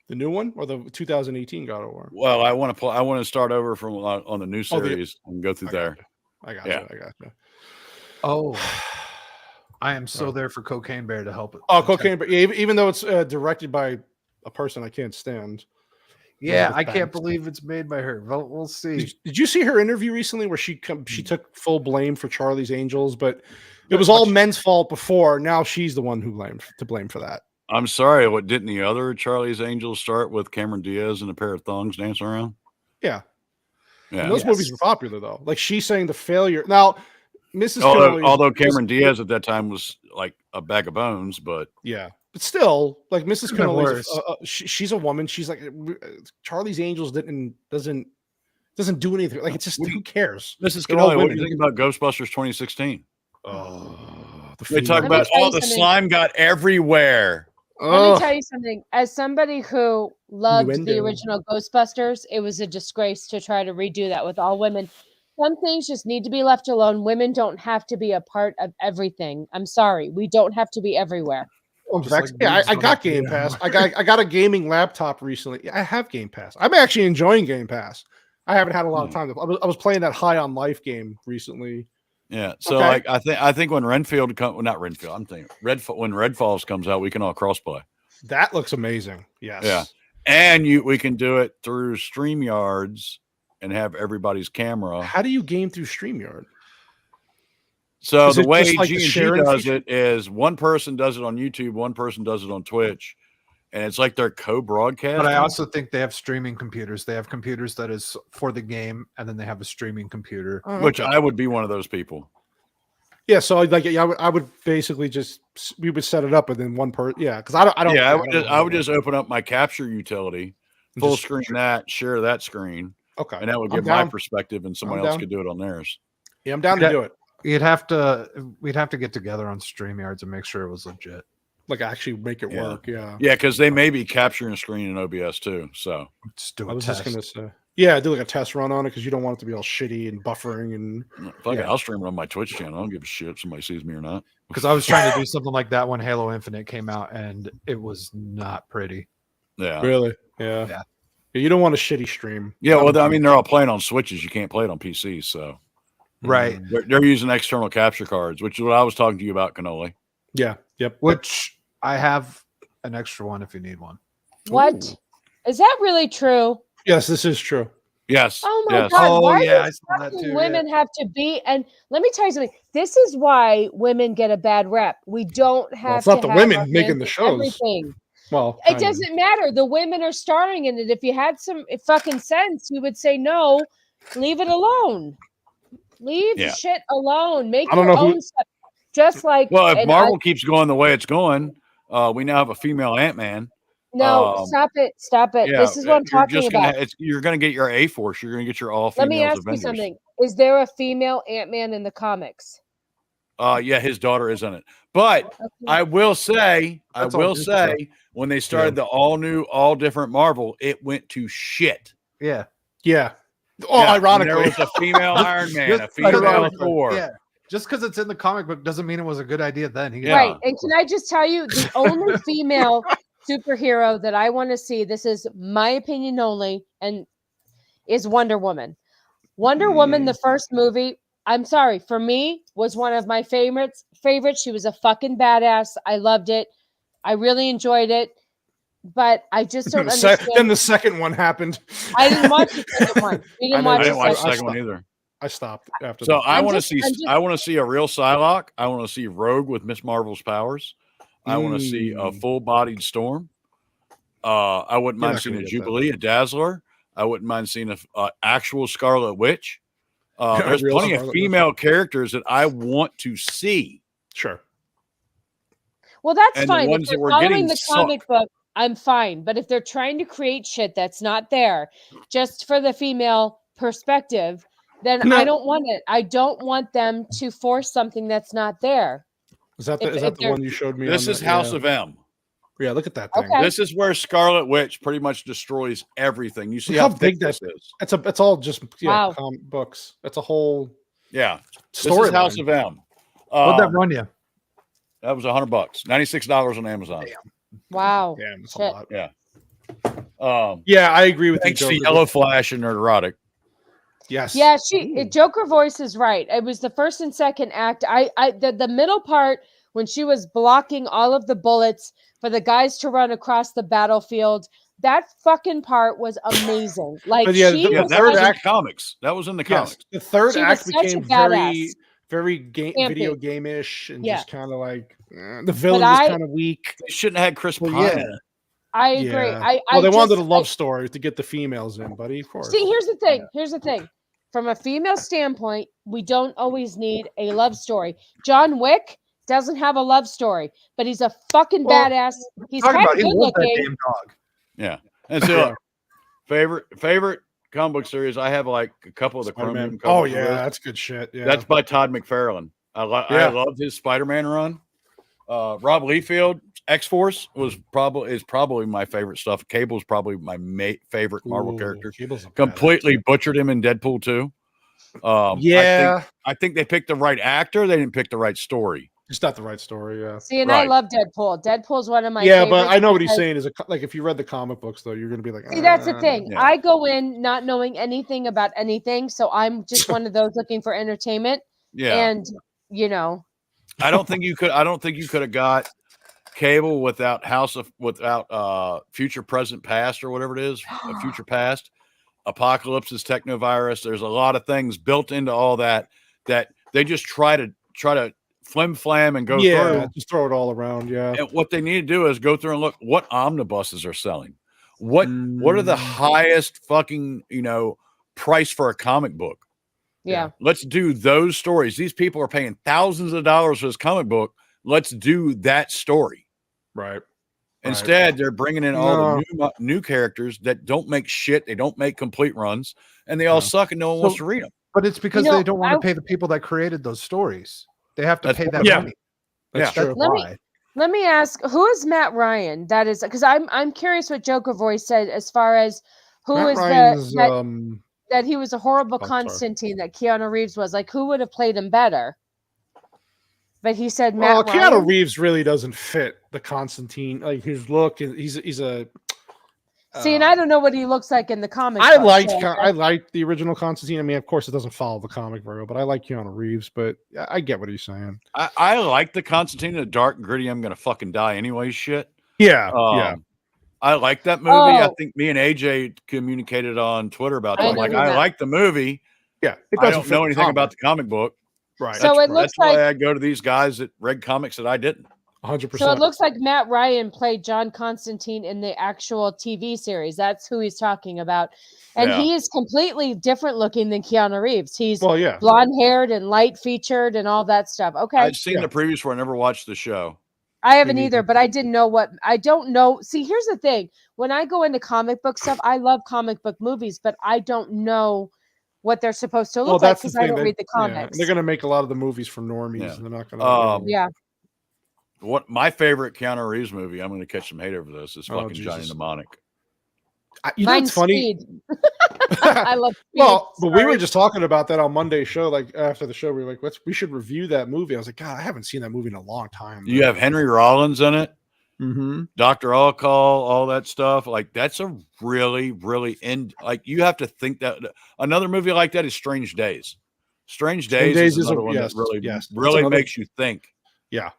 [SPEAKER 1] The new one or the 2018 God of War?
[SPEAKER 3] Well, I want to start over from on the new series and go through there.
[SPEAKER 1] I got you.
[SPEAKER 4] Oh. I am so there for Cocaine Bear to help it.
[SPEAKER 1] Oh, Cocaine Bear. Yeah, even though it's directed by a person I can't stand.
[SPEAKER 4] Yeah, I can't believe it's made by her. We'll see.
[SPEAKER 1] Did you see her interview recently where she took full blame for Charlie's Angels, but it was all men's fault before. Now she's the one to blame for that.
[SPEAKER 3] I'm sorry. What didn't the other Charlie's Angels start with Cameron Diaz and a pair of thongs dancing around?
[SPEAKER 1] Yeah. And those movies were popular though. Like she's saying the failure now. Mrs. Cannoli,
[SPEAKER 3] although Cameron Diaz at that time was like a bag of bones, but
[SPEAKER 1] but still, like Mrs. Cannoli, she's a woman. She's like Charlie's Angels doesn't do anything. Like it's just who cares?
[SPEAKER 3] Mrs. Cannoli, what do you think about Ghostbusters 2016?
[SPEAKER 1] Oh,
[SPEAKER 3] they talk about the slime got everywhere.
[SPEAKER 2] Let me tell you something. As somebody who loved the original Ghostbusters, it was a disgrace to try to redo that with all women. Some things just need to be left alone. Women don't have to be a part of everything. I'm sorry. We don't have to be everywhere.
[SPEAKER 1] I got Game Pass. I got a gaming laptop recently. I have Game Pass. I'm actually enjoying Game Pass. I haven't had a lot of time. I was playing that High on Life game recently.
[SPEAKER 3] Yeah. So like I think when Renfield not Renfield, I'm thinking when Red Falls comes out, we can all crossplay.
[SPEAKER 1] That looks amazing. Yes.
[SPEAKER 3] Yeah. And we can do it through StreamYards and have everybody's camera.
[SPEAKER 1] How do you game through StreamYard?
[SPEAKER 3] So the way G&G does it is one person does it on YouTube, one person does it on Twitch, and it's like they're co-broadcast.
[SPEAKER 4] But I also think they have streaming computers. They have computers that is for the game, and then they have a streaming computer.
[SPEAKER 3] Which I would be one of those people.
[SPEAKER 1] Yeah, so I would basically we would set it up, and then one person. Yeah, because I don't.
[SPEAKER 3] Yeah, I would just open up my capture utility, full screen share that screen.
[SPEAKER 1] Okay,
[SPEAKER 3] and that would give my perspective, and someone else could do it on theirs.
[SPEAKER 1] Yeah, I'm down to do it.
[SPEAKER 4] We'd have to get together on StreamYards and make sure it was legit.
[SPEAKER 1] Like actually make it work. Yeah,
[SPEAKER 3] because they may be capturing a screen in OBS too. So
[SPEAKER 4] just do
[SPEAKER 1] I was just gonna say, do like a test run on it because you don't want it to be all shitty and buffering and.
[SPEAKER 3] I'll stream it on my Twitch channel. I don't give a shit if somebody sees me or not.
[SPEAKER 4] Because I was trying to do something like that when Halo Infinite came out, and it was not pretty.
[SPEAKER 3] Yeah,
[SPEAKER 1] really. Yeah. You don't want a shitty stream.
[SPEAKER 3] Yeah, well, I mean, they're all playing on Switches. You can't play it on PCs, so.
[SPEAKER 4] Right.
[SPEAKER 3] They're using external capture cards, which is what I was talking to you about, Cannoli.
[SPEAKER 1] Yeah. Yep.
[SPEAKER 4] Which I have an extra one if you need one.
[SPEAKER 2] What? Ooh. Is that really true?
[SPEAKER 1] Yes, this is true.
[SPEAKER 3] Yes.
[SPEAKER 2] Oh my God. Why do women have to be? And let me tell you something. This is why women get a bad rep. We don't have
[SPEAKER 1] it's not the women making the shows.
[SPEAKER 2] Everything.
[SPEAKER 1] Well,
[SPEAKER 2] it doesn't matter. The women are starring in it. If you had some fucking sense, you would say no, leave it alone. Leave shit alone. Make your own stuff. Just like
[SPEAKER 3] if Marvel keeps going the way it's going, We now have a female Ant-Man.
[SPEAKER 2] No, stop it.
[SPEAKER 3] Yeah,
[SPEAKER 2] this is what I'm talking about.
[SPEAKER 3] You're going to get your A-Force. You're going to get your all
[SPEAKER 2] Let
[SPEAKER 3] females
[SPEAKER 2] me ask
[SPEAKER 3] Avengers.
[SPEAKER 2] you something. Is there a female Ant-Man in the comics?
[SPEAKER 3] Yeah, his daughter is in it. But I will say, when they started the all new, all different Marvel, it went to shit.
[SPEAKER 4] Yeah.
[SPEAKER 1] Oh, ironically,
[SPEAKER 3] there was a female Iron Man, a female Thor.
[SPEAKER 4] Yeah. Just because it's in the comic book doesn't mean it was a good idea then.
[SPEAKER 2] Right. And can I just tell you, the only female superhero that I want to see, this is my opinion only, and is Wonder Woman. Wonder Woman, the first movie, I'm sorry, for me, was one of my favorites. She was a fucking badass. I loved it. I really enjoyed it. But I just don't understand.
[SPEAKER 1] Then the second one happened.
[SPEAKER 2] I didn't watch the second one.
[SPEAKER 3] I didn't watch the second one either.
[SPEAKER 1] I stopped after.
[SPEAKER 3] So I want to see. I want to see a real Psylocke. I want to see Rogue with Miss Marvel's powers. I want to see a full-bodied Storm. I wouldn't mind seeing a Jubilee, a Dazzler. I wouldn't mind seeing a actual Scarlet Witch. There's plenty of female characters that I want to see.
[SPEAKER 1] Sure.
[SPEAKER 2] Well, that's
[SPEAKER 3] and
[SPEAKER 2] fine.
[SPEAKER 3] The ones
[SPEAKER 2] if they're
[SPEAKER 3] that we're
[SPEAKER 2] following
[SPEAKER 3] getting
[SPEAKER 2] the comic book, I'm fine. But if they're trying to create shit that's not there, just for the female perspective, then I don't want it. I don't want them to force something that's not there.
[SPEAKER 1] Is that the one you showed me?
[SPEAKER 3] This is House of M.
[SPEAKER 1] Yeah, look at that thing.
[SPEAKER 2] Okay.
[SPEAKER 3] This is where Scarlet Witch pretty much destroys everything. You see
[SPEAKER 1] how
[SPEAKER 3] big
[SPEAKER 1] that
[SPEAKER 3] is.
[SPEAKER 1] It's all just
[SPEAKER 2] Wow.
[SPEAKER 1] comic books. It's a whole
[SPEAKER 3] story.
[SPEAKER 1] This is
[SPEAKER 3] House of M.
[SPEAKER 4] What'd that run you?
[SPEAKER 3] That was $100, $96 on Amazon.
[SPEAKER 2] Wow.
[SPEAKER 1] Yeah, that's a
[SPEAKER 2] Shit.
[SPEAKER 1] lot.
[SPEAKER 3] Yeah.
[SPEAKER 1] Yeah, I agree with
[SPEAKER 3] Thanks
[SPEAKER 1] you.
[SPEAKER 3] to Yellow Flash and Neurotic.
[SPEAKER 1] Yes.
[SPEAKER 2] Yeah, Joker voice is right. It was the first and second act. The middle part when she was blocking all of the bullets for the guys to run across the battlefield. That fucking part was amazing. Like
[SPEAKER 3] the third act comics. That was in the comics.
[SPEAKER 1] The third act became very video game-ish and just kind of like the villain was kind of weak.
[SPEAKER 3] They shouldn't have had Chris Pine.
[SPEAKER 1] Yeah.
[SPEAKER 2] I agree.
[SPEAKER 1] Yeah. They wanted a love story to get the females in, buddy. Of course.
[SPEAKER 2] See, here's the thing. From a female standpoint, we don't always need a love story. John Wick doesn't have a love story, but he's a fucking badass. He's kind of good looking.
[SPEAKER 4] Damn dog.
[SPEAKER 3] Yeah. And so favorite comic book series, I have like a couple of the Chromium.
[SPEAKER 1] Oh yeah, that's good shit. Yeah.
[SPEAKER 3] That's by Todd McFarlane. I loved his Spider-Man run. Rob Liefeld, X-Force is probably my favorite stuff. Cable's probably my favorite Marvel character. Completely butchered him in Deadpool 2. I think they picked the right actor. They didn't pick the right story.
[SPEAKER 1] It's not the right story, yeah.
[SPEAKER 2] See, and I love Deadpool. Deadpool's one of my
[SPEAKER 1] favorites. But I know what he's saying is like if you read the comic books though, you're gonna be like,
[SPEAKER 2] see, that's the thing. Yeah. I go in not knowing anything about anything, so I'm just one of those looking for entertainment. Yeah, and
[SPEAKER 3] I don't think you could have got Cable without Future Present Past or whatever it is, Future Past. Apocalypse is Technovirus. There's a lot of things built into all that they just try to flim-flam and go through.
[SPEAKER 1] Just throw it all around. Yeah.
[SPEAKER 3] And what they need to do is go through and look what omnibuses are selling. What are the highest fucking price for a comic book?
[SPEAKER 2] Yeah.
[SPEAKER 3] Let's do those stories. These people are paying thousands of dollars for this comic book. Let's do that story.
[SPEAKER 1] Right.
[SPEAKER 3] Instead, they're bringing in all the new characters that don't make shit. They don't make complete runs, and they all suck, and no one wants to read them.
[SPEAKER 4] But it's because they don't want to pay the people that created those stories. They have to pay that money.
[SPEAKER 1] That's true.
[SPEAKER 2] Let me ask, who is Matt Ryan? That is because I'm curious what Joker voice said as far as who
[SPEAKER 1] Matt
[SPEAKER 2] is
[SPEAKER 1] Ryan's,
[SPEAKER 2] that he was a horrible Constantine that Keanu Reeves was. Like, who would have played him better? But he said Matt Ryan.
[SPEAKER 1] Keanu Reeves really doesn't fit the Constantine. Like his look, he's a.
[SPEAKER 2] See, and I don't know what he looks like in the comics.
[SPEAKER 1] I like the original Constantine. I mean, of course, it doesn't follow the comic very well, but I like Keanu Reeves. But I get what he's saying.
[SPEAKER 3] I like the Constantine, the dark and gritty. I'm gonna fucking die anyway. Shit.
[SPEAKER 1] Yeah,
[SPEAKER 3] I like that movie. I think me and AJ communicated on Twitter about that. I like the movie.
[SPEAKER 1] Yeah,
[SPEAKER 3] I don't know anything about the comic book.
[SPEAKER 1] Right.
[SPEAKER 2] So
[SPEAKER 3] that's why I go to these guys that read comics that I didn't.
[SPEAKER 1] 100%.
[SPEAKER 2] So it looks like Matt Ryan played John Constantine in the actual TV series. That's who he's talking about. And he is completely different looking than Keanu Reeves. He's blonde haired and light featured and all that stuff. Okay.
[SPEAKER 3] I've seen the previews where I never watched the show.
[SPEAKER 2] I haven't either, but I didn't know what I don't know. See, here's the thing. When I go into comic book stuff, I love comic book movies, but I don't know what they're supposed to look like because I don't read the comics.
[SPEAKER 1] They're going to make a lot of the movies from normies. And they're not going
[SPEAKER 3] to. What my favorite Keanu Reeves movie, I'm going to catch some hate over this, is fucking Johnny Mnemonic.
[SPEAKER 1] You know what's funny?
[SPEAKER 2] I love Speed.
[SPEAKER 1] Well, but we were just talking about that on Monday's show. Like after the show, we were like, we should review that movie. I was like, God, I haven't seen that movie in a long time.
[SPEAKER 3] You have Henry Rollins in it.
[SPEAKER 1] Mm-hmm.
[SPEAKER 3] Dr. All-Call, all that stuff. Like that's a really, really like you have to think that another movie like that is Strange Days. Strange Days is another one that really makes you think.
[SPEAKER 1] Yeah.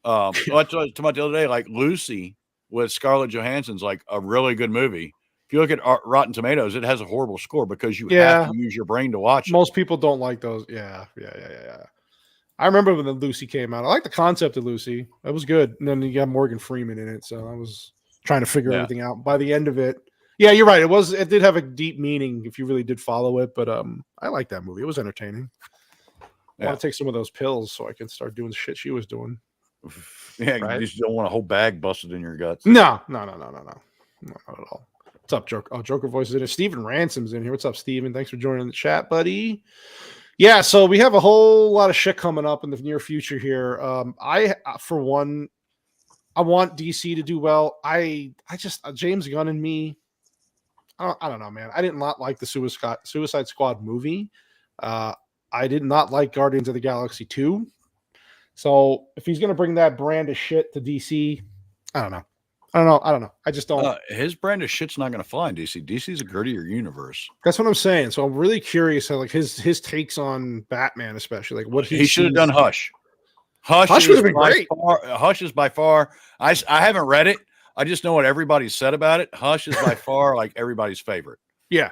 [SPEAKER 3] I talked about the other day, like Lucy with Scarlett Johansson's like a really good movie. If you look at Rotten Tomatoes, it has a horrible score because you have to use your brain to watch it.
[SPEAKER 1] Most people don't like those. Yeah. I remember when the Lucy came out. I like the concept of Lucy. That was good. And then you got Morgan Freeman in it. So I was trying to figure everything out. By the end of it, yeah, you're right. It did have a deep meaning if you really did follow it. But I like that movie. It was entertaining. I want to take some of those pills so I can start doing the shit she was doing.
[SPEAKER 3] Yeah, right? You just don't want a whole bag busted in your guts.
[SPEAKER 1] No. Not at all. What's up, Joker? Oh, Joker Voice is in here. Steven Ransom's in here. What's up, Steven? Thanks for joining the chat, buddy. Yeah, so we have a whole lot of shit coming up in the near future here. For one, I want DC to do well. I just James Gunn and me. I don't know, man. I did not like the Suicide Squad movie. I did not like Guardians of the Galaxy 2. So if he's gonna bring that brand of shit to DC, I don't know. I just don't.
[SPEAKER 3] His brand of shit's not going to fly in DC. DC's a grittier universe.
[SPEAKER 1] That's what I'm saying. So I'm really curious how, like, his takes on Batman, especially, like what
[SPEAKER 3] he should have done. Hush would have been great. Hush is by far. I haven't read it. I just know what everybody said about it. Hush is by far like everybody's favorite.
[SPEAKER 1] Yeah,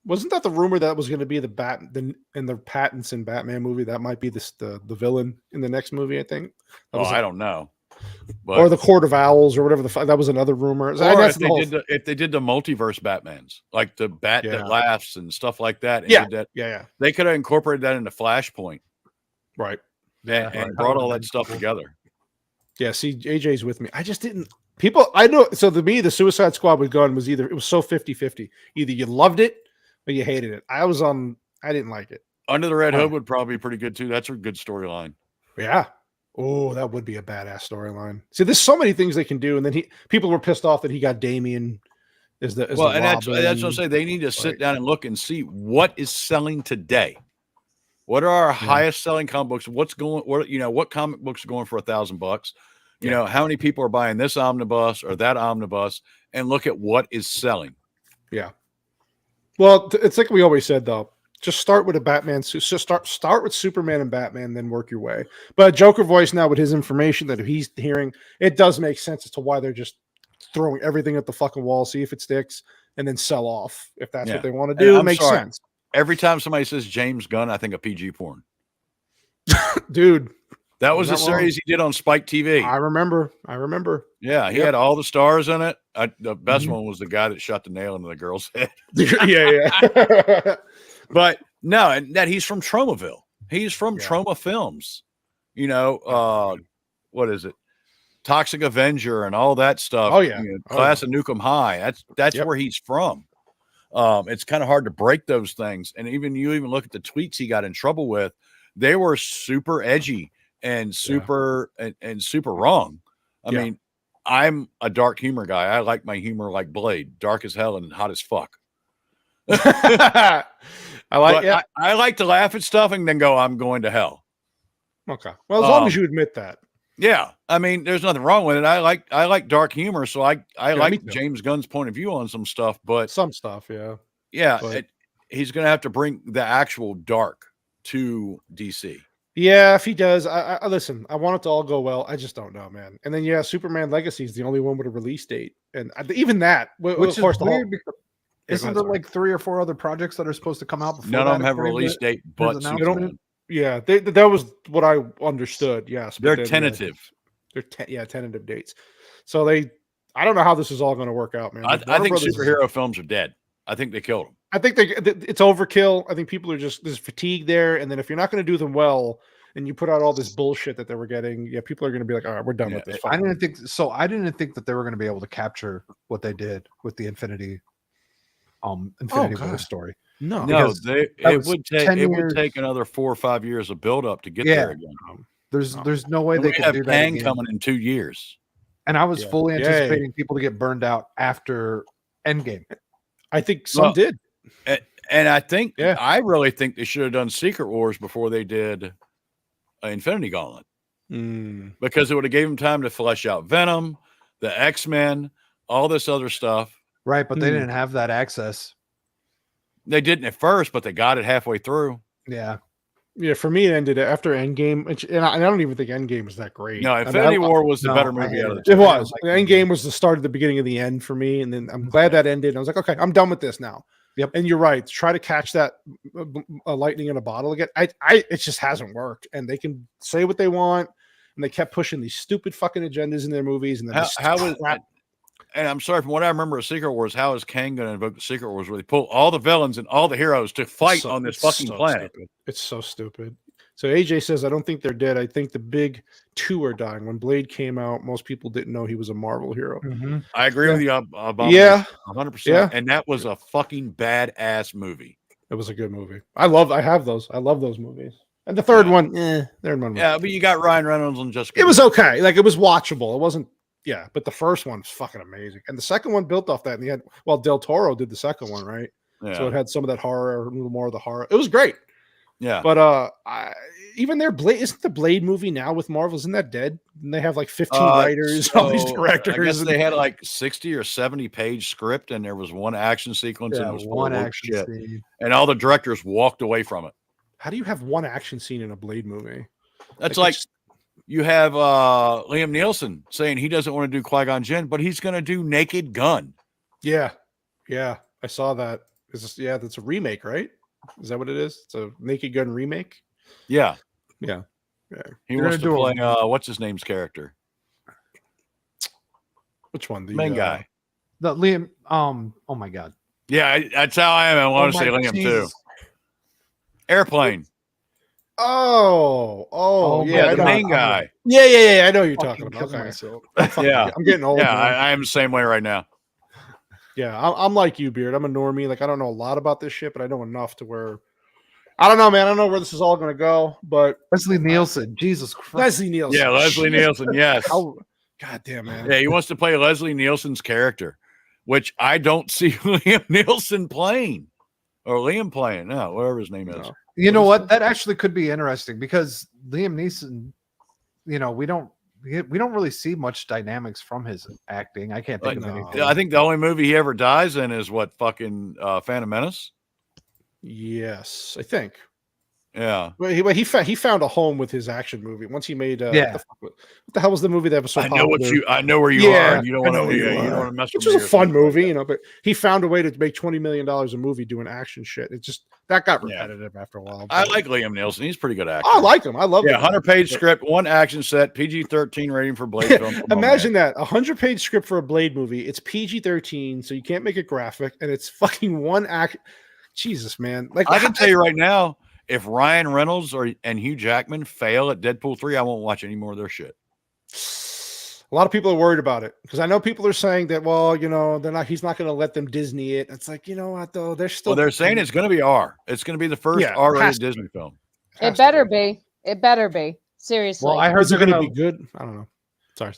[SPEAKER 1] wasn't that the rumor that was going to be the Pattinson Batman movie? That might be the villain in the next movie. I think.
[SPEAKER 3] I don't know.
[SPEAKER 1] But, or the Court of Owls, or whatever that was another rumor.
[SPEAKER 3] Or if they did the multiverse Batmans, like the bat that laughs and stuff like that. And they could have incorporated that into Flashpoint,
[SPEAKER 1] right?
[SPEAKER 3] And brought all that stuff together.
[SPEAKER 1] Yeah, see, AJ's with me. I just didn't. I know. So to me, the Suicide Squad was so 50-50. Either you loved it or you hated it. I didn't like it.
[SPEAKER 3] Under the Red Hood would probably be pretty good too. That's a good storyline.
[SPEAKER 1] Yeah. Oh, that would be a badass storyline. See, there's so many things they can do, and then people were pissed off that he got Damian as the
[SPEAKER 3] and that's what I'm saying. They need to sit down and look and see what is selling today. What are our highest selling comic books? What comic books are going for $1,000? You know, how many people are buying this omnibus or that omnibus, and look at what is selling.
[SPEAKER 1] Yeah. Well, it's like we always said, though. Just start with a Batman. So start with Superman and Batman, then work your way. But Joker Voice now, with his information that he's hearing, it does make sense as to why they're just throwing everything at the fucking wall, see if it sticks, and then sell off. If that's what they want to do, it makes sense.
[SPEAKER 3] Every time somebody says James Gunn, I think of PG porn.
[SPEAKER 1] Dude.
[SPEAKER 3] That was a series he did on Spike TV.
[SPEAKER 1] I remember.
[SPEAKER 3] Yeah, he had all the stars in it. The best one was the guy that shot the nail into the girl's head.
[SPEAKER 1] yeah.
[SPEAKER 3] But no, and that he's from Tromaville. He's from Trauma Films. You know, what is it? Toxic Avenger and all that stuff.
[SPEAKER 1] Oh yeah,
[SPEAKER 3] Class of Nukem High. That's where he's from. It's kind of hard to break those things. And you even look at the tweets he got in trouble with. They were super edgy and super and super wrong. I mean, I'm a dark humor guy. I like my humor like Blade, dark as hell and hot as fuck. I like to laugh at stuff and then go, I'm going to hell.
[SPEAKER 1] Okay. Well, as long as you admit that.
[SPEAKER 3] Yeah. I mean, there's nothing wrong with it. I like dark humor, so I like James Gunn's point of view on some stuff, but
[SPEAKER 1] some stuff, yeah.
[SPEAKER 3] Yeah. He's gonna have to bring the actual dark to DC.
[SPEAKER 1] Yeah, if he does, I listen. I want it to all go well. I just don't know, man. And then Superman Legacy is the only one with a release date, and even that,
[SPEAKER 4] which is weird. Isn't there like 3 or 4 other projects that are supposed to come out before?
[SPEAKER 3] None of them have a release date, but
[SPEAKER 1] Superman. Yeah, that was what I understood. Yes,
[SPEAKER 3] they're tentative.
[SPEAKER 1] They're tentative dates. So I don't know how this is all going to work out, man.
[SPEAKER 3] I think superhero films are dead. I think they killed them.
[SPEAKER 1] I think it's overkill. I think people are there's fatigue there, and then if you're not going to do them well, and you put out all this bullshit that they were getting, people are going to be like, all right, we're done with this.
[SPEAKER 4] I didn't think so. I didn't think that they were going to be able to capture what they did with the Infinity War story.
[SPEAKER 3] No, it would take another 4 or 5 years of build up to get there again.
[SPEAKER 4] There's no way they could do that
[SPEAKER 3] Kang
[SPEAKER 4] again.
[SPEAKER 3] coming in 2 years.
[SPEAKER 4] And I was fully anticipating people to get burned out after Endgame.
[SPEAKER 1] I think some did.
[SPEAKER 3] And I think, I really think they should have done Secret Wars before they did Infinity Gauntlet. Because it would have gave them time to flesh out Venom, the X-Men, all this other stuff.
[SPEAKER 4] Right, but they didn't have that access.
[SPEAKER 3] They didn't at first, but they got it halfway through.
[SPEAKER 4] Yeah.
[SPEAKER 1] Yeah, for me, it ended after Endgame, and I don't even think Endgame was that great.
[SPEAKER 3] No, Infinity War was the better movie out of the two.
[SPEAKER 1] It was. Endgame was the start of the beginning of the end for me, and then I'm glad that ended. I was like, okay, I'm done with this now.
[SPEAKER 4] Yep.
[SPEAKER 1] And you're right. Try to catch that lightning in a bottle again. It just hasn't worked, and they can say what they want, and they kept pushing these stupid fucking agendas in their movies. And then
[SPEAKER 3] and I'm sorry, from what I remember of Secret Wars, how is Kang going to invoke the Secret Wars where they pull all the villains and all the heroes to fight on this fucking planet?
[SPEAKER 1] Stupid. It's so stupid. So AJ says, I don't think they're dead. I think the big two are dying. When Blade came out, most people didn't know he was a Marvel hero.
[SPEAKER 3] I agree with you about 100%.
[SPEAKER 1] Yeah.
[SPEAKER 3] And that was a fucking badass movie.
[SPEAKER 1] It was a good movie. I have those. I love those movies. And the third one, third one.
[SPEAKER 3] Yeah, but you got Ryan Reynolds and Jessica.
[SPEAKER 1] It was okay. Like, it was watchable. It wasn't. Yeah, but the first one was fucking amazing, and the second one built off that. And he had, Del Toro did the second one, right?
[SPEAKER 3] Yeah.
[SPEAKER 1] So it had some of that horror, a little more of the horror. It was great.
[SPEAKER 3] Yeah,
[SPEAKER 1] but even their Blade, isn't the Blade movie now with Marvel? Isn't that dead? And they have like 15 writers, all these directors.
[SPEAKER 3] I guess they had like 60 or 70 page script, and there was one action sequence, and it was one action scene, and all the directors walked away from it.
[SPEAKER 1] How do you have one action scene in a Blade movie?
[SPEAKER 3] That's like you have Liam Neeson saying he doesn't want to do Qui-Gon Jinn, but he's going to do Naked Gun.
[SPEAKER 1] Yeah, I saw that. That's a remake, right? Is that what it is? It's a Naked Gun remake.
[SPEAKER 3] Yeah. He
[SPEAKER 1] You're
[SPEAKER 3] wants to play what's his name's character?
[SPEAKER 1] Which one?
[SPEAKER 3] The main guy.
[SPEAKER 4] The Liam. Oh my God.
[SPEAKER 3] Yeah, that's how I am. I want to say Liam too. Airplane.
[SPEAKER 1] Yeah,
[SPEAKER 3] the main guy.
[SPEAKER 1] Yeah. I know who you're talking about. Okay. I'm getting old.
[SPEAKER 3] Yeah, I am the same way right now.
[SPEAKER 1] Yeah, I'm like you, Beard. I'm a normie. Like, I don't know a lot about this shit, but I know enough to where I don't know, man. I don't know where this is all going to go. But
[SPEAKER 4] Leslie Nielsen, Jesus Christ,
[SPEAKER 1] Leslie Nielsen.
[SPEAKER 3] Yeah, Leslie Nielsen. Yes.
[SPEAKER 1] God damn, man.
[SPEAKER 3] Yeah, he wants to play Leslie Nielsen's character, which I don't see Liam Nielsen playing or Liam playing. No, whatever his name is.
[SPEAKER 4] You know what? That actually could be interesting because Liam Neeson, we don't really see much dynamics from his acting. I can't think of anything.
[SPEAKER 3] I think the only movie he ever dies in is what fucking Phantom Menace.
[SPEAKER 1] Yes, I think.
[SPEAKER 3] Yeah,
[SPEAKER 1] but he found a home with his action movie once he made. What the hell was the movie that was so popular?
[SPEAKER 3] I know where you are. You don't want to. You don't want to mess with me.
[SPEAKER 1] Which was a fun movie, but he found a way to make $20 million a movie doing action shit. It just that got repetitive after a while.
[SPEAKER 3] I like Liam Neeson. He's a pretty good actor.
[SPEAKER 1] I like him. I love him.
[SPEAKER 3] 100-page script, one action set, PG-13 rating for Blade film.
[SPEAKER 1] Imagine that 100-page script for a Blade movie. It's PG-13, so you can't make it graphic, and it's fucking one act. Jesus, man! Like,
[SPEAKER 3] I can tell you right now, if Ryan Reynolds and Hugh Jackman fail at Deadpool 3, I won't watch any more of their shit.
[SPEAKER 1] A lot of people are worried about it because I know people are saying that, he's not going to let them Disney it. It's like, you know what, though? They're still.
[SPEAKER 3] Well, they're saying it's going to be R. It's going to be the first R-rated Disney film.
[SPEAKER 2] It better be. It better be. Seriously.
[SPEAKER 4] Well, I heard
[SPEAKER 1] they're going to be good. I don't know. Sorry.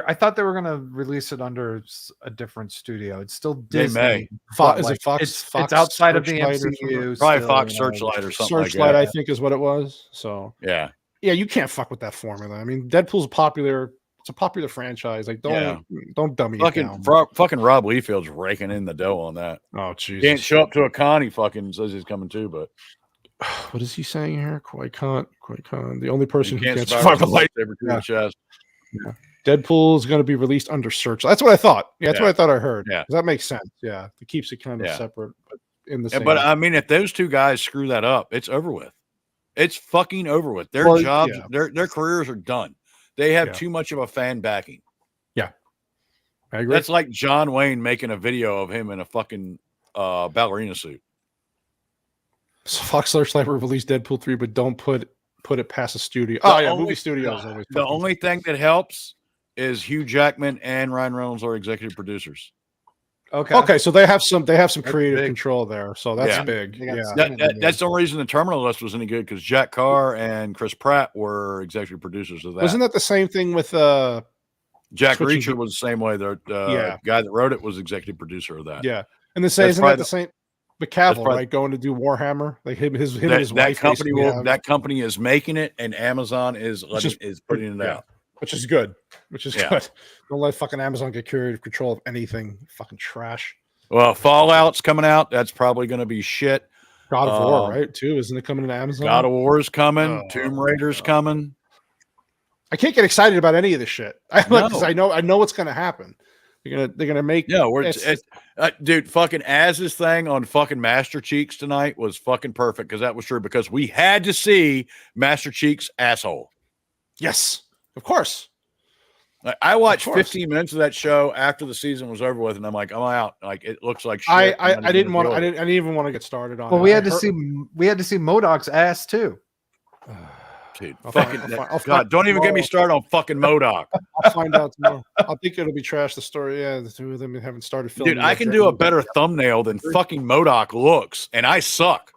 [SPEAKER 4] I thought they were going to release it under a different studio. It's still Disney.
[SPEAKER 3] They may.
[SPEAKER 1] Is it Fox?
[SPEAKER 4] It's outside of the MCU.
[SPEAKER 3] Probably Fox Searchlight or something like that.
[SPEAKER 1] Searchlight, I think, is what it was. So
[SPEAKER 3] yeah,
[SPEAKER 1] you can't fuck with that formula. I mean, Deadpool's popular. It's a popular franchise. Like, don't dummy it down.
[SPEAKER 3] Fucking Rob Liefeld's raking in the dough on that.
[SPEAKER 1] Oh, Jesus.
[SPEAKER 3] Can't show up to a con. He fucking says he's coming too, but
[SPEAKER 1] what is he saying here? Qui-Gon. The only person who can't
[SPEAKER 3] survive a lightsaber to the chest.
[SPEAKER 1] Yeah. Deadpool is going to be released under Searchlight. That's what I thought. Yeah, that's what I thought I heard.
[SPEAKER 3] Yeah,
[SPEAKER 1] that makes sense. Yeah, it keeps it kind of separate, but in the same.
[SPEAKER 3] But I mean, if those two guys screw that up, it's over with. It's fucking over with. Their jobs, their careers are done. They have too much of a fan backing.
[SPEAKER 1] Yeah, I agree.
[SPEAKER 3] That's like John Wayne making a video of him in a fucking ballerina suit.
[SPEAKER 1] So Fox Searchlight will release Deadpool 3, but don't put put it past the studio. Movie studios always.
[SPEAKER 3] The only thing that helps is Hugh Jackman and Ryan Reynolds are executive producers.
[SPEAKER 1] Okay, so they have some creative control there, so that's big. Yeah,
[SPEAKER 3] that's the reason the Terminal List was any good, because Jack Carr and Chris Pratt were executive producers of that.
[SPEAKER 1] Wasn't that the same thing with
[SPEAKER 3] Jack Reacher was the same way. The guy that wrote it was executive producer of that.
[SPEAKER 1] Yeah, and isn't that the same? But Cavill, right, going to do Warhammer, like him and his wife.
[SPEAKER 3] That company is making it, and Amazon is putting it out,
[SPEAKER 1] which is good. Good. Don't let fucking Amazon get creative control of anything. Fucking trash.
[SPEAKER 3] Well, Fallout's coming out. That's probably going to be shit.
[SPEAKER 1] God of War, right? Too, isn't it coming to Amazon?
[SPEAKER 3] God of War is coming. Tomb Raider's coming.
[SPEAKER 1] I can't get excited about any of this shit. I know what's going to happen. They're gonna make
[SPEAKER 3] dude. Fucking Az's thing on fucking Master Cheeks tonight was fucking perfect, because that was true, because we had to see Master Cheeks' asshole.
[SPEAKER 1] Yes, of course.
[SPEAKER 3] I watched 15 minutes of that show after the season was over with, and I'm like, I'm out. Like, it looks like shit.
[SPEAKER 1] I didn't even want to get started on.
[SPEAKER 4] Well, we had to see MODOK's ass too.
[SPEAKER 3] Dude, God, don't even get me started on fucking MODOK.
[SPEAKER 1] I'll find out tomorrow. I think it'll be trash. The story, the two of them haven't started filming.
[SPEAKER 3] Dude, I can do a better thumbnail than fucking MODOK looks, and I suck.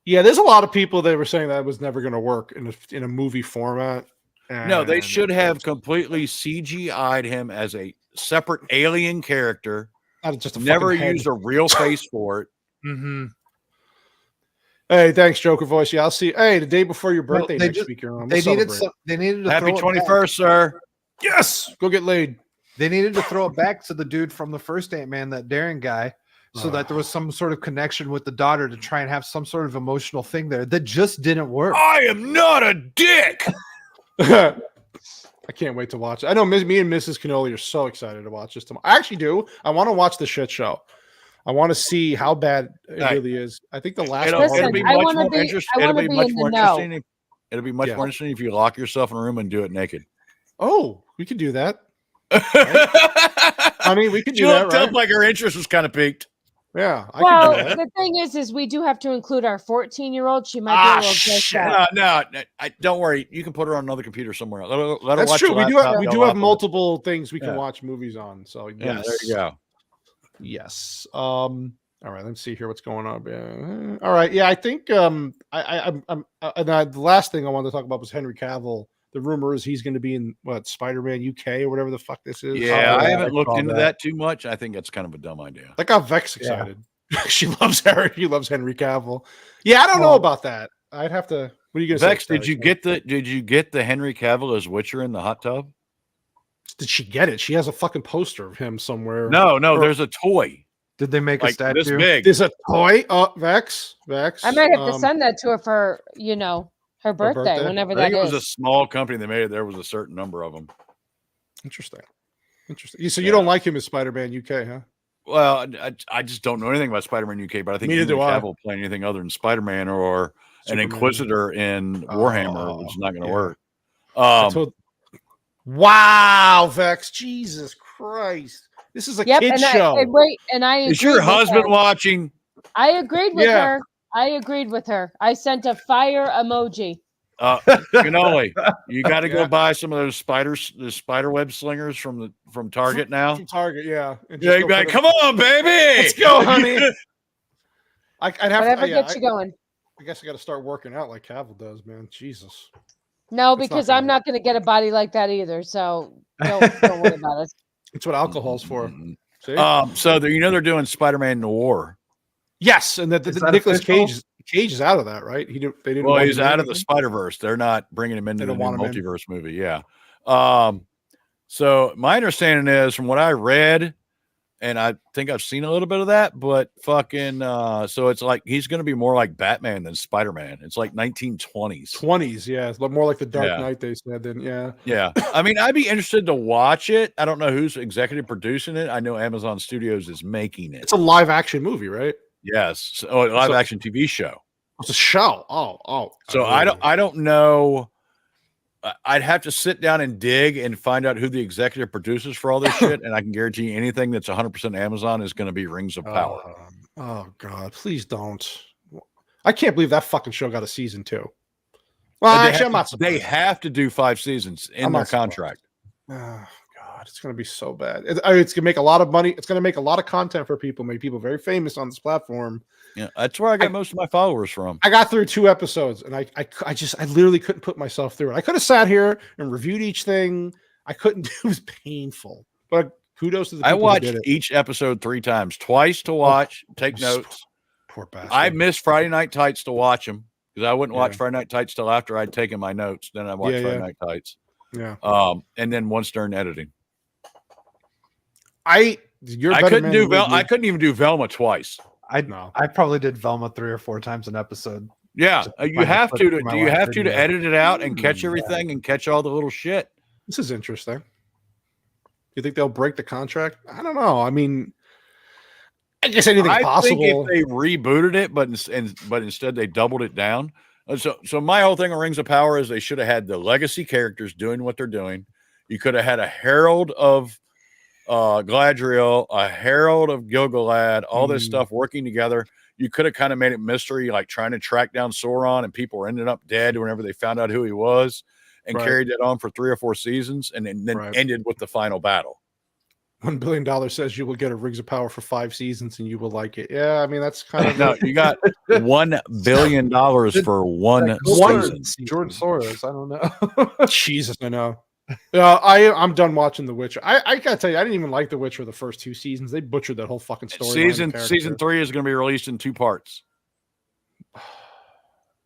[SPEAKER 1] Yeah, there's a lot of people that were saying that was never going to work in a movie format.
[SPEAKER 3] No, they should have completely CGI'd him as a separate alien character.
[SPEAKER 1] Not just
[SPEAKER 3] never used a real face for it.
[SPEAKER 1] Mm-hmm. Hey, thanks, Joker Voice. Yeah, I'll see. Hey, the day before your birthday next week, you're on.
[SPEAKER 4] They needed to
[SPEAKER 3] Happy 21st, sir.
[SPEAKER 1] Yes, go get laid.
[SPEAKER 4] They needed to throw it back to the dude from the first Ant-Man, that Darren guy, so that there was some sort of connection with the daughter to try and have some sort of emotional thing there that just didn't work.
[SPEAKER 3] I am not a dick.
[SPEAKER 1] I can't wait to watch it. I know me and Mrs. Cannoli are so excited to watch this tomorrow. I actually do. I want to watch the shit show. I want to see how bad it really is. I think the last
[SPEAKER 3] it'll be much more interesting. It'll be much more interesting. It'll be much more interesting if you lock yourself in a room and do it naked.
[SPEAKER 1] Oh, we could do that. Right? I mean, we could do that.
[SPEAKER 3] Right? Like our interest was kind of peaked.
[SPEAKER 1] Yeah.
[SPEAKER 2] Well, the thing is we do have to include our 14-year-old. She might be a little
[SPEAKER 3] shit. No, don't worry. You can put her on another computer somewhere else. Let her
[SPEAKER 1] That's
[SPEAKER 3] watch
[SPEAKER 1] true. We do have multiple things we can watch movies on. So yes.
[SPEAKER 3] Yeah, there you go.
[SPEAKER 1] Yes. All right. Let's see here. What's going on? All right. Yeah, I think the last thing I wanted to talk about was Henry Cavill. The rumor is he's going to be in Spider-Man UK or whatever the fuck this is.
[SPEAKER 3] Yeah, I haven't looked into that too much. I think that's kind of a dumb idea.
[SPEAKER 1] That got Vex excited. Yeah. She loves Henry Cavill. Yeah, I don't know about that. I'd have to. What are you going to say?
[SPEAKER 3] Vex, did you get the Henry Cavill as Witcher in the hot tub?
[SPEAKER 1] Did she get it? She has a fucking poster of him somewhere.
[SPEAKER 3] No, there's a toy.
[SPEAKER 4] Did they make a statue?
[SPEAKER 3] This big?
[SPEAKER 1] There's a toy. Vex.
[SPEAKER 2] I might have to send that to her for her birthday, whenever that is.
[SPEAKER 3] I think it was a small company that made it. There was a certain number of them.
[SPEAKER 1] Interesting. So you don't like him as Spider-Man UK, huh?
[SPEAKER 3] Well, I just don't know anything about Spider-Man UK, but I think Henry Cavill playing anything other than Spider-Man or Superman. An Inquisitor in Warhammer, which is not going to work.
[SPEAKER 1] Wow, Vex! Jesus Christ! This is a kid show.
[SPEAKER 3] Is your husband watching?
[SPEAKER 2] I agreed with her. I sent a fire emoji.
[SPEAKER 3] Cannoli, you got to go buy some of those spider web slingers from Target now.
[SPEAKER 1] From Target, yeah.
[SPEAKER 3] Yeah, you got. Come on, baby.
[SPEAKER 1] Let's go, honey. I'd have
[SPEAKER 2] whatever gets you going.
[SPEAKER 1] I guess I got to start working out like Cavill does, man. Jesus.
[SPEAKER 2] No, because I'm not going to get a body like that either. So don't worry about it.
[SPEAKER 1] It's what alcohol's for. See?
[SPEAKER 3] So they're doing Spider-Man Noir.
[SPEAKER 1] Yes, and that Nicolas Cage is out of that, right? They didn't.
[SPEAKER 3] Well, he's out of the Spider-Verse. They're not bringing him into the multiverse movie. Yeah. So my understanding is, from what I read, and I think I've seen a little bit of that, but fucking, so it's like he's going to be more like Batman than Spider-Man. It's like 1920s.
[SPEAKER 1] 20s, yeah. It's more like the Dark Knight, they said. Then, yeah.
[SPEAKER 3] Yeah. I mean, I'd be interested to watch it. I don't know who's executive producing it. I know Amazon Studios is making it.
[SPEAKER 1] It's a live action movie, right?
[SPEAKER 3] Yes. Oh, live action TV show.
[SPEAKER 1] It's a show. Oh.
[SPEAKER 3] So I don't know. I'd have to sit down and dig and find out who the executive producers for all this shit, and I can guarantee you anything that's 100% Amazon is going to be Rings of Power.
[SPEAKER 1] Oh God, please don't! I can't believe that fucking show got a season 2. Well, actually, I'm not
[SPEAKER 3] They
[SPEAKER 1] surprised.
[SPEAKER 3] have to do 5 seasons in their contract.
[SPEAKER 1] Oh God, it's going to be so bad. It's going to make a lot of money. It's going to make a lot of content for people. Make people very famous on this platform.
[SPEAKER 3] Yeah, that's where I got most of my followers from.
[SPEAKER 1] I got through 2 episodes, and I literally couldn't put myself through it. I could have sat here and reviewed each thing. I couldn't. It was painful. But kudos to the people
[SPEAKER 3] I watched
[SPEAKER 1] who did it.
[SPEAKER 3] each episode 3 times, twice to watch, take notes.
[SPEAKER 1] Poor bastard.
[SPEAKER 3] I missed Friday Night Tights to watch them because I wouldn't watch Friday Night Tights till after I'd taken my notes. Then I watched Friday Night Tights.
[SPEAKER 1] Yeah.
[SPEAKER 3] And then once during editing.
[SPEAKER 1] I
[SPEAKER 3] couldn't even do Velma twice.
[SPEAKER 4] I probably did Velma 3 or 4 times an episode.
[SPEAKER 3] Yeah, you have to. Do you have to edit it out and catch everything and catch all the little shit?
[SPEAKER 1] This is interesting. You think they'll break the contract? I don't know. I mean, I guess anything's possible.
[SPEAKER 3] I think if they rebooted it, but instead they doubled it down. So my whole thing of Rings of Power is they should have had the legacy characters doing what they're doing. You could have had a herald of Galadriel, a herald of Gil-galad, all this stuff working together. You could have kind of made it mystery, like trying to track down Sauron, and people were ending up dead whenever they found out who he was, and carried it on for 3 or 4 seasons, and then ended with the final battle.
[SPEAKER 1] $1 billion says you will get a Rings of Power for 5 seasons and you will like it. Yeah, I mean that's kind of
[SPEAKER 3] no. You got $1 billion for one season.
[SPEAKER 4] George Soros. I don't know.
[SPEAKER 1] Jesus, I know. Yeah, I'm done watching The Witcher. I gotta tell you, I didn't even like The Witcher the first 2 seasons. They butchered that whole fucking story.
[SPEAKER 3] Season 3 is going to be released in 2 parts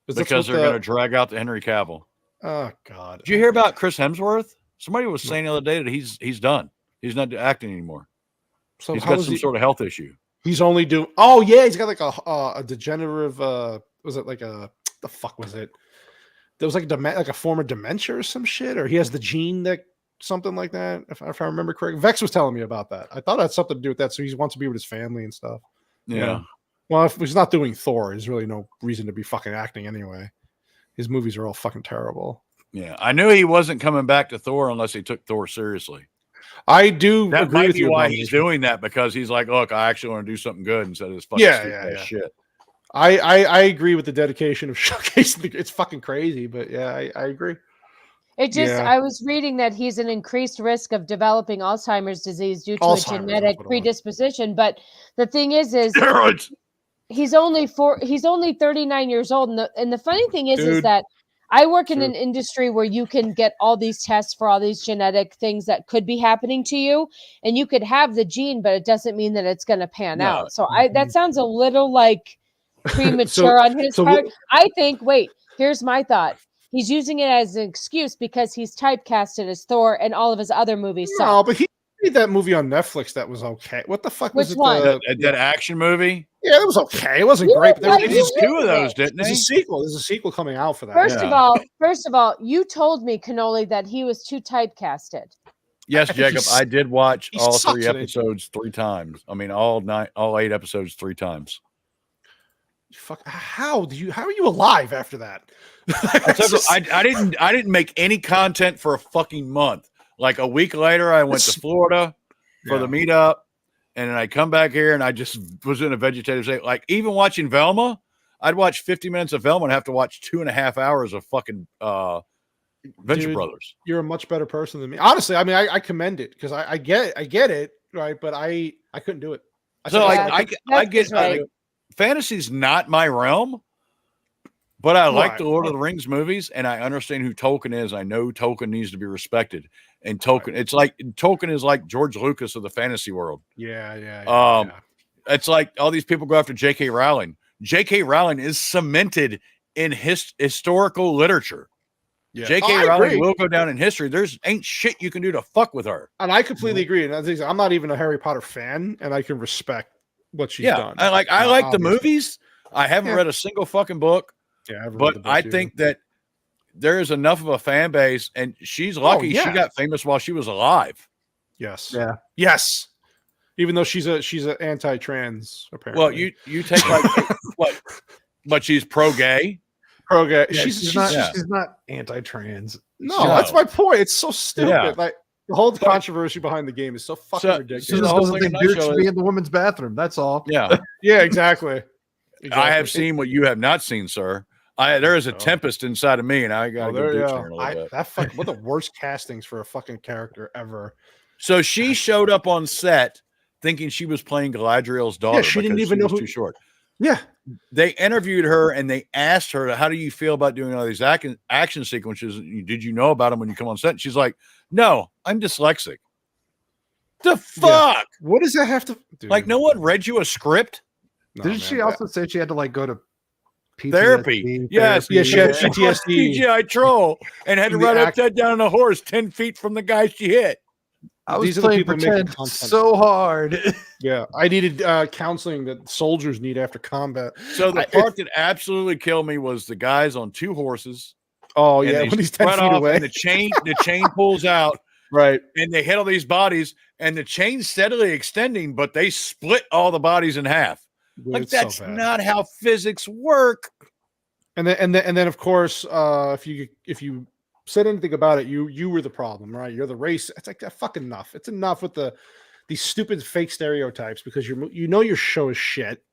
[SPEAKER 3] because they're going to drag out the Henry Cavill.
[SPEAKER 1] Oh God!
[SPEAKER 3] Did you hear about Chris Hemsworth? Somebody was saying the other day that he's done. He's not acting anymore. So he's got some sort of health issue.
[SPEAKER 1] He's only doing. Oh yeah, he's got like a degenerative. Was it like the fuck was it? There was like a form of dementia or some shit, or he has the gene that something like that. If I remember correctly, Vex was telling me about that. I thought it had something to do with that. So he wants to be with his family and stuff.
[SPEAKER 3] Yeah.
[SPEAKER 1] Well, if he's not doing Thor, there's really no reason to be fucking acting anyway. His movies are all fucking terrible.
[SPEAKER 3] Yeah, I knew he wasn't coming back to Thor unless he took Thor seriously.
[SPEAKER 1] I do
[SPEAKER 3] that
[SPEAKER 1] agree
[SPEAKER 3] might
[SPEAKER 1] with
[SPEAKER 3] be
[SPEAKER 1] you.
[SPEAKER 3] Why he's doing that, because he's like, look, I actually want to do something good instead of this fucking shit.
[SPEAKER 1] I agree with the dedication of showcasing. It's fucking crazy, but yeah, I agree.
[SPEAKER 2] It just, I was reading that he's an increased risk of developing Alzheimer's disease due to a genetic predisposition. But the thing is he's only 39 years old. And the funny thing is that I work in an industry where you can get all these tests for all these genetic things that could be happening to you. And you could have the gene, but it doesn't mean that it's going to pan out. So that sounds a little like premature on his part. I think, here's my thought. He's using it as an excuse because he's typecasted as Thor and all of his other movies.
[SPEAKER 1] No, but he made that movie on Netflix that was okay. What the fuck was it?
[SPEAKER 3] That action movie?
[SPEAKER 1] Yeah, it was okay. It wasn't great. But
[SPEAKER 3] they did 2 of those, didn't they?
[SPEAKER 1] There's a sequel. There's a sequel coming out for that.
[SPEAKER 2] First of all, you told me, Cannoli, that he was too typecasted.
[SPEAKER 3] Yes, Jacob. I did watch all 3 episodes 3 times. I mean, all 8 episodes 3 times.
[SPEAKER 1] Fuck! How are you alive after that?
[SPEAKER 3] I didn't make any content for a fucking month. Like a week later, I went to Florida for the meetup, and then I come back here and I just was in a vegetative state. Like even watching Velma, I'd watch 50 minutes of Velma and have to watch 2.5 hours of fucking Venture Brothers.
[SPEAKER 1] You're a much better person than me. Honestly, I mean, I commend it because I get it, right? But I couldn't do it.
[SPEAKER 3] I get fantasy's not my realm, but I like the Lord of the Rings movies, and I understand who Tolkien is. I know Tolkien needs to be respected, and Tolkien, it's like Tolkien is like George Lucas of the fantasy world.
[SPEAKER 1] Yeah.
[SPEAKER 3] It's like all these people go after J.K. Rowling. J.K. Rowling is cemented in historical literature. Yeah. J.K. Rowling will go down in history. There's ain't shit you can do to fuck with her.
[SPEAKER 1] And I completely agree. And I'm not even a Harry Potter fan, and I can respect what she's done.
[SPEAKER 3] I like the movies. I haven't read a single fucking book.
[SPEAKER 1] Yeah,
[SPEAKER 3] but I think that there is enough of a fan base, and she's lucky she got famous while she was alive.
[SPEAKER 1] Yes.
[SPEAKER 4] Yeah.
[SPEAKER 1] Yes. Even though she's an anti-trans, apparently.
[SPEAKER 3] Well, you take what? But she's pro-gay.
[SPEAKER 1] Pro-gay.
[SPEAKER 4] Yeah, she's not anti-trans.
[SPEAKER 1] No, that's my point. It's so stupid. Yeah. Like the whole controversy behind the game is so fucking ridiculous.
[SPEAKER 4] She just doesn't think dude should be in the women's bathroom. That's all.
[SPEAKER 3] Yeah.
[SPEAKER 1] Yeah, exactly.
[SPEAKER 3] I have seen what you have not seen, sir. There is a tempest inside of me, and I got to go do here in a little bit.
[SPEAKER 1] What the worst castings for a fucking character ever.
[SPEAKER 3] So she showed up on set thinking she was playing Galadriel's daughter.
[SPEAKER 1] Yeah, she didn't even know who.
[SPEAKER 3] Too short.
[SPEAKER 1] Yeah,
[SPEAKER 3] they interviewed her and they asked her, "How do you feel about doing all these action sequences? Did you know about them when you come on set?" And she's like, "No, I'm dyslexic." The fuck?
[SPEAKER 1] Yeah. What does that have to?
[SPEAKER 3] Dude. Like, no one read you a script?
[SPEAKER 4] No, Didn't she also say she had to like go to
[SPEAKER 3] therapy? Yes,
[SPEAKER 1] yeah, she had PTSD,
[SPEAKER 3] CGI troll, and had to ride upside down on a horse 10 feet from the guy she hit.
[SPEAKER 4] I was playing pretend so hard.
[SPEAKER 1] Yeah, I needed counseling that soldiers need after combat.
[SPEAKER 3] So the part that absolutely killed me was the guys on 2 horses.
[SPEAKER 1] Oh yeah, when he's 10 feet away,
[SPEAKER 3] and the chain pulls out.
[SPEAKER 1] Right,
[SPEAKER 3] and they hit all these bodies, and the chain's steadily extending, but they split all the bodies in half.
[SPEAKER 1] Dude,
[SPEAKER 3] like that's not how physics work.
[SPEAKER 1] And then of course, if you said anything about it, you were the problem, right? You're the race. It's like that fucking enough. It's enough with these stupid fake stereotypes because your show is shit.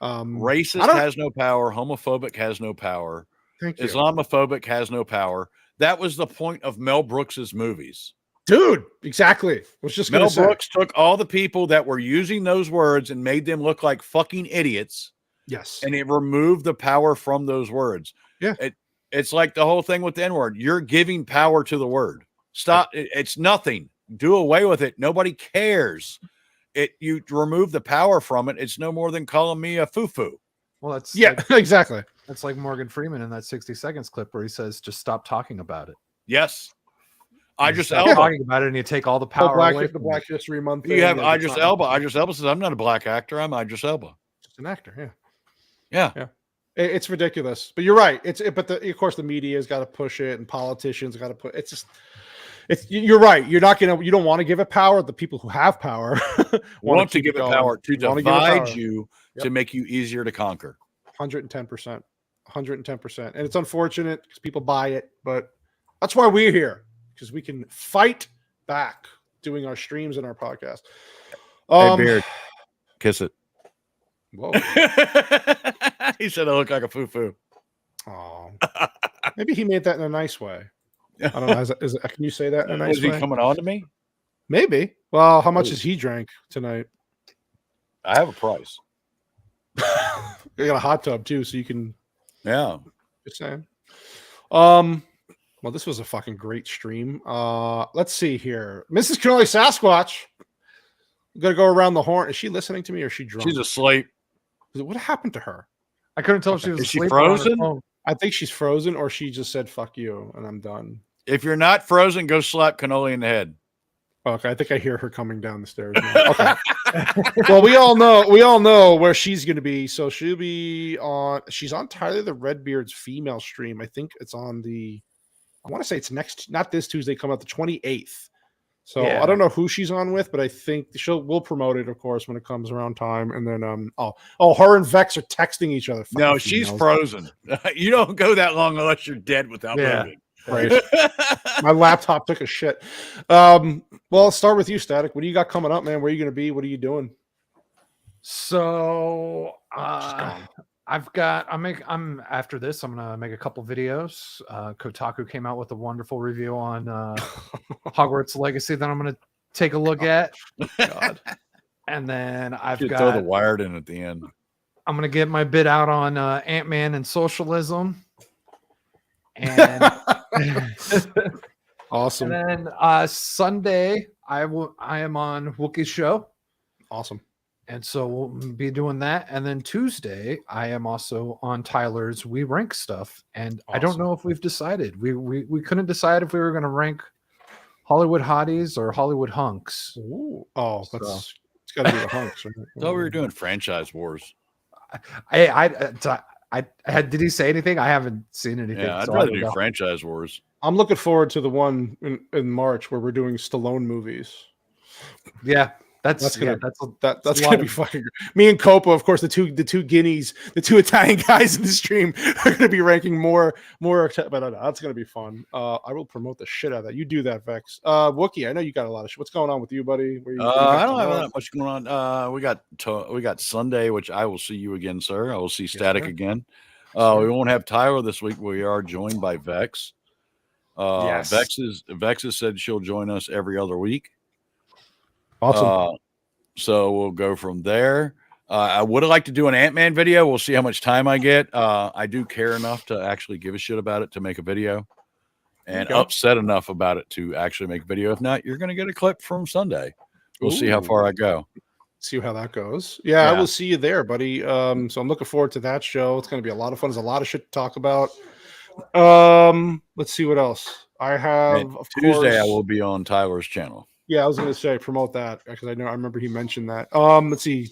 [SPEAKER 3] Racist has no power. Homophobic has no power.
[SPEAKER 1] Thank you.
[SPEAKER 3] Islamophobic has no power. That was the point of Mel Brooks's movies.
[SPEAKER 1] Dude, exactly.
[SPEAKER 3] Mel Brooks took all the people that were using those words and made them look like fucking idiots.
[SPEAKER 1] Yes.
[SPEAKER 3] And it removed the power from those words.
[SPEAKER 1] Yeah.
[SPEAKER 3] It's like the whole thing with the N-word. You're giving power to the word. Stop. It's nothing. Do away with it. Nobody cares. You remove the power from it. It's no more than calling me a foo-foo.
[SPEAKER 4] Well, that's
[SPEAKER 1] exactly.
[SPEAKER 4] That's like Morgan Freeman in that 60 Seconds clip where he says, "Just stop talking about it."
[SPEAKER 3] Yes.
[SPEAKER 4] Idris Elba talking about it, and you take all the power away from
[SPEAKER 1] the Black History Month.
[SPEAKER 3] You have Idris Elba. Idris Elba says, "I'm not a black actor. I'm Idris Elba."
[SPEAKER 1] Just an actor.
[SPEAKER 3] Yeah.
[SPEAKER 1] It's ridiculous, but you're right. But of course the media has got to push it, and politicians got to put. You're right. You don't want to give it power. The people who have power
[SPEAKER 3] want to give it power to divide you, to make you easier to conquer.
[SPEAKER 1] 110%, 110%, and it's unfortunate because people buy it, but that's why we're here, because we can fight back doing our streams and our podcast.
[SPEAKER 3] Hey, Beard, kiss it.
[SPEAKER 1] Whoa.
[SPEAKER 3] He said I look like a foo-foo.
[SPEAKER 1] Oh, maybe he made that in a nice way. I don't know. Can you say that in a nice way?
[SPEAKER 3] Is he coming on to me?
[SPEAKER 1] Maybe. Well, how much has he drank tonight?
[SPEAKER 3] I have a price.
[SPEAKER 1] You got a hot tub too, so you can.
[SPEAKER 3] Yeah.
[SPEAKER 1] Just saying. Well, this was a fucking great stream. Let's see here, Mrs. Cannoli Sasquatch. I'm gonna go around the horn. Is she listening to me or is she drunk?
[SPEAKER 3] She's asleep.
[SPEAKER 1] What happened to her?
[SPEAKER 4] I couldn't tell if she was
[SPEAKER 3] Is she
[SPEAKER 4] asleep
[SPEAKER 3] frozen?
[SPEAKER 4] or on her phone.
[SPEAKER 1] I think she's frozen, or she just said "fuck you" and I'm done.
[SPEAKER 3] If you're not frozen, go slap Cannoli in the head.
[SPEAKER 1] Okay, I think I hear her coming down the stairs now. Okay. Well, we all know where she's going to be. So she's on Tyler the Redbeard's female stream. I think it's on I want to say it's not this Tuesday, come out the 28th. So yeah. I don't know who she's on with, but I think we'll promote it, of course, when it comes around time. And then, her and Vex are texting each other.
[SPEAKER 3] No, she's frozen. You don't go that long unless you're dead without moving.
[SPEAKER 1] Right. My laptop took a shit. Well, I'll start with you, Static. What do you got coming up, man? Where are you going to be? What are you doing?
[SPEAKER 4] So I'm after this, I'm going to make a couple videos. Kotaku came out with a wonderful review on Hogwarts Legacy that I'm going to take a look at. God. And then I've got
[SPEAKER 3] throw the Wired in at the end.
[SPEAKER 4] I'm going to get my bit out on Ant-Man and socialism. And
[SPEAKER 1] awesome.
[SPEAKER 4] And then Sunday I am on Wookie's show.
[SPEAKER 1] Awesome.
[SPEAKER 4] And so we'll be doing that. And then Tuesday I am also on Tyler's We Rank stuff. And awesome. I don't know if we've decided. We couldn't decide if we were going to rank Hollywood hotties or Hollywood hunks.
[SPEAKER 1] Ooh. Oh, it's got to be the hunks. Right?
[SPEAKER 3] I thought we were doing franchise wars.
[SPEAKER 4] Did he say anything? I haven't seen anything.
[SPEAKER 3] Yeah, I'd rather do franchise wars.
[SPEAKER 1] I'm looking forward to the one in March where we're doing Stallone movies.
[SPEAKER 4] Yeah, that's gonna
[SPEAKER 1] be fucking great. Me and Copa, of course, the two guineas, the two Italian guys in the stream are gonna be ranking more. But that's gonna be fun. I will promote the shit out of that. You do that, Vex. Wookie, I know you got a lot of shit. What's going on with you, buddy?
[SPEAKER 3] I don't have that much going on. We got Sunday, which I will see you again, sir. I will see Static again. We won't have Tyler this week. We are joined by Vex.
[SPEAKER 1] Yes.
[SPEAKER 3] Vex has said she'll join us every other week.
[SPEAKER 1] Awesome.
[SPEAKER 3] So we'll go from there. I would like to do an Ant-Man video. We'll see how much time I get. I do care enough to actually give a shit about it to make a video, and upset enough about it to actually make a video. If not, you're going to get a clip from Sunday. We'll see how far I go.
[SPEAKER 1] See how that goes. Yeah, I will see you there, buddy. So I'm looking forward to that show. It's going to be a lot of fun. There's a lot of shit to talk about. Let's see what else I have.
[SPEAKER 3] And Tuesday, I will be on Tyler's channel.
[SPEAKER 1] Yeah, I was going to say promote that because I remember he mentioned that. Let's see.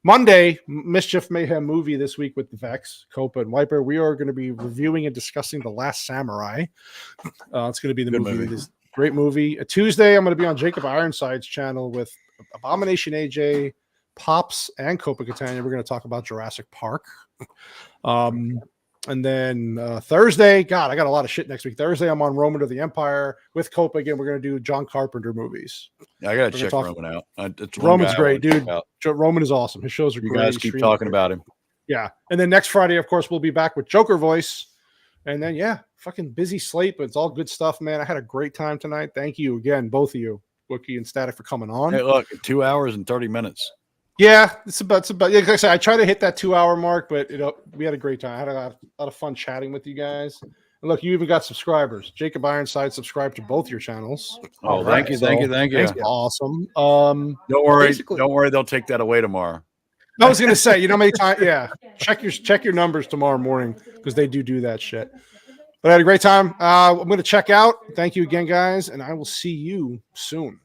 [SPEAKER 1] Monday, Mischief Mayhem movie this week with the Vex, Copa, and Wiper. We are going to be reviewing and discussing The Last Samurai. It's going to be the movie. This great movie. Tuesday, I'm going to be on Jacob Ironside's channel with Abomination AJ, Pops, and Copa Catania. We're going to talk about Jurassic Park. And then Thursday, God, I got a lot of shit next week. Thursday, I'm on Roman of the Empire with Copa again. We're going to do John Carpenter movies.
[SPEAKER 3] Yeah, I got to check Roman out.
[SPEAKER 1] Roman's great, dude. Roman is awesome. His shows are great.
[SPEAKER 3] You guys keep talking about him.
[SPEAKER 1] Yeah. And then next Friday, of course, we'll be back with Joker Voice. And then, fucking busy slate, but it's all good stuff, man. I had a great time tonight. Thank you again, both of you, Wookie and Static, for coming on.
[SPEAKER 3] Hey, look, 2 hours and 30 minutes.
[SPEAKER 1] Yeah, it's about. Like I said, I try to hit that 2 hour mark, but we had a great time. I had a lot of fun chatting with you guys. And look, you even got subscribers. Jacob Ironside subscribed to both your channels.
[SPEAKER 3] Oh, thank you.
[SPEAKER 1] Awesome.
[SPEAKER 3] Don't worry, they'll take that away tomorrow.
[SPEAKER 1] I was gonna say, you know how many times? Yeah, check your numbers tomorrow morning because they do that shit. But I had a great time. I'm gonna check out. Thank you again, guys, and I will see you soon.